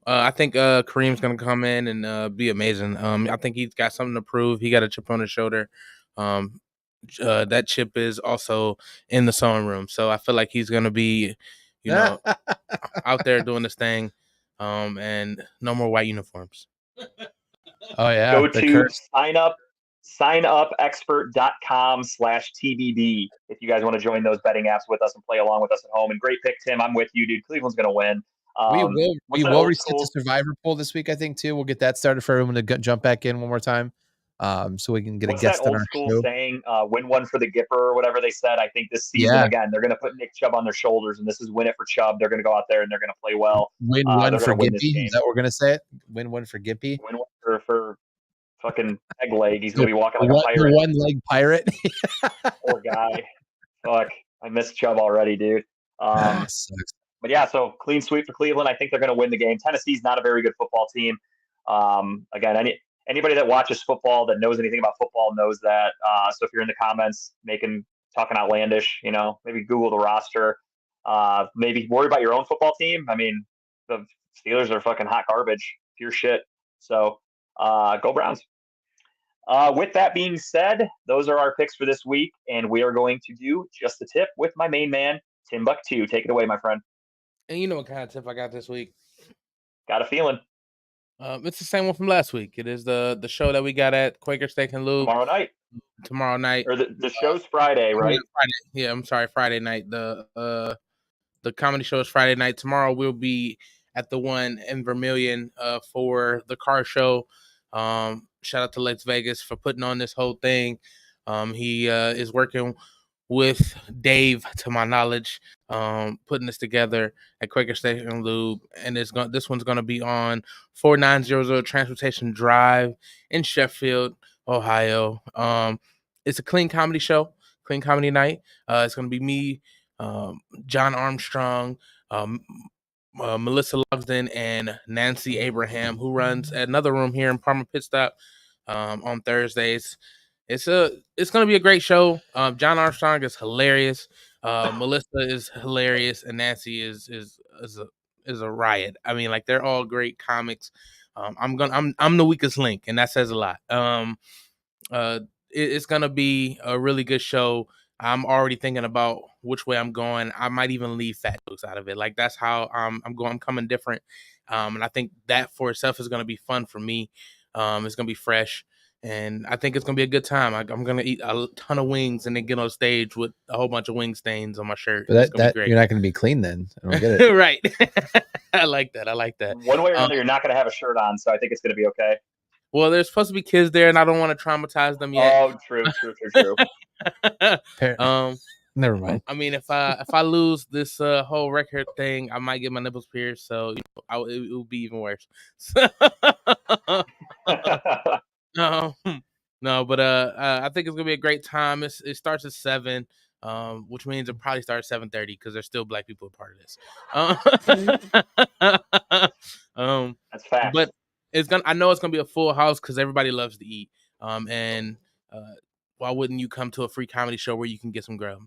I think Kareem's gonna come in and be amazing. I think he's got something to prove. He got a chip on his shoulder. That chip is also in the sewing room, so I feel like he's gonna be, out there doing this thing. And no more white uniforms. Oh yeah. Go to signupexpert.com/TBD if you guys want to join those betting apps with us and play along with us at home. And great pick, Tim. I'm with you, dude. Cleveland's going to win. We will reset the Survivor poll this week, I think, too. We'll get that started for everyone to jump back in one more time, so we can get a guest on our show. What's that old school saying? Win one for the Gipper or whatever they said. I think this season, again, they're going to put Nick Chubb on their shoulders, and this is win it for Chubb. They're going to go out there and they're going to play well. Win one for Gippy. Is that what we're going to say? Win one for Gippy. Win one for fucking peg leg. He's going to be walking like a pirate. The one-leg pirate. Poor guy. Fuck. I miss Chubb already, dude. But yeah, so clean sweep for Cleveland. I think they're going to win the game. Tennessee's not a very good football team. Again, anybody that watches football that knows anything about football knows that. So if you're in the comments talking outlandish, maybe Google the roster. Maybe worry about your own football team. I mean, the Steelers are fucking hot garbage, pure shit. So go Browns. With that being said, those are our picks for this week, and we are going to do just the tip with my main man, Timbuktu. Take it away, my friend. And you know what kind of tip I got this week? Got a feeling. It's the same one from last week. It is the show that we got at Quaker Steak and Lube tomorrow night. Or the show's Friday, right? Friday. Yeah, I'm sorry, Friday night. The comedy show is Friday night. Tomorrow we'll be at the one in Vermilion for the car show. Shout out to Lex Vegas for putting on this whole thing. He is working with Dave, to my knowledge, putting this together at Quaker Steak and Lube, and this one's gonna be on 4900 Transportation Drive in Sheffield, Ohio. It's a clean comedy show, clean comedy night. It's gonna be me, John Armstrong, Melissa Logsden, and Nancy Abraham, who runs another room here in Parma Pit Stop on Thursdays. It's gonna be a great show. John Armstrong is hilarious. Melissa is hilarious, and Nancy is a riot. I mean, like, they're all great comics. I'm the weakest link, and that says a lot. It's gonna be a really good show. I'm already thinking about which way I'm going. I might even leave fat jokes out of it. Like, that's how I'm going. I'm coming different, and I think that for itself is gonna be fun for me. It's gonna be fresh. And I think it's going to be a good time. I'm going to eat a ton of wings and then get on stage with a whole bunch of wing stains on my shirt. But that you're not going to be clean then. I don't get it. Right. I like that. One way or another, you're not going to have a shirt on, so I think it's going to be okay. Well, there's supposed to be kids there, and I don't want to traumatize them yet. Oh, true. Never mind. I mean, if I lose this whole record thing, I might get my nipples pierced, so it will be even worse. No, but I think it's gonna be a great time. It starts at 7, which means it probably starts at 7:30 because there's still black people a part of this. That's fact. But I know it's gonna be a full house because everybody loves to eat. And why wouldn't you come to a free comedy show where you can get some grub?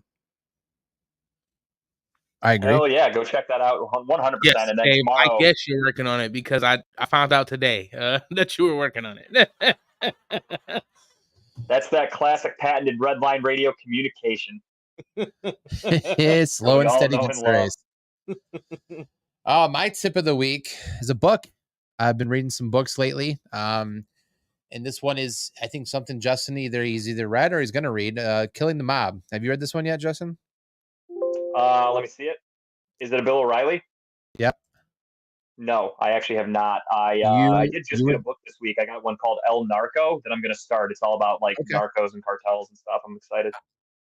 I agree. Oh yeah, go check that out 100%. Yes, and then Dave, tomorrow, I guess you're working on it because I found out today that you were working on it. That's that classic patented red line radio communication. Slow and steady gets the race. Oh, my tip of the week is a book. I've been reading some books lately. And this one is, I think, something Justin he's either read or he's going to read. Killing the Mob. Have you read this one yet, Justin? Let me see it. Is it a Bill O'Reilly? Yep. No, I actually have not. I You did just you get a would book this week. I got one called El Narco that I'm going to start. It's all about like okay. narcos and cartels and stuff. I'm excited.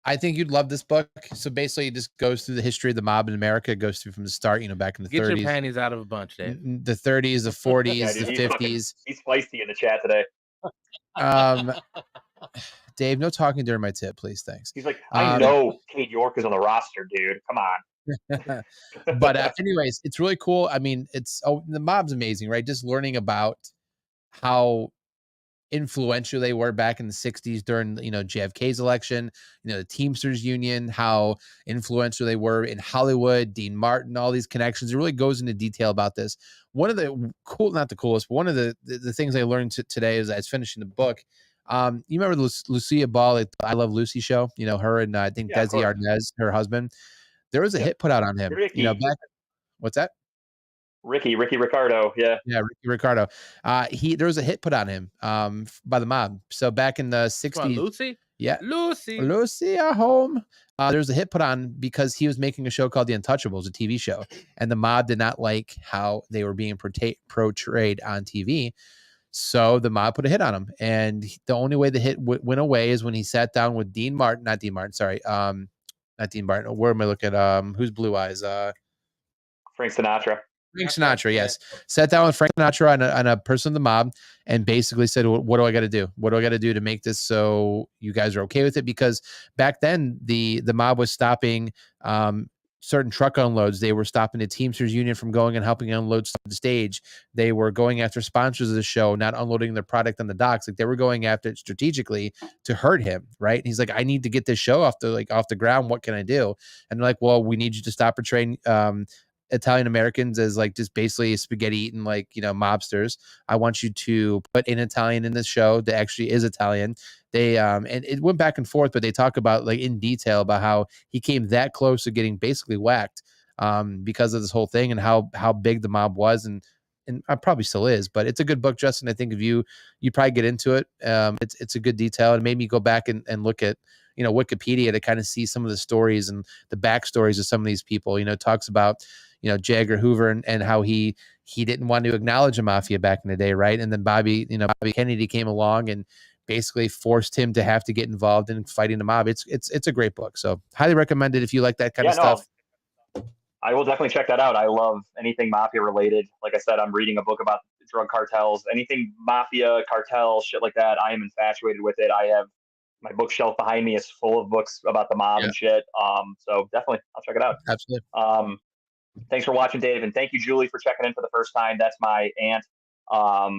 I think you'd love this book. So basically, it just goes through the history of the mob in America. It goes through from the start, back in the Get your 30s, panties out of a bunch, Dave. the 30s, the Yeah, 40s, the dude, 50s. he's feisty in the chat today. Um, Dave, no talking during my tip, please. Thanks. He's like, I know Kate York is on the roster, dude. Come on. But anyways, it's really cool. I mean, the mob's amazing, right? Just learning about how influential they were back in the 60s during JFK's election, the Teamsters Union, how influential they were in Hollywood, Dean Martin, all these connections. It really goes into detail about this. One of the not the coolest, but one of the things I learned today as I was finishing the book. You remember the Lucia Ball at I Love Lucy show? Her and I think Yeah, of Desi course. Arnaz, her husband. There was a hit put out on him. Ricky. What's that? Ricky Ricardo. Yeah. Yeah, Ricky Ricardo. There was a hit put on him by the mob. So back in the 60s. Lucy? Yeah. Lucy at home. There was a hit put on because he was making a show called The Untouchables, a TV show. And the mob did not like how they were being portrayed on TV. So the mob put a hit on him. And the only way the hit went away is when he sat down with not Dean Martin, sorry. Not Dean Martin. Where am I looking at? Who's Blue Eyes? Frank Sinatra. Frank Sinatra, yes. Sat down with Frank Sinatra on a person of the mob and basically said, what do I got to do? What do I got to do to make this so you guys are okay with it? Because back then, the mob was stopping certain truck unloads. They were stopping the Teamsters Union from going and helping unload the stage. They were going after sponsors of the show, not unloading their product on the docks. Like they were going after it strategically to hurt him, right? And he's like, I need to get this show off the ground. What can I do? And they're like, well, we need you to stop portraying Italian Americans as like just basically spaghetti eating mobsters. I want you to put an Italian in this show that actually is Italian. They and it went back and forth, but they talk about like in detail about how he came that close to getting basically whacked because of this whole thing and how big the mob was and probably still is. But it's a good book, Justin. I think if you probably get into it. It's a good detail. It made me go back and look at Wikipedia to kind of see some of the stories and the backstories of some of these people. It talks about J. Edgar Hoover and how he didn't want to acknowledge the mafia back in the day, right? And then Bobby Kennedy came along and basically forced him to have to get involved in fighting the mob. It's a great book, so highly recommend it if you like that kind of stuff. I will definitely check that out. I love anything mafia related. Like I said, I'm reading a book about drug cartels, anything mafia, cartels, shit like that. I am infatuated with it. I have my bookshelf behind me is full of books about the mob and shit. So definitely I'll check it out. Absolutely. Thanks for watching, Dave. And thank you, Julie, for checking in for the first time. That's my aunt.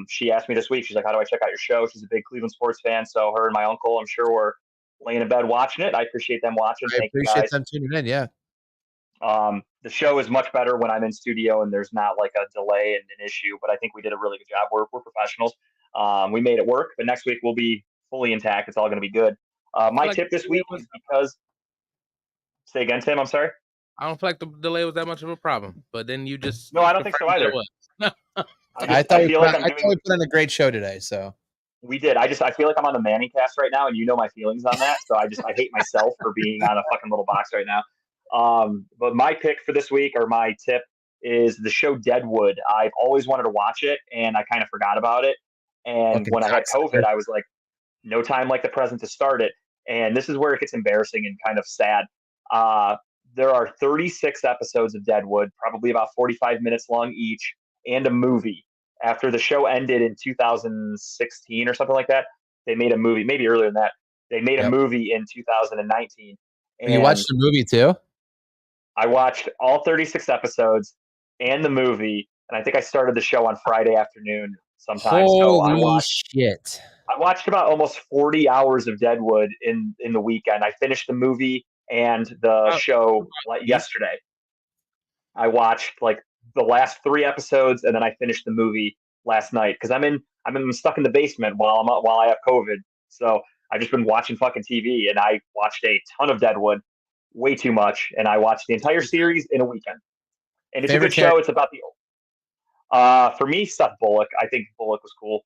She asked me this week, she's like, how do I check out your show? She's a big Cleveland sports fan. So her and my uncle, I'm sure, were laying in bed watching it. I appreciate them watching. Thank you guys. Them tuning in. Yeah. The show is much better when I'm in studio and there's not like a delay and an issue, but I think we did a really good job. We're professionals. We made it work, but next week we'll be fully intact. It's all going to be good. My tip this week is because say again, Tim, I'm sorry. I don't feel like the delay was that much of a problem, but then you just no, I don't think so either. I thought we put on a great show today. So we did. I feel like I'm on the Manning cast right now, and you know my feelings on that. So I hate myself for being on a fucking little box right now. But my pick for this week, or my tip, is the show Deadwood. I've always wanted to watch it, and I kind of forgot about it. And when I had COVID, I was like, no time like the present to start it. And this is where it gets embarrassing and kind of sad. There are 36 episodes of Deadwood, probably about 45 minutes long each, and a movie. After the show ended in 2016 or something like that, they made a movie, maybe earlier than that. They made a movie in 2019. And you watched the movie too? I watched all 36 episodes and the movie, and I think I started the show on Friday afternoon sometime. Holy shit. I watched about almost 40 hours of Deadwood in the weekend. I finished the movie and the show yesterday. I watched like the last 3 episodes, and then I finished the movie last night because I'm stuck in the basement while I have COVID. So I've just been watching fucking TV, and I watched a ton of Deadwood, way too much, and I watched the entire series in a weekend. And it's a good show. It's about for me, Seth Bullock. I think Bullock was cool.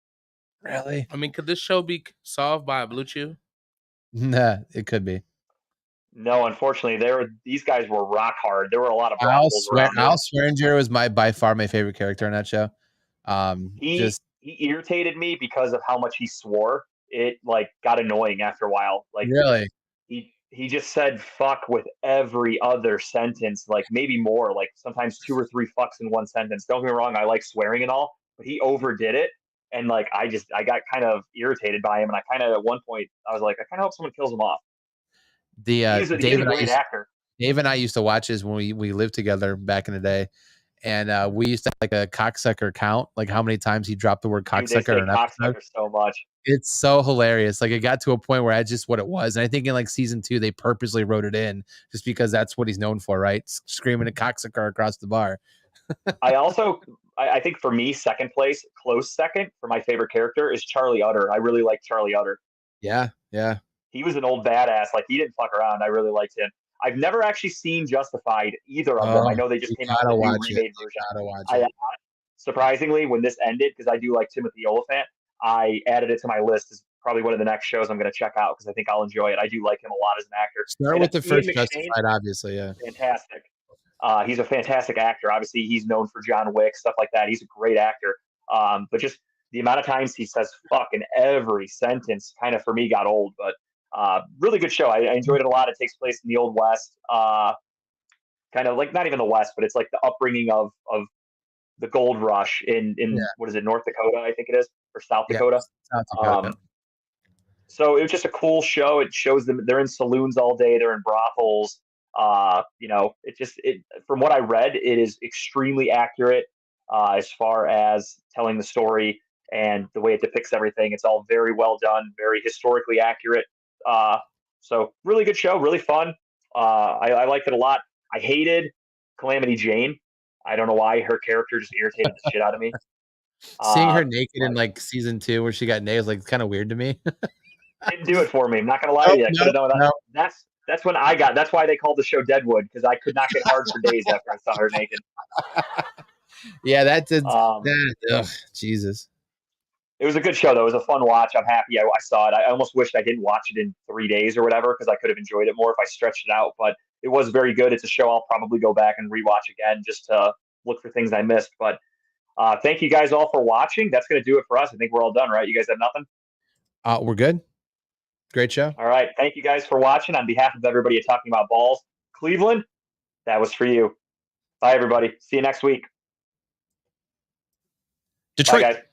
Really? I mean, could this show be solved by a Blue Chew? Nah, it could be. No, unfortunately, these guys were rock hard. There were a lot of Al brothels around there. Swearinger was by far my favorite character on that show. He Just he irritated me because of how much he swore. It like got annoying after a while. Like really, he just said fuck with every other sentence, like maybe more, like sometimes 2 or 3 fucks in one sentence. Don't get me wrong, I like swearing and all, but he overdid it. And like I got kind of irritated by him, and I kind of at one point I was like, I kind of hope someone kills him off. He's a great actor. Dave and I used to watch this when we lived together back in the day, and we used to have like a cocksucker count, like how many times he dropped the word Dude, they say cocksucker in an episode. cocksucker so much. It's so hilarious. Like it got to a point where that's just what it was. And I think in like season 2, they purposely wrote it in just because that's what he's known for, right? Screaming a cocksucker across the bar. I think for me, second place, close second for my favorite character is Charlie Utter. I really like Charlie Utter. Yeah, yeah. He was an old badass. Like he didn't fuck around. I really liked him. I've never actually seen Justified, either of them. I know they just came out with a new remade version. Gotta watch it. Surprisingly, when this ended, because I do like Timothy Oliphant, I added it to my list as probably one of the next shows I'm going to check out because I think I'll enjoy it. I do like him a lot as an actor. Start with the first Justified, obviously. Yeah, fantastic. He's a fantastic actor. Obviously, he's known for John Wick, stuff like that. He's a great actor. But just the amount of times he says fuck in every sentence kind of for me got old. But really good show. I enjoyed it a lot. It takes place in the Old West, kind of like not even the West, but it's like the upbringing of the gold rush in what is it, North Dakota, I think it is, or South Dakota. South Dakota. So it was just a cool show. It shows them they're in saloons all day, they're in brothels. It from what I read, it is extremely accurate as far as telling the story and the way it depicts everything. It's all very well done, very historically accurate. So really good show, really fun. I liked it a lot. I hated Calamity Jane. I don't know why her character just irritated the shit out of me. Seeing her naked in like season 2 where she got nails, like kind of weird to me. Didn't do it for me. I'm not gonna lie to you. I could have done that. That's when I got. That's why they called the show Deadwood, because I could not get hard for days after I saw her naked. Yeah, that did. Jesus. It was a good show, though. It was a fun watch. I'm happy I saw it. I almost wished I didn't watch it in 3 days or whatever, because I could have enjoyed it more if I stretched it out. But it was very good. It's a show I'll probably go back and rewatch again just to look for things I missed. But thank you guys all for watching. That's going to do it for us. I think we're all done, right? You guys have nothing? We're good. Great show. All right. Thank you guys for watching. On behalf of everybody at Talking About Balls, Cleveland, that was for you. Bye, everybody. See you next week. Detroit. Bye, guys.